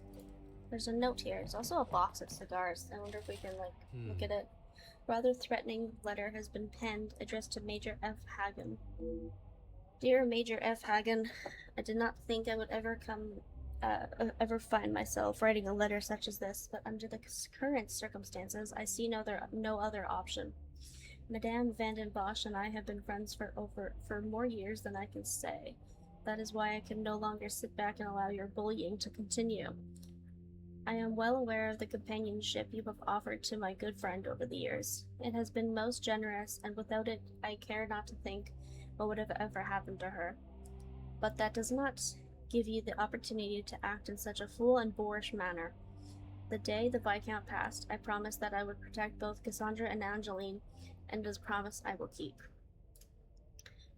There's a note here. There's also a box of cigars. I wonder if we can, look at it. Rather threatening letter has been penned, addressed to Major F. Hagen. Dear Major F. Hagen, I did not think I would ever find myself writing a letter such as this, but under the current circumstances, I see no other option. Madame Vandenbosch and I have been friends for more years than I can say. That is why I can no longer sit back and allow your bullying to continue. I am well aware of the companionship you have offered to my good friend over the years. It has been most generous, and without it, I care not to think what would have ever happened to her. But that does not give you the opportunity to act in such a fool and boorish manner. The day the Viscount passed, I promised that I would protect both Cassandra and Angeline, and this promise I will keep.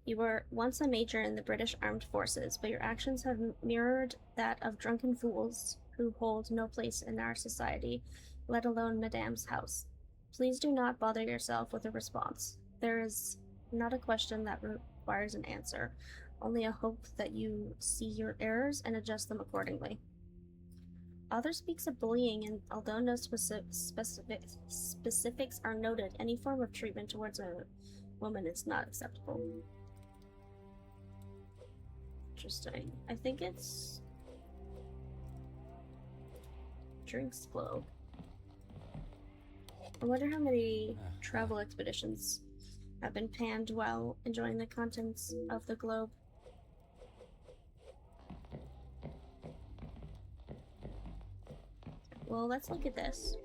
You were once a major in the British Armed Forces, but your actions have mirrored that of drunken fools who hold no place in our society, let alone Madame's house. Please do not bother yourself with a response. There is not a question that requires an answer, only a hope that you see your errors and adjust them accordingly. Author speaks of bullying, and although no specifics are noted, any form of treatment towards a woman is not acceptable. Interesting. I think it's Drinks Globe. I wonder how many travel expeditions have been panned while enjoying the contents of the globe. Well, let's look at this.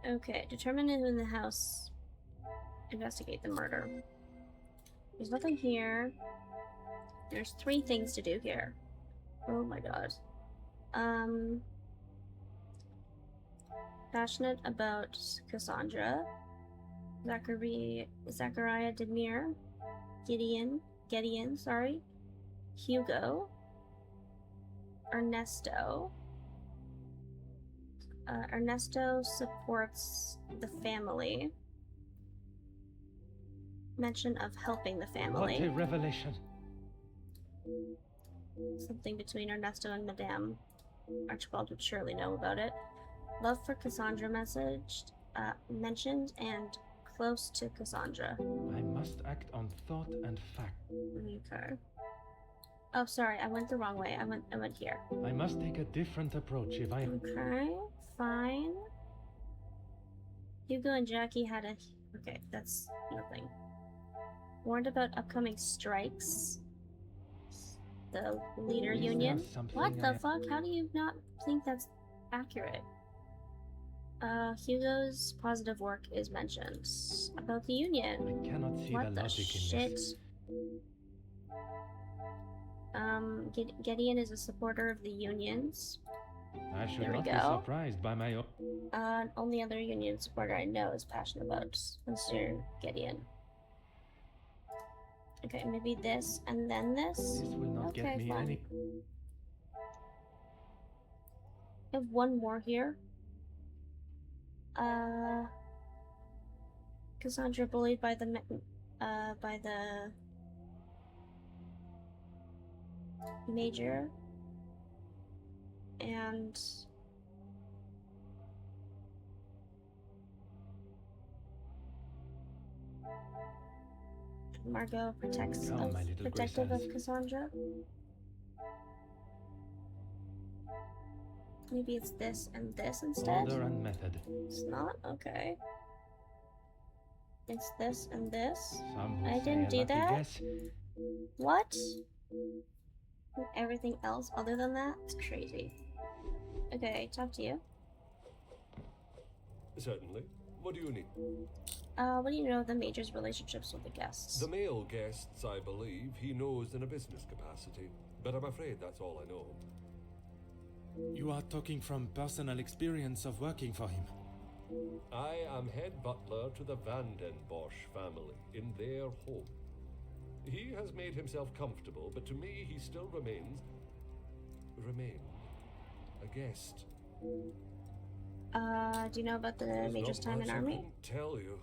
Okay, determine who in the house. Investigate the murder. There's nothing here. There's 3 things to do here. Oh my god. Passionate about Cassandra. Zachariah Demir. Gideon, sorry. Hugo. Ernesto. Ernesto supports the family. Mention of helping the family. What a revelation. Something between Ernesto and Madame Archibald would surely know about it. Love for Cassandra mentioned, and close to Cassandra. I must act on thought and fact. Okay. Oh, sorry, I went the wrong way. I went here. I must take a different approach if I... Okay, fine. Hugo and Jackie had a... Okay, that's nothing. Warned about upcoming strikes. The leader Is there union. something What the I- fuck? How do you not think that's accurate? Hugo's positive work is mentioned. About the union. I cannot see What the the logic in shit? this. Gideon is a supporter of the unions. I should There we not be go. surprised by my own... Only other union supporter I know is passionate about Mr. Gideon. Okay, maybe this and then this. This will not Okay, get me fine. any... I have one more here. Cassandra bullied by the major, and Margot Come, my little protective of Graces. Cassandra. Maybe it's this and this instead. Order and method. It's not? Okay. It's this and this. Some would I say didn't a do lucky that. guess. What? Everything else other than that? It's crazy. Okay, talk to you. Certainly. What do you need? What do you know of the Major's relationships with the guests? The male guests, I believe, he knows in a business capacity, but I'm afraid that's all I know. You are talking from personal experience of working for him. I am head butler to the Van den Bosch family in their home. He has made himself comfortable, but to me he still remained a guest. Do you know about the There's Major's not time much in I army? couldn't tell you.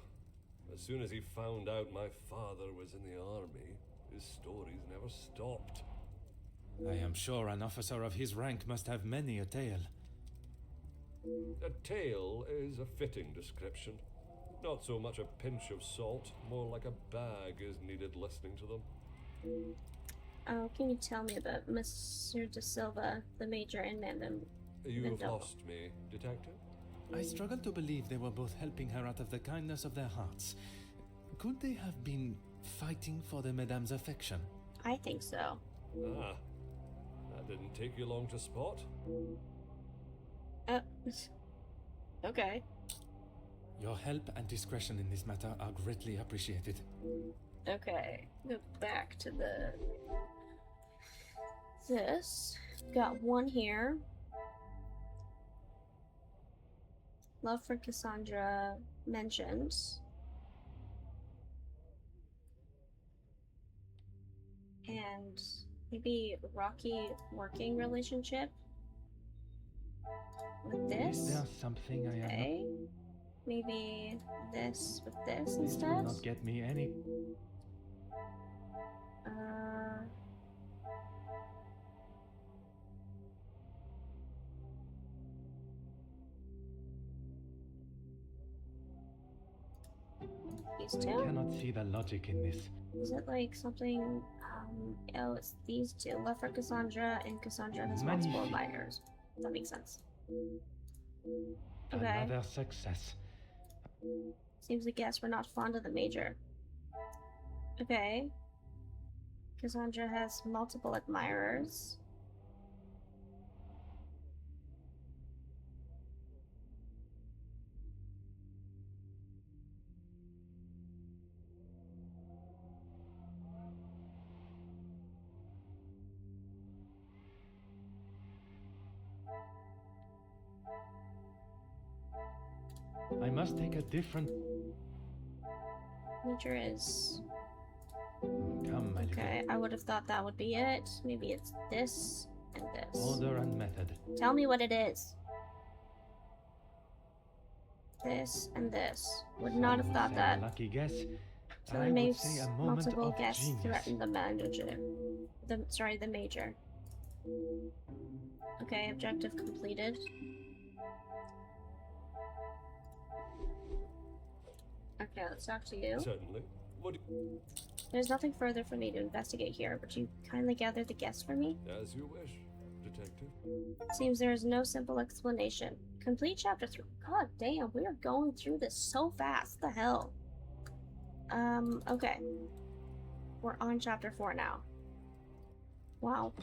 As soon as he found out my father was in the army, his stories never stopped. I am sure an officer of his rank must have many a tale. A tale is a fitting description. Not so much a pinch of salt, more like a bag is needed listening to them. Oh, can you tell me about Monsieur de Silva, the Major, and Mandem? You've Mandel. lost me, detective. I struggle to believe they were both helping her out of the kindness of their hearts. Could they have been fighting for the Madame's affection? I think so. Ah, that didn't take you long to spot. Okay. Your help and discretion in this matter are greatly appreciated. Okay. Go back to this. Got one here. Love for Cassandra mentioned. And maybe rocky working relationship with this. Is there something I am Okay. Maybe this with this not... This will instead. not get me any... These I two? cannot see the logic in this. Is it like something, oh, it's these two. Love for Cassandra, and Cassandra has multiple Magnifique. admirers. That makes sense. Okay. Another success. Seems the guests were not fond of the Major. Okay. Cassandra has multiple admirers. I must take a different... Nature is... Come, my Okay, I would have thought that would be it. Maybe it's this and this. Order and method. Tell me what it is. This and this. Would not have thought that. Lucky guess. So I it would makes say a moment multiple of guests genius. threaten the manager. The major. Okay, objective completed. Okay, let's talk to you. Certainly. What There's nothing further for me to investigate here. Would you kindly gather the guests for me? as you wish, detective. Seems there is no simple explanation. Complete chapter 3. God damn, we are going through this so fast. What the hell? Okay. We're on chapter 4 now. Wow.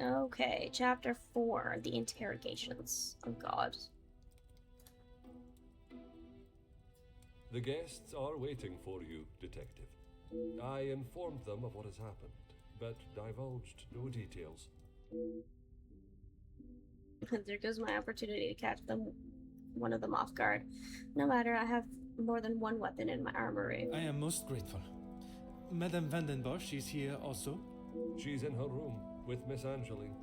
Okay, chapter 4. The interrogations. Oh god. The guests are waiting for you, detective. I informed them of what has happened, but divulged no details. There goes my opportunity to catch one of them off guard. No matter, I have more than one weapon in my armory. I am most grateful. Madame Vandenbosch is here also? She's in her room with Miss Angeline.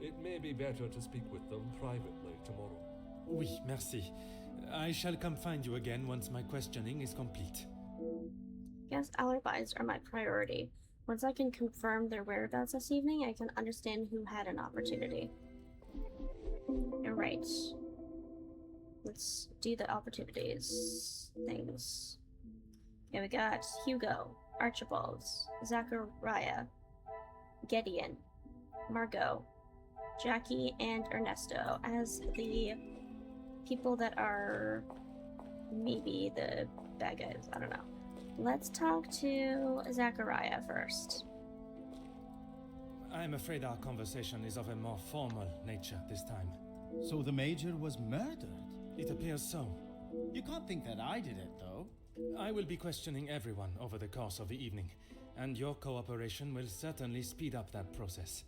It may be better to speak with them privately tomorrow. Oui, merci. I shall come find you again once my questioning is complete. Guest alibis are my priority. Once I can confirm their whereabouts this evening, I can understand who had an opportunity. Alright. Let's do the opportunities things. Okay, we got Hugo, Archibald, Zachariah, Gideon, Margot, Jackie, and Ernesto as the people that are maybe the bad guys. I don't know. Let's talk to Zachariah first. I'm afraid our conversation is of a more formal nature this time. So the Major was murdered? It appears so. You can't think that I did it, though. I will be questioning everyone over the course of the evening, and your cooperation will certainly speed up that process.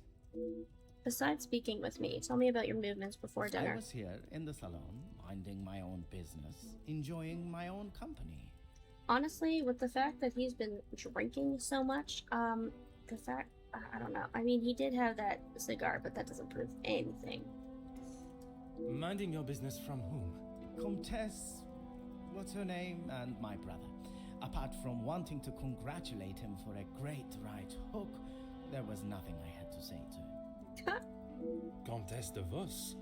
Besides speaking with me, tell me about your movements before dinner. I was here in the salon, minding my own business, enjoying my own company. Honestly, with the fact that he's been drinking so much, the fact, I don't know. I mean, he did have that cigar, but that doesn't prove anything. Minding your business from whom? Comtesse, what's her name, and my brother. Apart from wanting to congratulate him for a great right hook, there was nothing I had to say to him. Comtesse de Vos?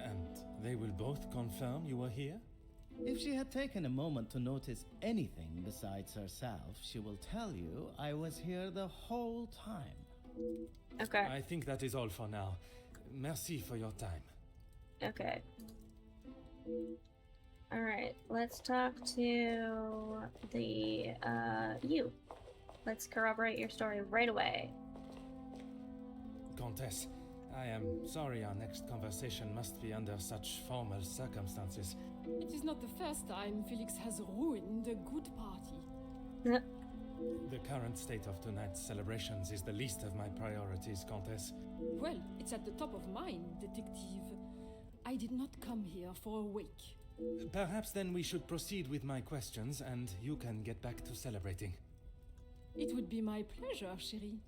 And they will both confirm you were here? If she had taken a moment to notice anything besides herself, she will tell you I was here the whole time. Okay. I think that is all for now. Merci for your time. Okay. Alright, let's talk to the, you. Let's corroborate your story right away. Comtesse, I am sorry our next conversation must be under such formal circumstances. It is not the first time Felix has ruined a good party. The current state of tonight's celebrations is the least of my priorities, Comtesse. Well, it's at the top of mine, detective. I did not come here for a wake. Perhaps then we should proceed with my questions and you can get back to celebrating. It would be my pleasure, chérie.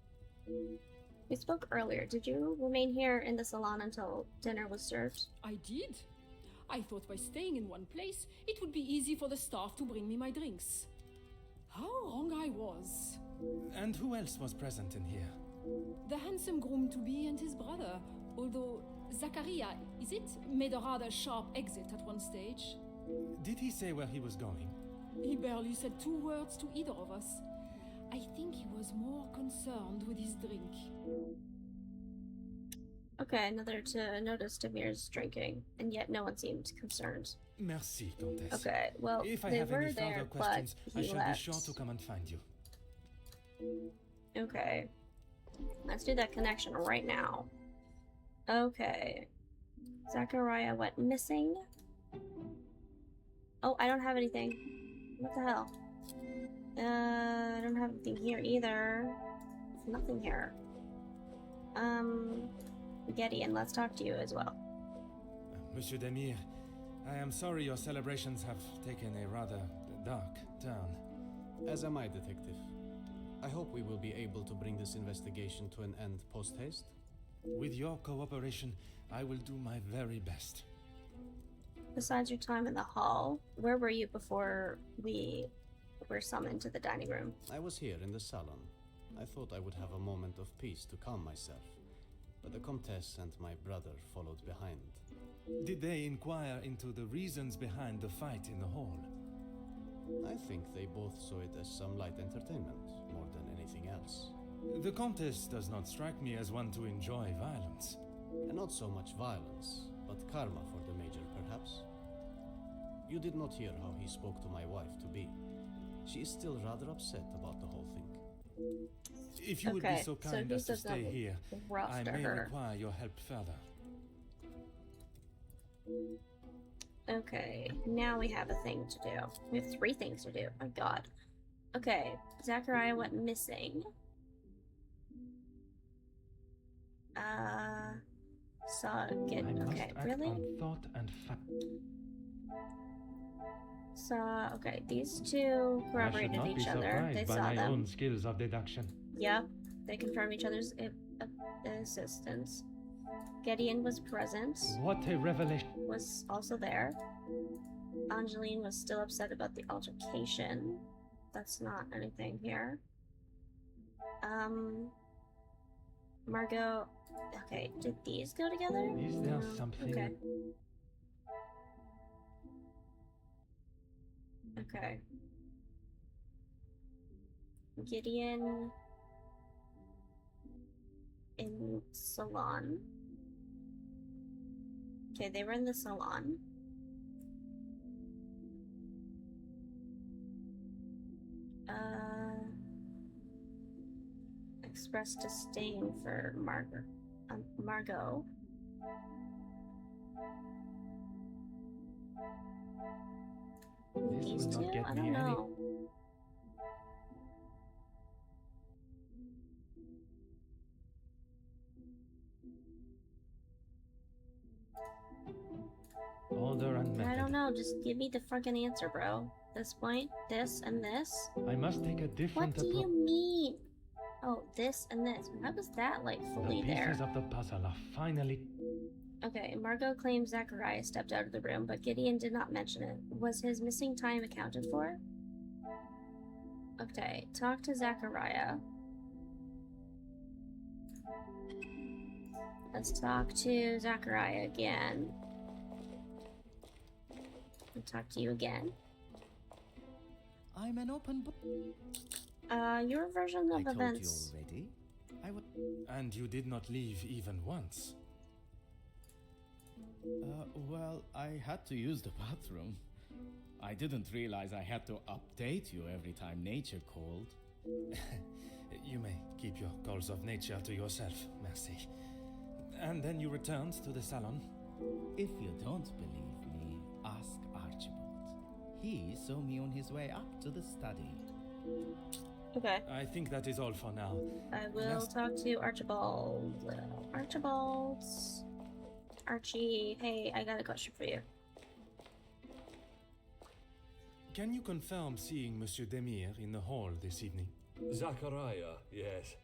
We spoke earlier. Did you remain here in the salon until dinner was served? I did. I thought by staying in one place, it would be easy for the staff to bring me my drinks. How wrong I was. And who else was present in here? The handsome groom-to-be and his brother, although Zachariah, is it, made a rather sharp exit at one stage. Did he say where he was going? He barely said 2 words to either of us. I think he was more concerned with his drink. Okay, another to notice Demir's drinking, and yet no one seemed concerned. Merci, Comtesse. Okay, well, if I they have were any there, further but questions, I he shall left. be sure to come and find you. Okay. Let's do that connection right now. Okay. Zachariah went missing. Oh, I don't have anything. What the hell? I don't have anything here either. There's nothing here. Gideon, let's talk to you as well. Monsieur Demir, I am sorry your celebrations have taken a rather dark turn. As am I, Detective. I hope we will be able to bring this investigation to an end post-haste. With your cooperation, I will do my very best. Besides your time in the hall, where were you before we were summoned to the dining room? I was here in the salon. I thought I would have a moment of peace to calm myself, but the Comtesse and my brother followed behind. Did they inquire into the reasons behind the fight in the hall? I think they both saw it as some light entertainment, more than anything else. The Comtesse does not strike me as one to enjoy violence. And not so much violence, but karma for the Major, perhaps. You did not hear how he spoke to my wife-to-be. She is still rather upset about the whole thing. If you would be so kind as to stay here, I may require your help further. Okay, now we have a thing to do. We have 3 things to do. My god. Okay, Zachariah went missing. Okay, really? On thought and fact. Okay, these two corroborated each other. They by saw my them. own skills of deduction. Yep, they confirmed each other's existence. Gideon was present. What a revelation. Was also there. Angeline was still upset about the altercation. That's not anything here. Margot. Okay, did these go together? Is there something? Okay. Okay. Gideon in salon. Okay, they were in the salon. Expressed disdain for Margot. This These will two? not get I me don't know. Order and method. I don't know, just give me the fucking answer, bro. This point, this, and this. I must take a different What do you mean? Oh, this and this. How was that, like, fully The there? pieces of the puzzle are finally... Okay, Margot claims Zachariah stepped out of the room, but Gideon did not mention it. Was his missing time accounted for? Okay, talk to Zachariah. Let's talk to Zachariah again. I'll talk to you again. I'm an open book. Your version of I events. told you already. And you did not leave even once. Well, I had to use the bathroom. I didn't realize I had to update you every time nature called. You may keep your calls of nature to yourself, merci. And then you returned to the salon? If you don't believe me, ask Archibald. He saw me on his way up to the study. Okay. I think that is all for now. I will talk to Archibald. Archie, hey, I got a question for you. Can you confirm seeing Monsieur Demir in the hall this evening? Zachariah, yes.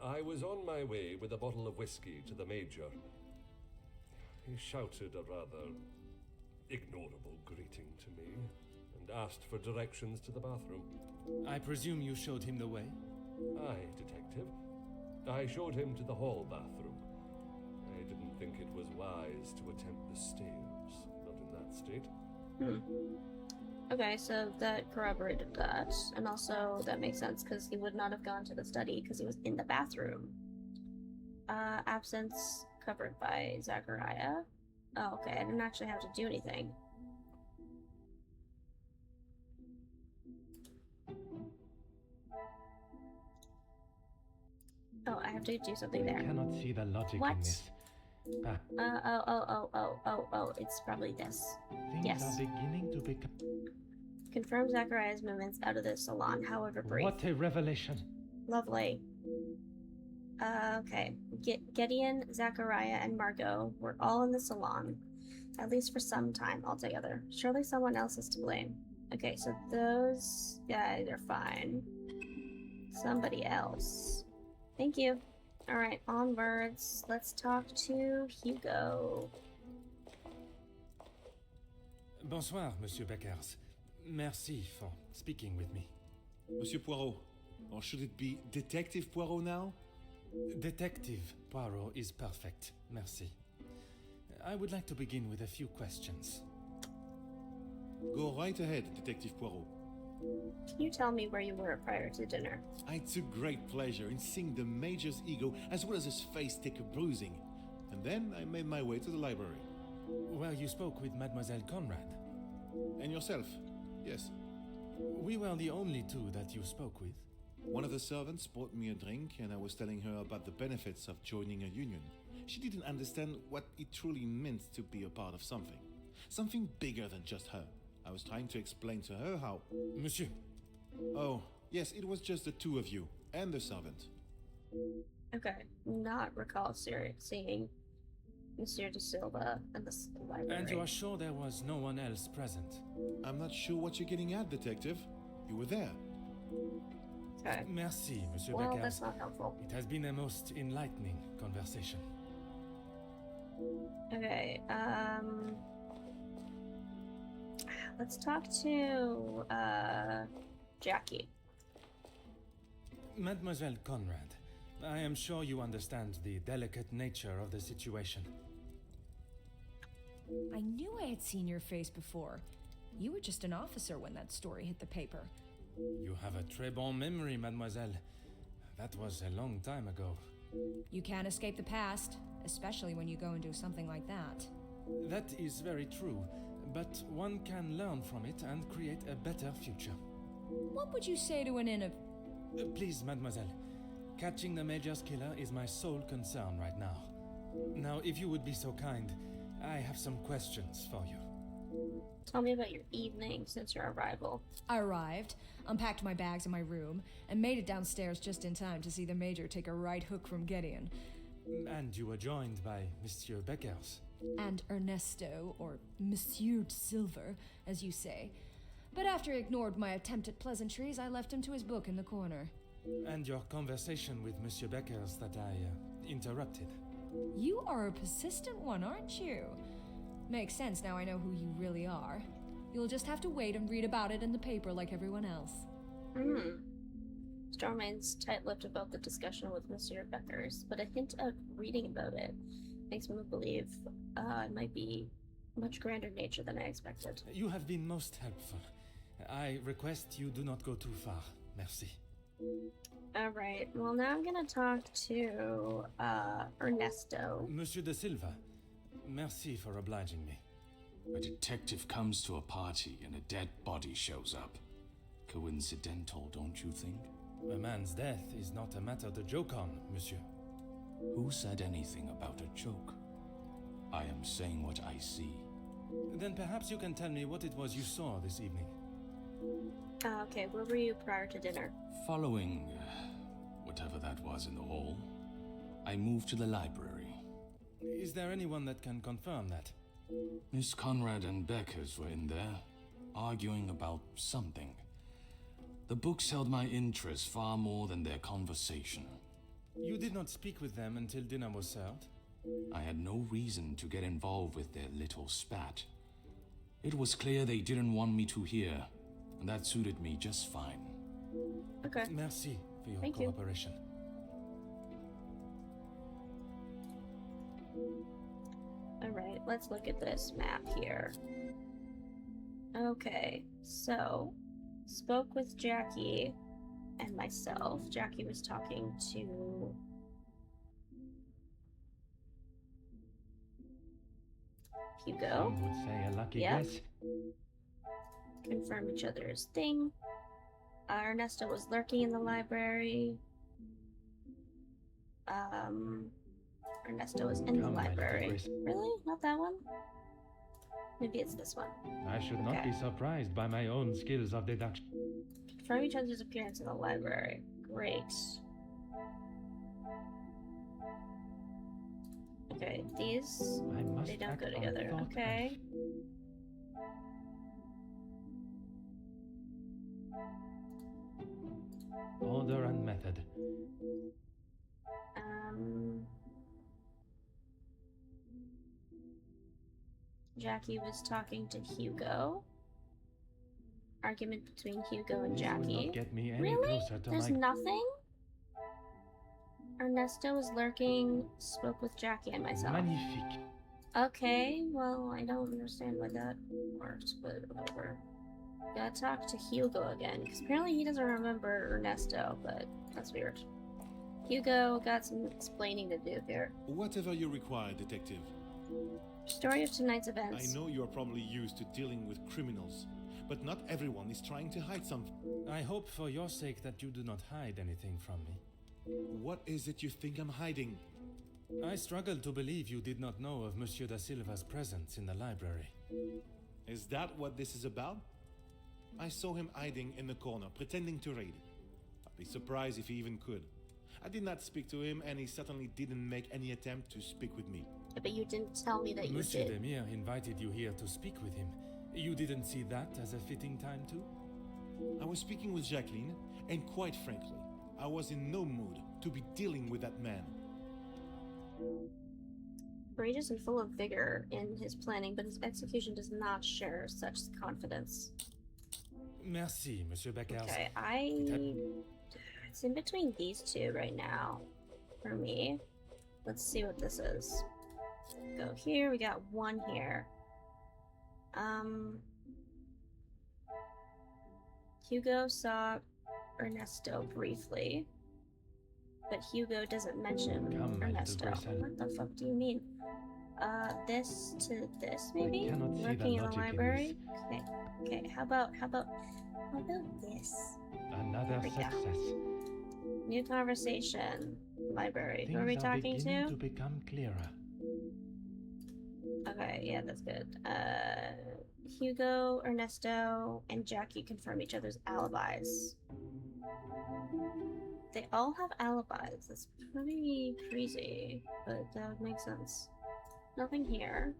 I was on my way with a bottle of whiskey to the Major. He shouted a rather ignorable greeting to me and asked for directions to the bathroom. I presume you showed him the way? Aye, Detective. I showed him to the hall bathroom. I didn't think it was wise to attempt the stairs, not in that state. Okay, so that corroborated that, and also that makes sense because he would not have gone to the study because he was in the bathroom. Absence covered by Zachariah. Oh, okay, I didn't actually have to do anything. Oh, I have to do something there. I cannot see the logic What? in this. It's probably this. Things Yes. are beginning to become... Confirm Zachariah's movements out of the salon, however brief. What a revelation. Lovely. Okay. Gideon, Zachariah, and Margot were all in the salon. At least for some time altogether. Surely someone else is to blame. Okay, so those guys are fine. Somebody else. Thank you. Alright, onwards. Let's talk to Hugo. Bonsoir, Monsieur Beckers. Merci for speaking with me. Monsieur Poirot, or should it be Detective Poirot now? Detective Poirot is perfect, merci. I would like to begin with a few questions. Go right ahead, Detective Poirot. Can you tell me where you were prior to dinner? I took great pleasure in seeing the Major's ego as well as his face take a bruising. And then I made my way to the library. Well, you spoke with Mademoiselle Conrad. And yourself? Yes. We were the only two that you spoke with. One of the servants bought me a drink and I was telling her about the benefits of joining a union. She didn't understand what it truly meant to be a part of something. Something bigger than just her. I was trying to explain to her how... Monsieur. Oh, yes, it was just the two of you and the servant. Okay, not recall seeing Monsieur de Silva in the library. And you are sure there was no one else present? I'm not sure what you're getting at, Detective. You were there. Okay. Merci, Monsieur Well, Beckers. that's not helpful. It has been a most enlightening conversation. Okay, let's talk to, Jackie. Mademoiselle Conrad, I am sure you understand the delicate nature of the situation. I knew I had seen your face before. You were just an officer when that story hit the paper. You have a très bon memory, mademoiselle. That was a long time ago. You can't escape the past, especially when you go and do something like that. That is very true, but one can learn from it and create a better future. What would you say to an Please, mademoiselle. Catching the Major's killer is my sole concern right now. Now, if you would be so kind, I have some questions for you. Tell me about your evening since your arrival. I arrived, unpacked my bags in my room, and made it downstairs just in time to see the Major take a right hook from Gideon. And you were joined by Monsieur Beckers. And Ernesto, or Monsieur de Silver, as you say. But after he ignored my attempt at pleasantries, I left him to his book in the corner. And your conversation with Monsieur Beckers that I interrupted. You are a persistent one, aren't you? Makes sense now I know who you really are. You'll just have to wait and read about it in the paper like everyone else. Storm remains tight-lipped about the discussion with Monsieur Beckers, but a hint of reading about it makes me believe it might be much grander nature than I expected. You have been most helpful. I request you do not go too far. Merci. Alright, well now I'm gonna talk to Ernesto. Monsieur de Silva, merci for obliging me. A detective comes to a party and a dead body shows up. Coincidental, don't you think? A man's death is not a matter to joke on, monsieur. Who said anything about a joke? I am saying what I see. Then perhaps you can tell me what it was you saw this evening. Okay, where were you prior to dinner? Following whatever that was in the hall, I moved to the library. Is there anyone that can confirm that? Miss Conrad and Beckers were in there, arguing about something. The books held my interest far more than their conversation. You did not speak with them until dinner was served? I had no reason to get involved with their little spat. It was clear they didn't want me to hear, and that suited me just fine. Okay. Merci for your Thank you. cooperation. Alright, let's look at this map here. Okay, so spoke with Jackie and myself. Jackie was talking to Hugo. Some would say a lucky Yeah. guess. Confirm each other's thing. Ernesto was lurking in the library. Ernesto was in the Come, my little library. Chris. Really? Not that one? Maybe it's this one. I should not be surprised by my own skills of deduction. Confirm each other's appearance in the library. Great. Okay, these I must they don't act go on together. thought Okay. Order and method. Jackie was talking to Hugo. Argument between Hugo and This will Jackie. not get me any Really? closer to There's my... nothing? Ernesto was lurking, spoke with Jackie and myself. Magnifique. Okay, well, I don't understand why that works, but whatever. Gotta talk to Hugo again, because apparently he doesn't remember Ernesto, but that's weird. Hugo got some explaining to do here. Whatever you require, Detective. Story of tonight's I events. know you are probably used to dealing with criminals, but not everyone is trying to hide something. I hope for your sake that you do not hide anything from me. What is it you think I'm hiding? I struggle to believe you did not know of Monsieur da Silva's presence in the library. Is that what this is about? I saw him hiding in the corner, pretending to read. I'd be surprised if he even could. I did not speak to him, and he certainly didn't make any attempt to speak with me. But you didn't tell me that you Monsieur did. Demire invited you here to speak with him. You didn't see that as a fitting time too? I was speaking with Jacqueline, and quite frankly, I was in no mood to be dealing with that man. Courageous and full of vigor in his planning, but his execution does not share such confidence. Merci, Monsieur Beckers. Okay, it's in between these two right now for me. Let's see what this is. Go here, we got one here. Hugo saw Ernesto briefly, but Hugo doesn't mention Come, Ernesto. Mademoiselle. What the fuck do you mean? This to this maybe? cannot see the Lurking in the logic in library? Okay, how about this? Another There we go. success. New conversation. Library. Who are we Things are talking beginning to? become clearer. Okay, yeah, that's good. Hugo, Ernesto, and Jackie confirm each other's alibis. They all have alibis. That's pretty crazy, but that would make sense. Nothing here.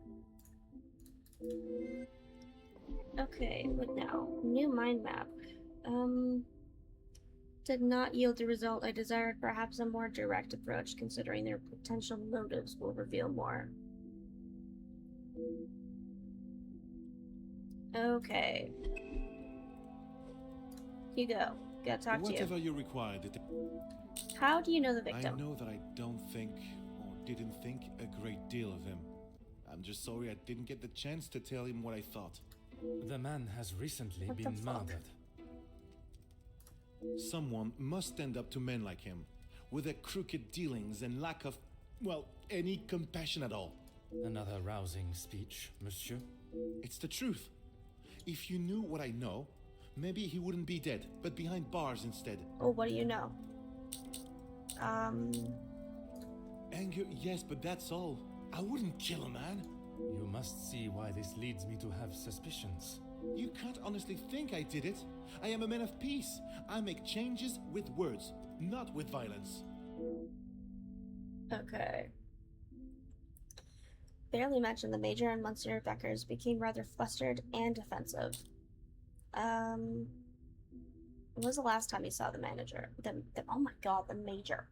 Okay, what now? New mind map. Did not yield the result I desired. Perhaps a more direct approach, considering their potential motives, will reveal more. Okay. Hugo, gotta talk to Whatever you. you require, Detective. How do you know the I victim? know that I don't think, or didn't think, a great deal of him. I'm just sorry I didn't get the chance to tell him what I thought. The man has recently What the been fuck? murdered. Someone must stand up to men like him, with their crooked dealings and lack of, well, any compassion at all. Another rousing speech, monsieur. It's the truth. If you knew what I know, maybe he wouldn't be dead, but behind bars instead. Oh, what do you know? Anger, yes, but that's all. I wouldn't kill a man. You must see why this leads me to have suspicions. You can't honestly think I did it. I am a man of peace. I make changes with words, not with violence. Okay. Barely mentioned, the Major and Monsieur Beckers became rather flustered and defensive. When was the last time you saw the manager? Oh my god, the Major.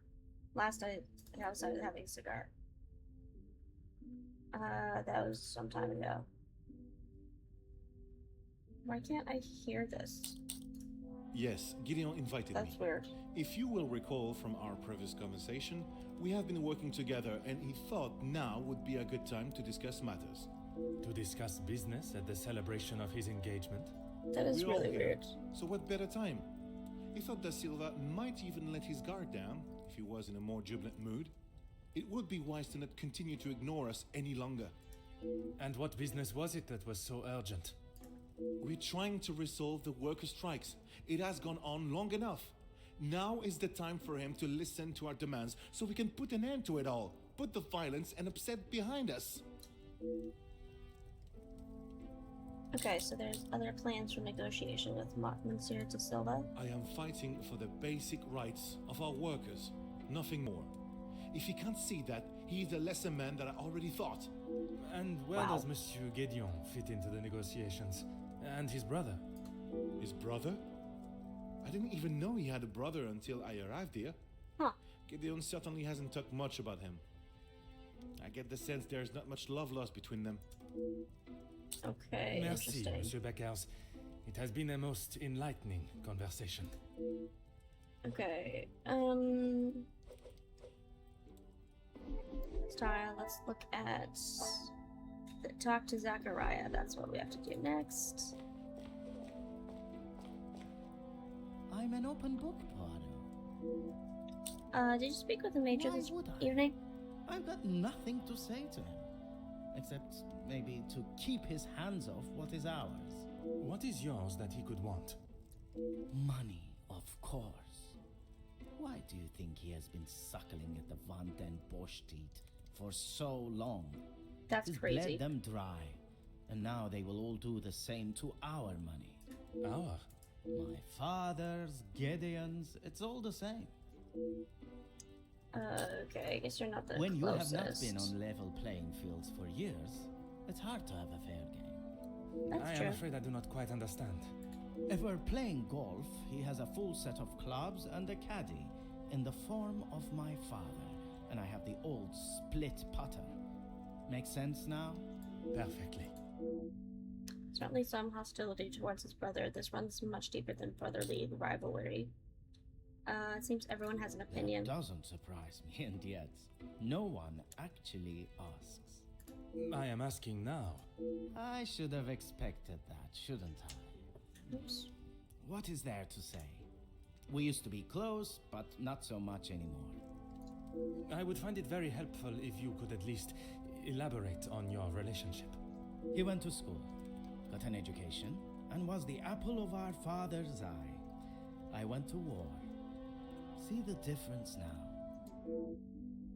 Last I was having a cigar. That was some time ago. Why can't I hear this? Yes, Gideon invited me. That's weird. If you will recall from our previous conversation, we have been working together and he thought now would be a good time to discuss matters. To discuss business at the celebration of his engagement? That is We're all really here, weird. So what better time? He thought Da Silva might even let his guard down if he was in a more jubilant mood. It would be wise to not continue to ignore us any longer. And what business was it that was so urgent? We're trying to resolve the worker strikes. It has gone on long enough. Now is the time for him to listen to our demands so we can put an end to it all. Put the violence and upset behind us. Okay, so there's other plans for negotiation with Monsieur de Silva. I am fighting for the basic rights of our workers, nothing more. If he can't see that, he is a lesser man than I already thought. And where Wow. does Monsieur Gédéon fit into the negotiations? And his brother? His brother? I didn't even know he had a brother until I arrived here. Huh. Gideon certainly hasn't talked much about him. I get the sense there's not much love lost between them. Okay, Merci, interesting. Monsieur Beckers. It has been a most enlightening conversation. Okay, Style, let's look at talk to Zachariah. That's what we have to do next. I'm an open book, Poirot. Did you speak with the Major Why this would I? evening? I've got nothing to say to him, except maybe to keep his hands off what is ours. What is yours that he could want? Money, of course. Why do you think he has been suckling at the Van den Bosch teat for so long? That's He's crazy. bled them dry, and now they will all do the same to our money. Our? My father's, Gideon's, it's all the same. Okay, I guess you're not the When you closest. have not been on level playing fields for years, it's hard to have a fair game. That's I true. am afraid I do not quite understand. If we're playing golf, he has a full set of clubs and a caddy in the form of my father, and I have the old split putter. Make sense now? Perfectly. Certainly some hostility towards his brother. This runs much deeper than brotherly rivalry. It seems everyone has an opinion. That doesn't surprise me, and yet no one actually asks. I am asking now. I should have expected that, shouldn't I? Oops. What is there to say? We used to be close, but not so much anymore. I would find it very helpful if you could at least elaborate on your relationship. He went to school, got an education, and was the apple of our father's eye. I went to war. See the difference now.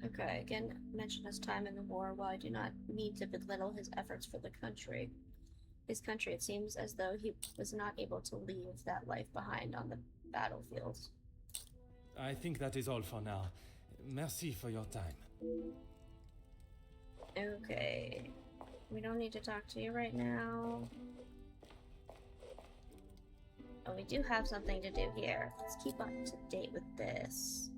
Okay, again, mention his time in the war. While I do not mean to belittle his efforts for the country, his country, it seems as though he was not able to leave that life behind on the battlefields. I think that is all for now. Merci for your time. Okay. We don't need to talk to you right now. Oh, we do have something to do here. Let's keep up to date with this.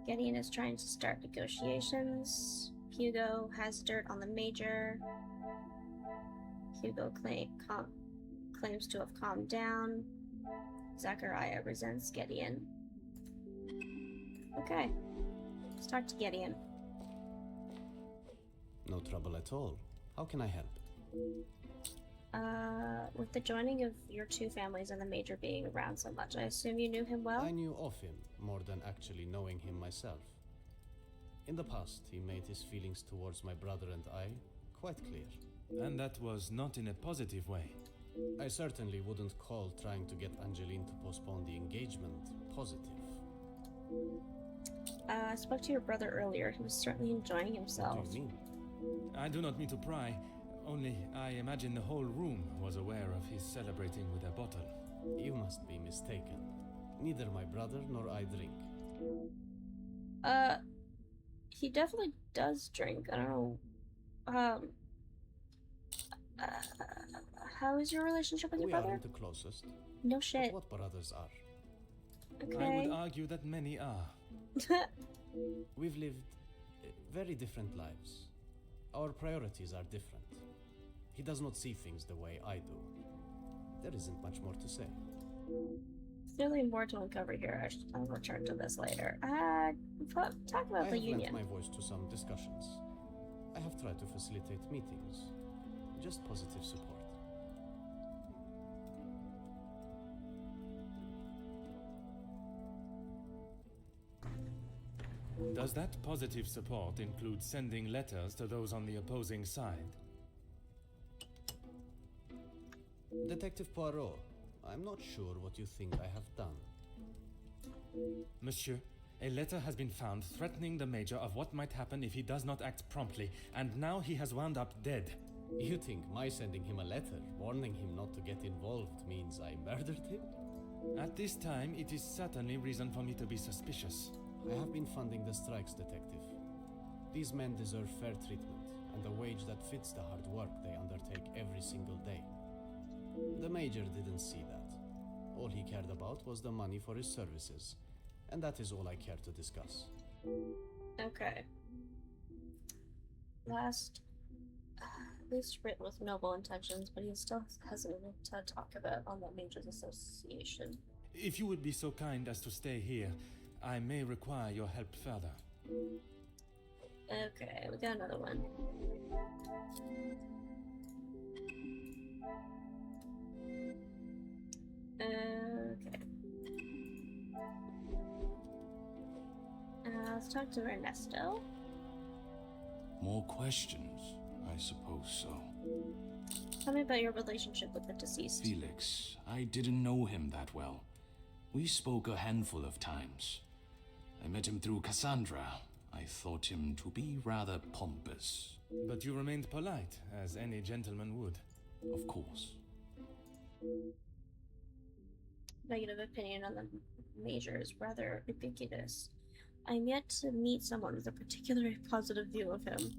Gideon is trying to start negotiations. Hugo has dirt on the Major. Hugo claims to have calmed down. Zachariah resents Gideon. Okay. Let's talk to Gideon. No trouble at all. How can I help? With the joining of your two families and the Major being around so much, I assume you knew him well? I knew of him more than actually knowing him myself. In the past, he made his feelings towards my brother and I quite clear. And that was not in a positive way. I certainly wouldn't call trying to get Angeline to postpone the engagement positive. I spoke to your brother earlier. He was certainly enjoying himself. What do you mean? I do not mean to pry, only I imagine the whole room was aware of his celebrating with a bottle. You must be mistaken. Neither my brother nor I drink. He definitely does drink. I don't know. How is your relationship with your We brother? aren't the closest. No shit. But what brothers are? I Okay. would argue that many are. We've lived very different lives. Our priorities are different. He does not see things the way I do. There isn't much more to say. Clearly more to uncover here. I'll return to this later. Talk about I the have union. lent my voice to some discussions. I have tried to facilitate meetings. Just positive support. Does that positive support include sending letters to those on the opposing side? Detective Poirot, I'm not sure what you think I have done. Monsieur, a letter has been found threatening the Major of what might happen if he does not act promptly, and now he has wound up dead. You think my sending him a letter, warning him not to get involved, means I murdered him? At this time, it is certainly reason for me to be suspicious. I have been funding the strikes, Detective. These men deserve fair treatment, and a wage that fits the hard work they undertake every single day. The Major didn't see that. All he cared about was the money for his services, and that is all I care to discuss. Okay. Least written with noble intentions, but he still hesitant to talk about on the Major's Association. If you would be so kind as to stay here, I may require your help further. Okay, we got another one. Okay. Let's talk to Ernesto. More questions? I suppose so. Tell me about your relationship with the deceased. Felix, I didn't know him that well. We spoke a handful of times. I met him through Cassandra. I thought him to be rather pompous. But you remained polite, as any gentleman would. Of course. Negative opinion on the Major is rather ubiquitous. I'm yet to meet someone with a particularly positive view of him.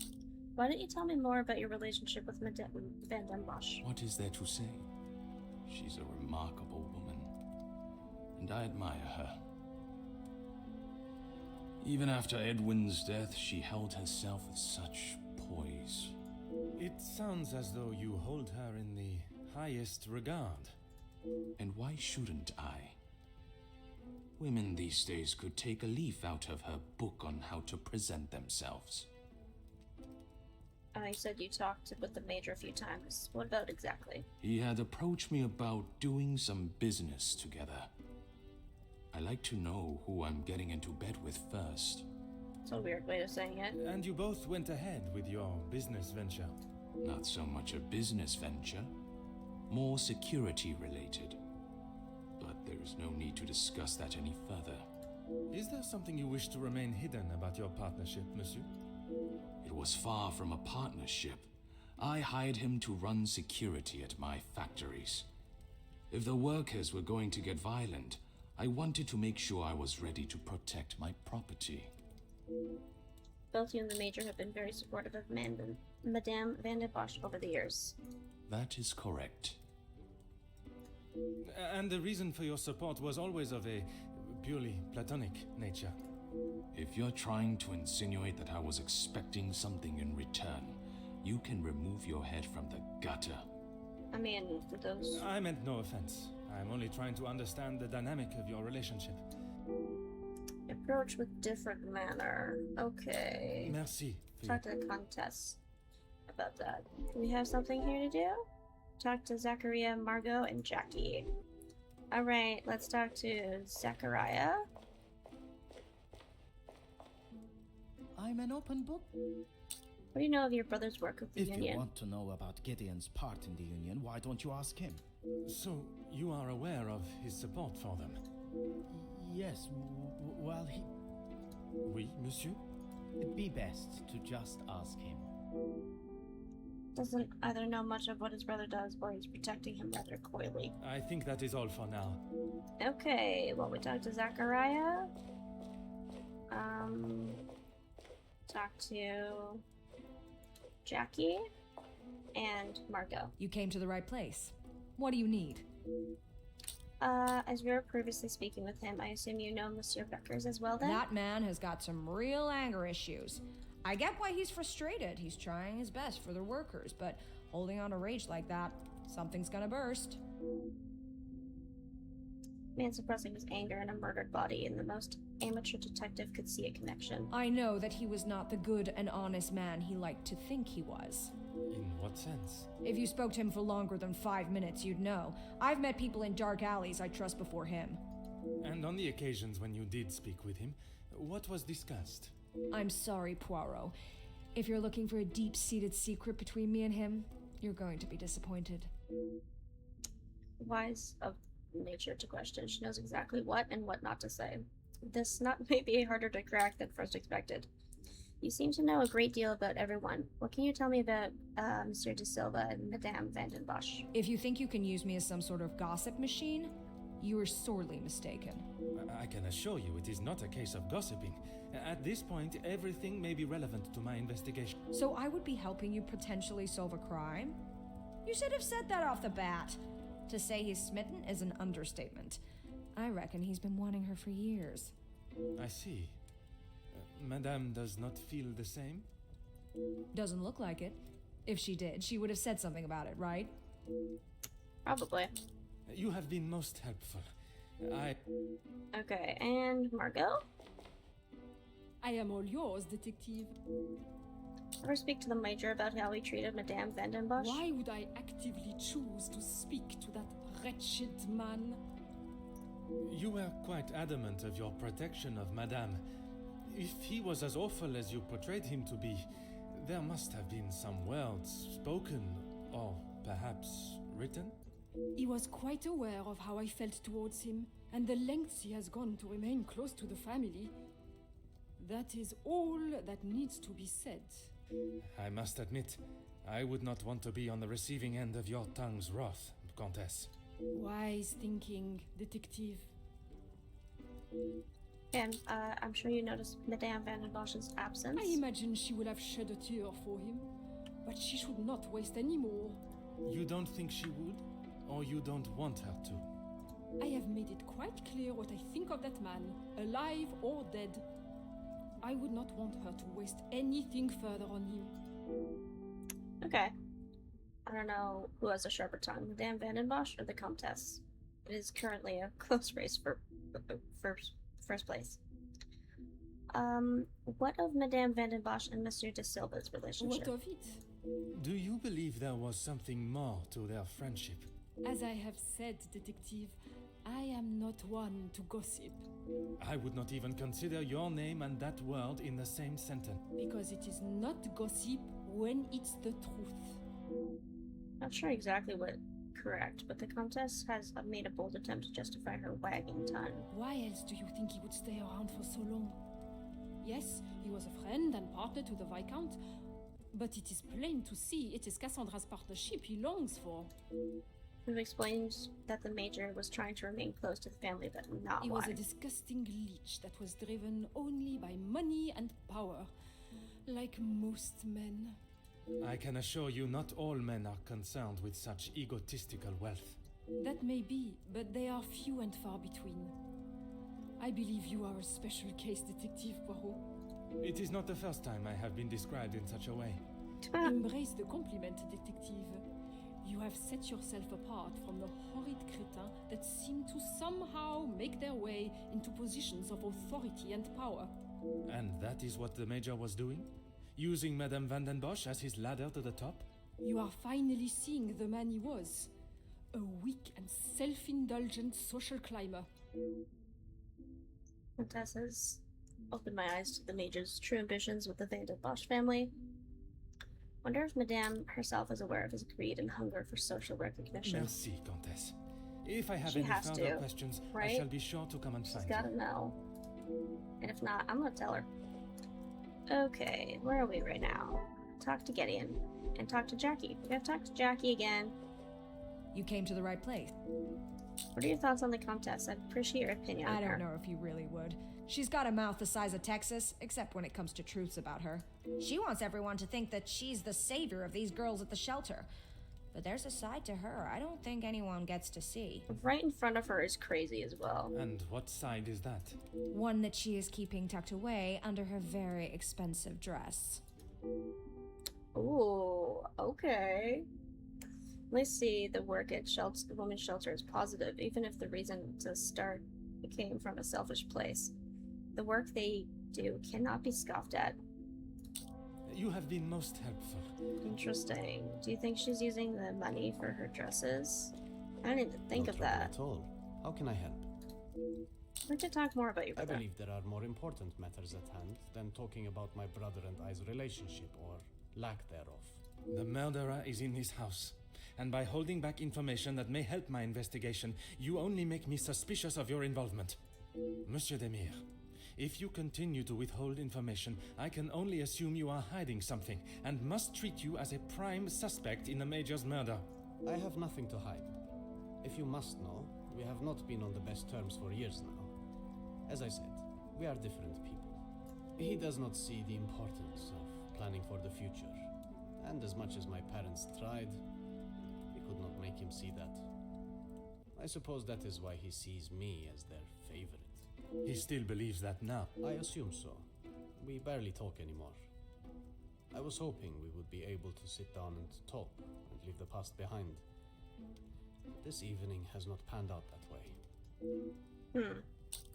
Why don't you tell me more about your relationship with Madame Van den Bosch? What is there to say? She's a remarkable woman, and I admire her. Even after Edwin's death, she held herself with such poise. It sounds as though you hold her in the highest regard. And why shouldn't I? Women these days could take a leaf out of her book on how to present themselves. I said you talked with the Major a few times. What about exactly? He had approached me about doing some business together. I like to know who I'm getting into bed with first. It's a weird way of saying it. And you both went ahead with your business venture. Not so much a business venture, more security related. But there is no need to discuss that any further. Is there something you wish to remain hidden about your partnership, monsieur? It was far from a partnership. I hired him to run security at my factories. If the workers were going to get violent, I wanted to make sure I was ready to protect my property. Both you and the Major have been very supportive of Madame Van den Bosch over the years. That is correct. And the reason for your support was always of a purely platonic nature. If you're trying to insinuate that I was expecting something in return, you can remove your head from the gutter. I mean, those... I meant no offense. I'm only trying to understand the dynamic of your relationship. Approach with different manner. Okay. Merci. Talk to the Countess about that. Do we have something here to do? Talk to Zachariah, Margot, and Jackie. Alright, let's talk to Zachariah. I'm an open book. What do you know of your brother's work with the If Union? you want to know about Gideon's part in the Union, why don't you ask him? So, you are aware of his support for them? Yes, well, he... Oui, monsieur? It'd be best to just ask him. Doesn't either know much of what his brother does, or he's protecting him rather coyly. I think that is all for now. Okay, well, we talked to Zachariah. Talk to Jackie and Margot. You came to the right place. What do you need? As we were previously speaking with him, I assume you know Monsieur Beckers as well then? That man has got some real anger issues. I get why he's frustrated. He's trying his best for the workers, but holding on to rage like that, something's gonna burst. Man suppressing his anger in a murdered body, and the most amateur detective could see a connection. I know that he was not the good and honest man he liked to think he was. In what sense? If you spoke to him for longer than 5 minutes, you'd know. I've met people in dark alleys I trust before him. And on the occasions when you did speak with him, what was discussed? I'm sorry, Poirot. If you're looking for a deep-seated secret between me and him, you're going to be disappointed. Wise of nature to question. She knows exactly what and what not to say. This nut may be harder to crack than first expected. You seem to know a great deal about everyone. What can you tell me about Monsieur de Silva and Madame Van den Bosch? If you think you can use me as some sort of gossip machine, you are sorely mistaken. I can assure you it is not a case of gossiping. At this point, everything may be relevant to my investigation. So I would be helping you potentially solve a crime? You should have said that off the bat. To say he's smitten is an understatement. I reckon he's been wanting her for years. I see. Madame does not feel the same? Doesn't look like it. If she did, she would have said something about it, right? Probably. You have been most helpful. Okay, and Margot? I am all yours, detective. Ever speak to the Major about how he treated Madame Vandenbosch? Why would I actively choose to speak to that wretched man? You were quite adamant of your protection of Madame. If he was as awful as you portrayed him to be, there must have been some words spoken, or perhaps written? He was quite aware of how I felt towards him, and the lengths he has gone to remain close to the family. That is all that needs to be said. I must admit, I would not want to be on the receiving end of your tongue's wrath, Countess. Wise thinking, detective. And I'm sure you noticed Madame Vandenbosch's absence. I imagine she would have shed a tear for him, but she should not waste any more. You don't think she would? Or you don't want her to? I have made it quite clear what I think of that man, alive or dead. I would not want her to waste anything further on him. Okay. I don't know who has a sharper tongue, Madame Vandenbosch or the Comtesse. It is currently a close race for first place. What of Madame Vandenbosch and Monsieur de Silva's relationship? What of it? Do you believe there was something more to their friendship? As I have said, detective, I am not one to gossip. I would not even consider your name and that word in the same sentence. Because it is not gossip when it's the truth. Not sure exactly what correct, but the Comtesse has made a bold attempt to justify her wagging tongue. Why else do you think he would stay around for so long? Yes, he was a friend and partner to the Viscount, but it is plain to see it is Cassandra's partnership he longs for. It explains that the Major was trying to remain close to the family, but not He why. was a disgusting leech that was driven only by money and power, like most men. I can assure you not all men are concerned with such egotistical wealth. That may be, but they are few and far between. I believe you are a special case, Detective Poirot. It is not the first time I have been described in such a way. Embrace the compliment, Detective. You have set yourself apart from the horrid crétins that seem to somehow make their way into positions of authority and power. And that is what the Major was doing? Using Madame Vandenbosch as his ladder to the top? You are finally seeing the man he was. A weak and self-indulgent social climber. Comtesse has opened my eyes to the Major's true ambitions with the Vandenbosch family. Wonder if Madame herself is aware of his greed and hunger for social recognition. Merci, Comtesse. If I have She any has further to, questions, right? I shall be sure to come and She's find gotta you. know. And if not, I'm gonna tell her. Okay, where are we right now? Talk to Gideon. And talk to Jackie. We gotta talk to Jackie again. You came to the right place. What are your thoughts on the Comtesse? I'd appreciate your opinion on I her. don't know if you really would. She's got a mouth the size of Texas, except when it comes to truths about her. She wants everyone to think that she's the savior of these girls at the shelter. But there's a side to her I don't think anyone gets to see. Right in front of her is crazy as well. And what side is that? One that she is keeping tucked away under her very expensive dress. Ooh, okay. Let's see, the work at the women's shelter is positive, even if the reason to start came from a selfish place. The work they do cannot be scoffed at. You have been most helpful. Interesting. Do you think she's using the money for her dresses? I didn't even think No of trouble that. at all. How can I help? I'd like to talk more about your I brother. believe there are more important matters at hand than talking about my brother and I's relationship, or lack thereof. The murderer is in this house. And by holding back information that may help my investigation, you only make me suspicious of your involvement. Monsieur Demire, if you continue to withhold information, I can only assume you are hiding something, and must treat you as a prime suspect in the Major's murder. I have nothing to hide. If you must know, we have not been on the best terms for years now. As I said, we are different people. He does not see the importance of planning for the future. And as much as my parents tried, we could not make him see that. I suppose that is why he sees me as their favorite. He still believes that now. I assume so. We barely talk anymore. I was hoping we would be able to sit down and talk and leave the past behind. This evening has not panned out that way.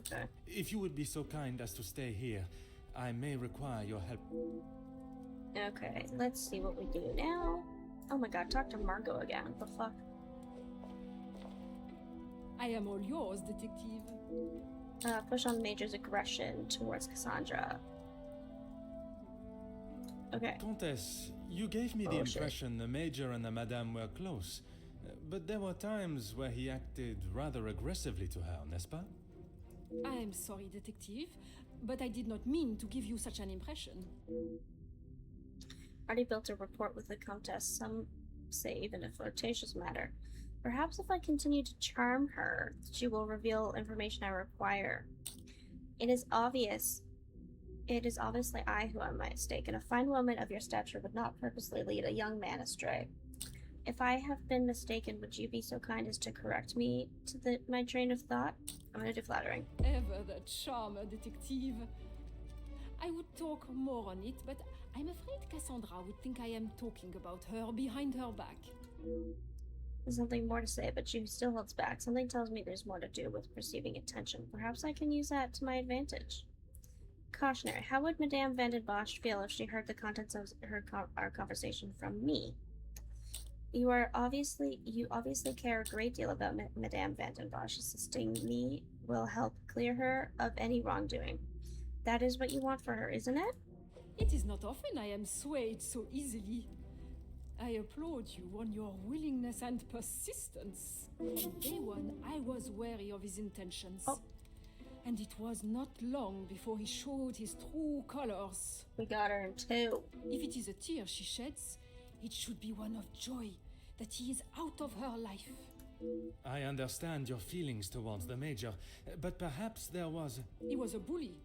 Okay. If you would be so kind as to stay here, I may require your help. Okay, let's see what we do now. Oh my god, talk to Margot again. What the fuck? I am all yours, detective. Push on the Major's aggression towards Cassandra. Okay. Countess, you gave me the impression the Major and the Madame were close. But there were times where he acted rather aggressively to her, n'est-ce pas? I'm sorry, detective, but I did not mean to give you such an impression. Already built a rapport with the Countess, some say even a flirtatious matter. Perhaps if I continue to charm her, she will reveal information I require. It is obviously I who am mistaken. A fine woman of your stature would not purposely lead a young man astray. If I have been mistaken, would you be so kind as to correct me to my train of thought? I'm gonna do flattering. Ever the charmer, detective. I would talk more on it, but I'm afraid Cassandra would think I am talking about her behind her back. There's something more to say, but she still holds back. Something tells me there's more to do with perceiving attention. Perhaps I can use that to my advantage. Cautionary. How would Madame van den Bosch feel if she heard the contents of our conversation from me? You obviously care a great deal about Madame van den Bosch. Assisting me will help clear her of any wrongdoing. That is what you want for her, isn't it? It is not often I am swayed so easily. I applaud you on your willingness and persistence. From day one, I was wary of his intentions. Oh. And it was not long before he showed his true colors. We got her in two. If it is a tear she sheds, it should be one of joy that he is out of her life. I understand your feelings towards the Major, but perhaps there was... He was a bully.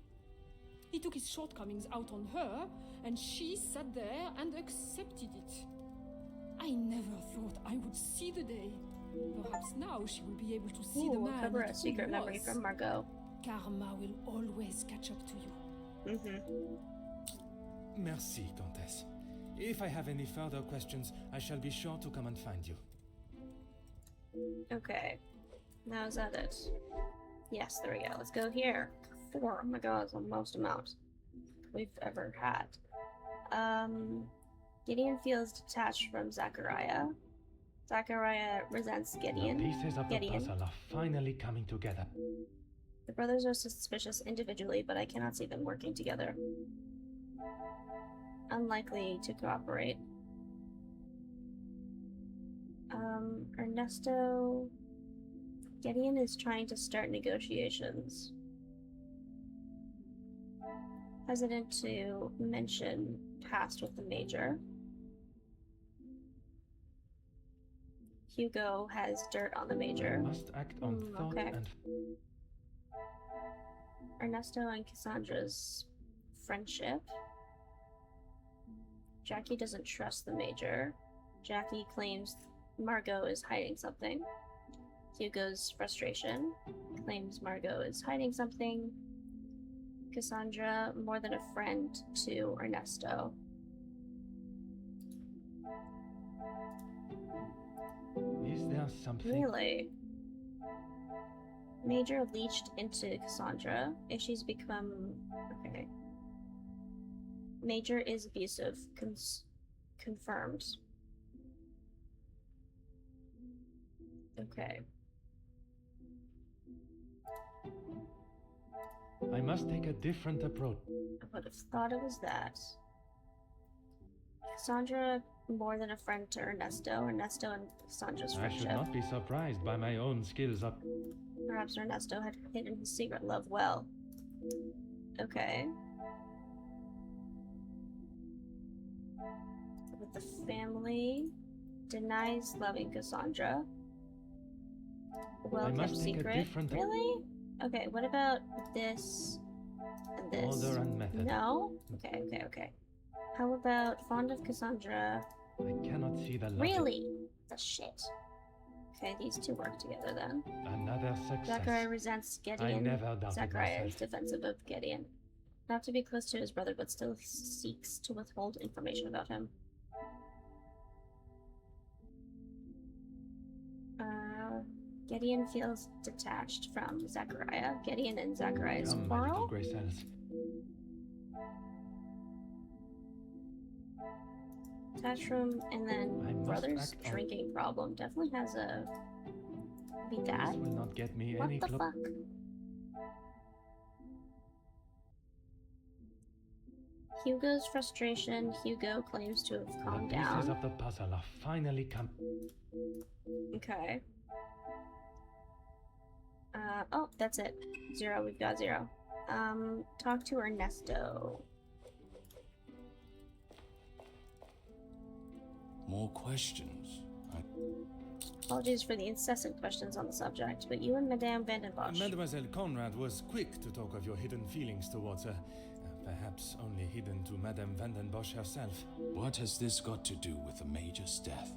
He took his shortcomings out on her, and she sat there and accepted it. I never thought I would see the day. Perhaps now she will be able to see the man cover a that secret he memory was. from Margot. Karma will always catch up to you. Merci, Countess. If I have any further questions, I shall be sure to come and find you. Okay. Now is that it? Yes, there we go. Let's go here. 4. Oh my god, it's the most amount we've ever had. Gideon feels detached from Zachariah. Zachariah resents Gideon. The pieces of the puzzle are finally coming together. The brothers are suspicious individually, but I cannot see them working together. Unlikely to cooperate. Ernesto... Gideon is trying to start negotiations. Hesitant to mention past with the Major. Hugo has dirt on the Major. Must act on thought and... Ernesto and Cassandra's friendship. Jackie doesn't trust the Major. Jackie claims Margot is hiding something. Hugo's frustration claims Margot is hiding something. Cassandra, more than a friend to Ernesto. Is there something... Really? Major leached into Cassandra. If she's become... Okay. Major is abusive. Confirmed. Okay. I must take a different approach. I would have thought it was that. Cassandra, more than a friend to Ernesto. Ernesto and Cassandra's friendship. I should not be surprised by my own skills up. Perhaps Ernesto had hidden his secret love well. Okay. With the family. Denies loving Cassandra. Well kept secret. Really? Okay, what about this And this. Order and method. No? Okay. How about fond of Cassandra? I cannot see the logic. Really? The shit. Okay, these two work together then. Another success. Zachariah resents Gideon. I never doubted Zachariah is myself. defensive of Gideon. Not to be close to his brother, but still seeks to withhold information about him. Gideon feels detached from Zachariah. Gideon and Zachariah's Come, my little quarrel. grey cells. Attached from, and I then must brother's act on- drinking problem definitely has a. Be This that. will not get me What any the fuck? Hugo's frustration. Hugo claims to have The calmed pieces down. of the puzzle are finally come. Okay. Oh, that's it. 0, we've got 0. Talk to Ernesto. More questions? Apologies for the incessant questions on the subject, but you and Madame Vandenbosch. Mademoiselle Conrad was quick to talk of your hidden feelings towards her. Perhaps only hidden to Madame Vandenbosch herself. What has this got to do with the Major's death?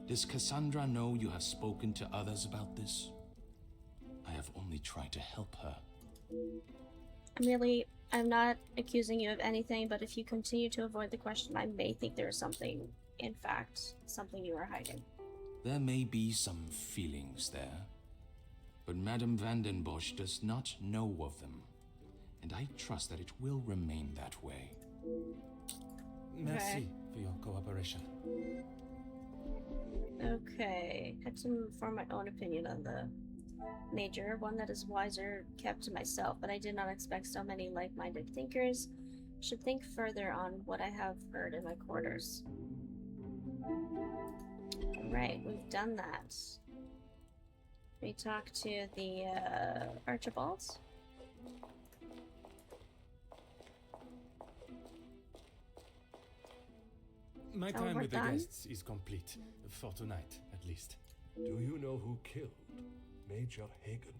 Does Cassandra know you have spoken to others about this? I have only tried to help her. I'm not accusing you of anything, but if you continue to avoid the question, I may think there is something, in fact, something you are hiding. There may be some feelings there, but Madame Vandenbosch does not know of them, and I trust that it will remain that way. Merci for your cooperation. Okay, had to form my own opinion on the Major, one that is wiser kept to myself, but I did not expect so many like-minded thinkers. Should think further on what I have heard in my quarters. Alright, we've done that. We talk to the Archibalds. My Oh, time we're with the done? guests is complete, for tonight at least. Do you know who killed Major Hagen?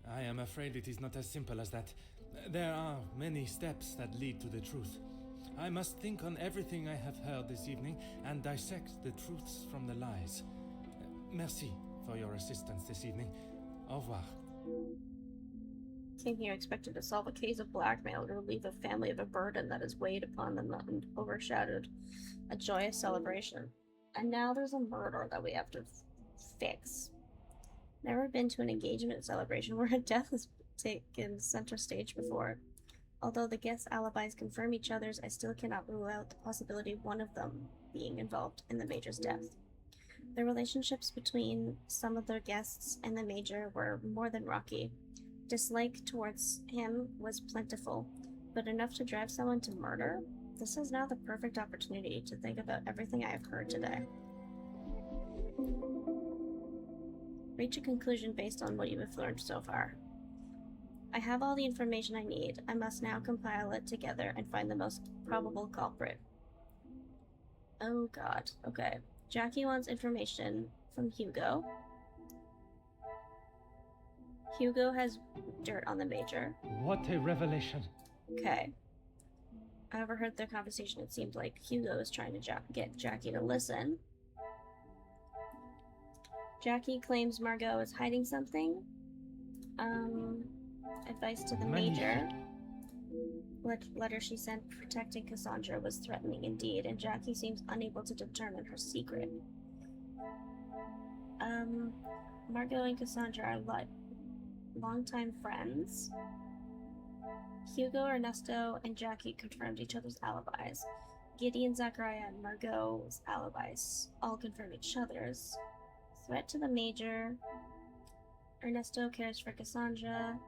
I am afraid it is not as simple as that. There are many steps that lead to the truth. I must think on everything I have heard this evening and dissect the truths from the lies. Merci for your assistance this evening. Au revoir. Came here expected to solve a case of blackmail to relieve a family of a burden that has weighed upon them and overshadowed a joyous celebration. And now there's a murder that we have to fix. Never been to an engagement celebration where a death has taken center stage before. Although the guests' alibis confirm each other's, I still cannot rule out the possibility of one of them being involved in the Major's death. The relationships between some of their guests and the Major were more than rocky. Dislike towards him was plentiful, but enough to drive someone to murder? This is now the perfect opportunity to think about everything I have heard today. Reach a conclusion based on what you have learned so far. I have all the information I need. I must now compile it together and find the most probable culprit. Oh god, okay. Jackie wants information from Hugo. Hugo has dirt on the Major. What a revelation. Okay. I overheard their conversation. It seemed like Hugo is trying to get Jackie to listen. Jackie claims Margot is hiding something. Advice to the Major. Letter she sent protecting Cassandra was threatening indeed, and Jackie seems unable to determine her secret. Margot and Cassandra are longtime friends. Hugo, Ernesto, and Jackie confirmed each other's alibis. Gideon, Zachariah, and Margot's alibis all confirm each other's. Threat to the Major. Ernesto cares for Cassandra.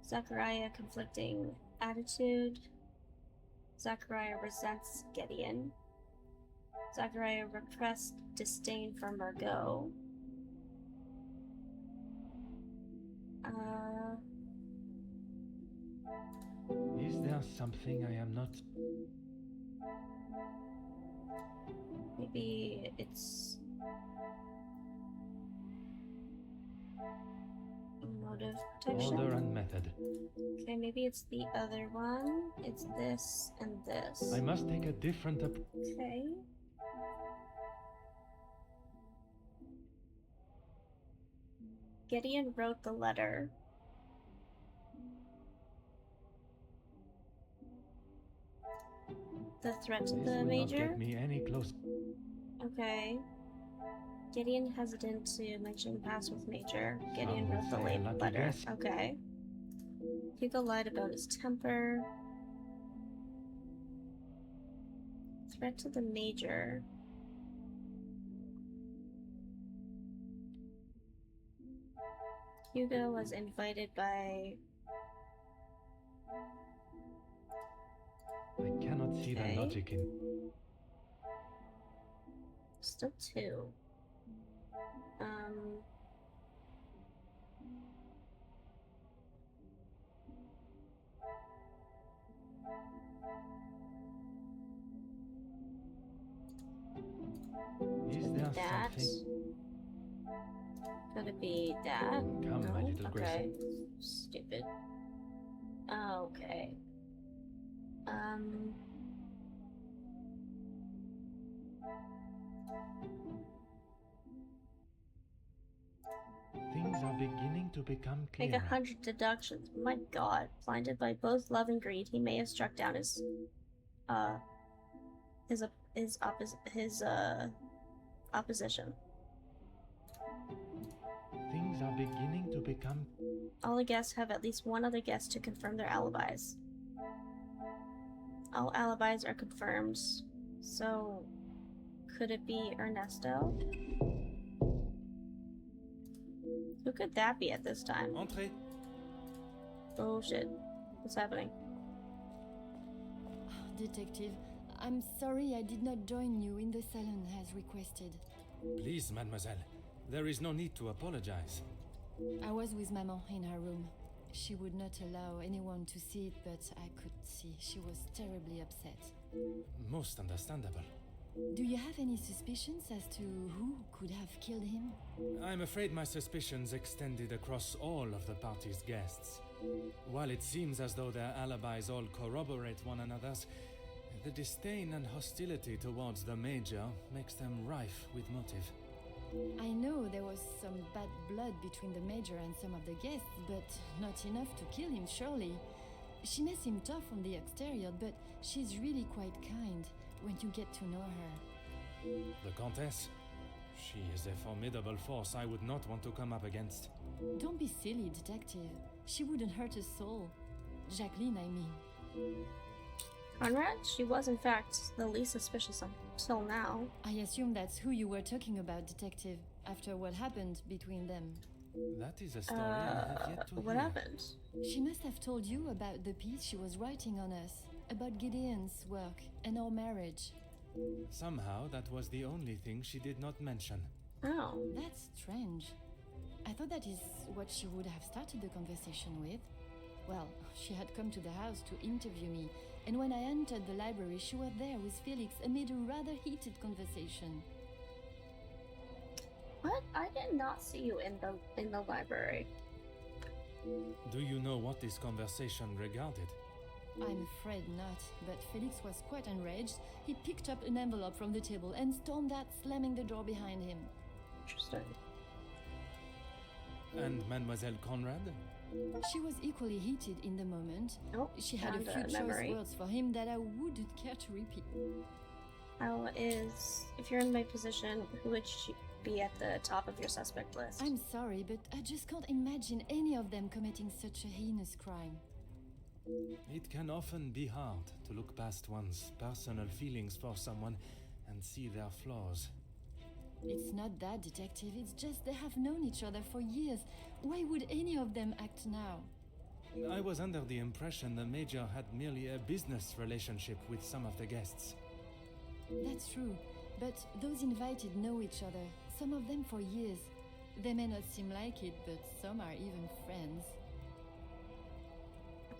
Zachariah conflicting attitude. Zachariah resents Gideon. Zachariah repressed disdain for Margot. Is there something I am not? Maybe it's... Motive protection. Order and method. Okay, maybe it's the other one. It's this and this. I must take a different Okay. Gideon wrote the letter. The threat to This the will not major? get me any closer. Okay. Gideon hesitant to mention past with major. Gideon Some would wrote the say a late lucky letter. guess. Okay. Hugo lied about his temper. Threat to the major. Hugo was invited by... I cannot see Okay. the logic in. Still two. Is there That. something? Could it be that? Come, No? my little Grace. Okay. Stupid. Okay. Things are beginning to become Make clearer. 100 deductions. My god. Blinded by both love and greed, he may have struck down his opposition. Things are beginning to become. All the guests have at least one other guest to confirm their alibis. All alibis are confirmed. So, could it be Ernesto? Who could that be at this time? Entrez. Oh shit. What's happening? Detective, I'm sorry I did not join you in the salon as requested. Please, mademoiselle. There is no need to apologize. I was with Maman in her room. She would not allow anyone to see it, but I could see she was terribly upset. Most understandable. Do you have any suspicions as to who could have killed him? I'm afraid my suspicions extended across all of the party's guests. While it seems as though their alibis all corroborate one another's, the disdain and hostility towards the Major makes them rife with motive. I know there was some bad blood between the Major and some of the guests, but not enough to kill him, surely. She may seem tough on the exterior, but she's really quite kind when you get to know her. The Countess? She is a formidable force I would not want to come up against. Don't be silly, Detective. She wouldn't hurt a soul. Jacqueline, I mean. Conrad? She was in fact the least suspicious until now. I assume that's who you were talking about, Detective, after what happened between them. That is a story I have yet to What hear. happened? She must have told you about the piece she was writing on us, about Gideon's work and our marriage. Somehow that was the only thing she did not mention. Oh. That's strange. I thought that is what she would have started the conversation with. Well, she had come to the house to interview me, and when I entered the library, she was there with Felix amid a rather heated conversation. What? I did not see you in the library. Do you know what this conversation regarded? I'm afraid not, but Felix was quite enraged. He picked up an envelope from the table and stormed out, slamming the door behind him. Interesting. And Mademoiselle Conrad? She was equally heated in the moment. Oh, She had a found few choice memory. words for him that I wouldn't care to repeat. How is... If you're in my position, who would she be at the top of your suspect list? I'm sorry, but I just can't imagine any of them committing such a heinous crime. It can often be hard to look past one's personal feelings for someone and see their flaws. It's not that, Detective. It's just they have known each other for years. Why would any of them act now? I was under the impression the Major had merely a business relationship with some of the guests. That's true, but those invited know each other, some of them for years. They may not seem like it, but some are even friends.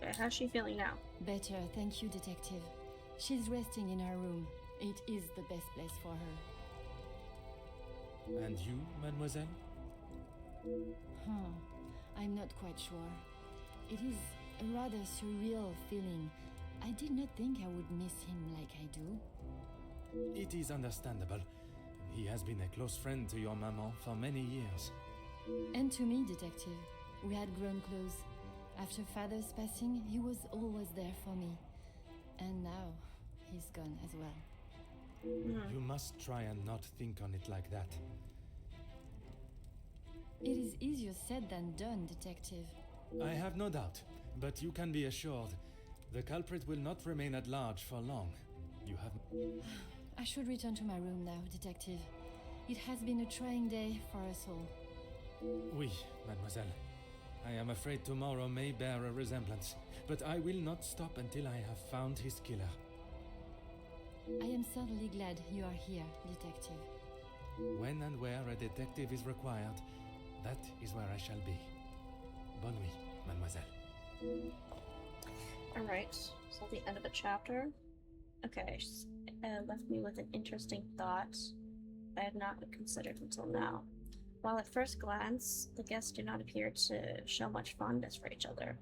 Okay, how's she feeling now? Better, thank you, Detective. She's resting in her room. It is the best place for her. And you, mademoiselle? I'm not quite sure. It is a rather surreal feeling. I did not think I would miss him like I do. It is understandable. He has been a close friend to your maman for many years. And to me, detective. We had grown close. After father's passing, he was always there for me. And now, he's gone as well. You must try and not think on it like that. It is easier said than done, detective. I have no doubt, but you can be assured the culprit will not remain at large for long. You have... I should return to my room now, detective. It has been a trying day for us all. Oui, mademoiselle. I am afraid tomorrow may bear a resemblance, but I will not stop until I have found his killer. I am certainly glad you are here, detective. When and where a detective is required, that is where I shall be. Bonne nuit, mademoiselle. Alright, so the end of a chapter. Okay, left me with an interesting thought I had not considered until now. While at first glance, the guests do not appear to show much fondness for each other,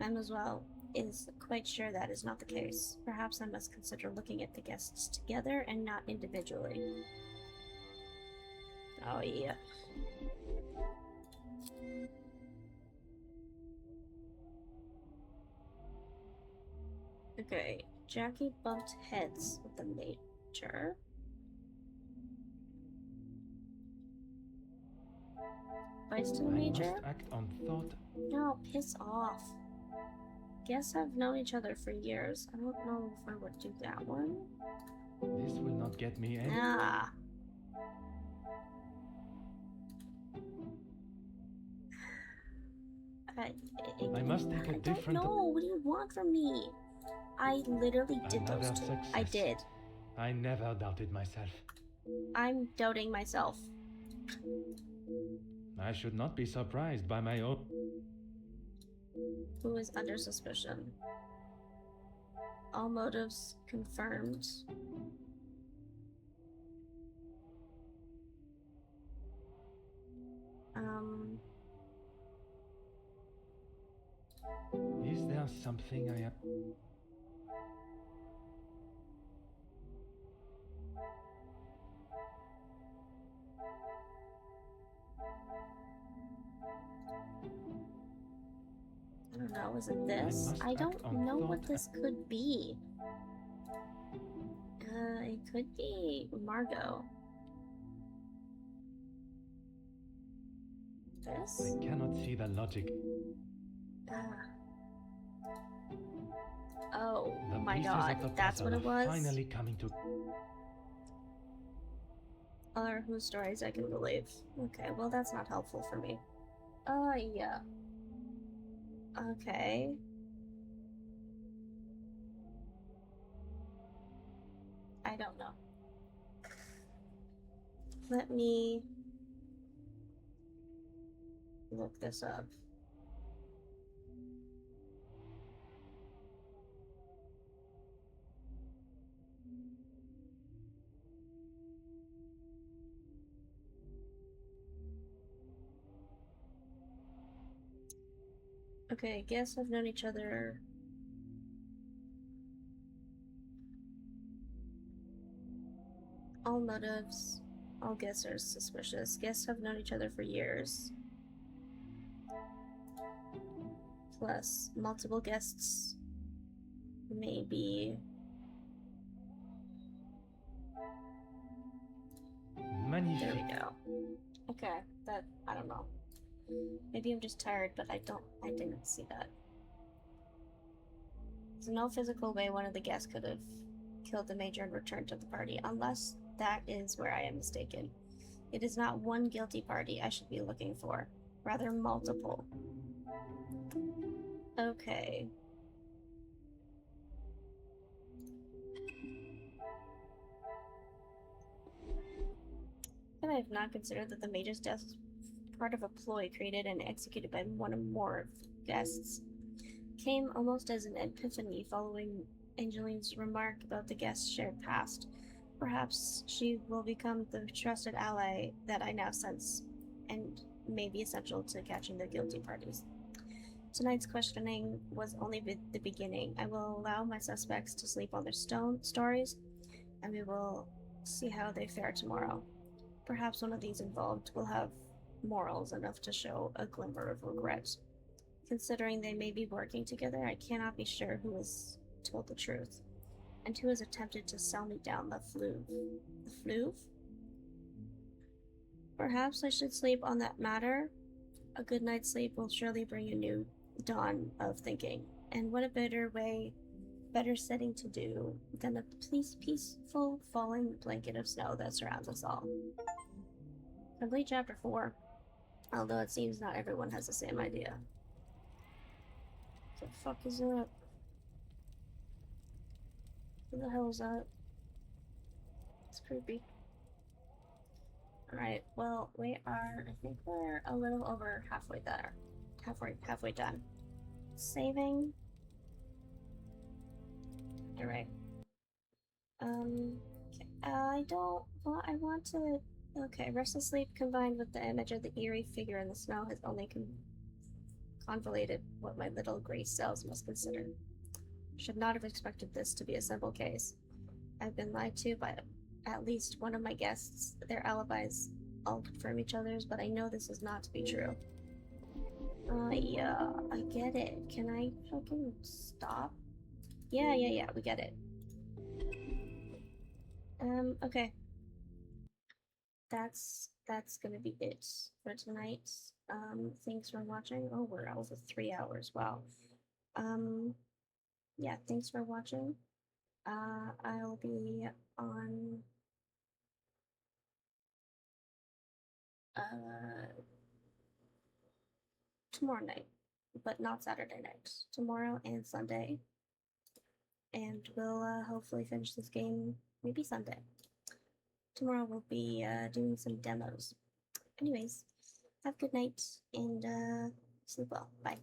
Mademoiselle is quite sure that is not the case. Perhaps I must consider looking at the guests together and not individually. Oh yeah. Okay, Jackie bumped heads with the major. Vice to the major? I must act on thought. No, piss off. Guess I've known each other for years. I don't know if I would do that one. This will not get me any... Ah. I must take a different... No, what do you want from me? I literally did Another those two. success. I did. I never doubted myself. I'm doubting myself. I should not be surprised by my own... Who is under suspicion? All motives confirmed. Is there something I have... I don't know, is it this? I don't know what this could be. It could be Margot. This? I cannot see the logic. Oh The my pieces god, of the that's what it puzzle are was? finally coming to... Or whose stories I can believe. Okay, well that's not helpful for me. Yeah. Okay. I don't know. Let me look this up. Okay, I guess I've known each other. All motives, all guests are suspicious. Guests have known each other for years. Plus, multiple guests. Maybe. Magnifique. There we go. Okay, that, I don't know. Maybe I'm just tired, but I didn't see that. There's no physical way one of the guests could have killed the major and returned to the party, unless that is where I am mistaken. It is not one guilty party I should be looking for, rather multiple. Okay. And I have not considered that the major's death was part of a ploy created and executed by one or more guests. Came almost as an epiphany following Angeline's remark about the guest's shared past. Perhaps she will become the trusted ally that I now sense, and may be essential to catching the guilty parties. Tonight's questioning was only the beginning. I will allow my suspects to sleep on their stories, and we will see how they fare tomorrow. Perhaps one of these involved will have morals enough to show a glimmer of regret. Considering they may be working together, I cannot be sure who has told the truth, and who has attempted to sell me down the fluve. The fluve? Perhaps I should sleep on that matter. A good night's sleep will surely bring a new dawn of thinking, and what a better setting to do than a peaceful falling blanket of snow that surrounds us all. Complete chapter 4, although it seems not everyone has the same idea. What the fuck is that? What the hell is that? It's creepy. Alright, well, I think we're a little over halfway there. Halfway done. Saving. Alright. Okay. I want to... Okay, restless sleep combined with the image of the eerie figure in the snow has only convoluted what my little gray cells must consider. Should not have expected this to be a simple case. I've been lied to by at least one of my guests. Their alibis all confirm each other's, but I know this is not to be true. Yeah, I get it. Can I fucking stop? Yeah, we get it. Okay. That's gonna be it for tonight. Thanks for watching. Oh, we're over 3 hours. Wow. Yeah, thanks for watching. I'll be on tomorrow night, but not Saturday night. Tomorrow and Sunday. And we'll hopefully finish this game maybe Sunday. Tomorrow we'll be doing some demos. Anyways, have a good night and sleep well. Bye.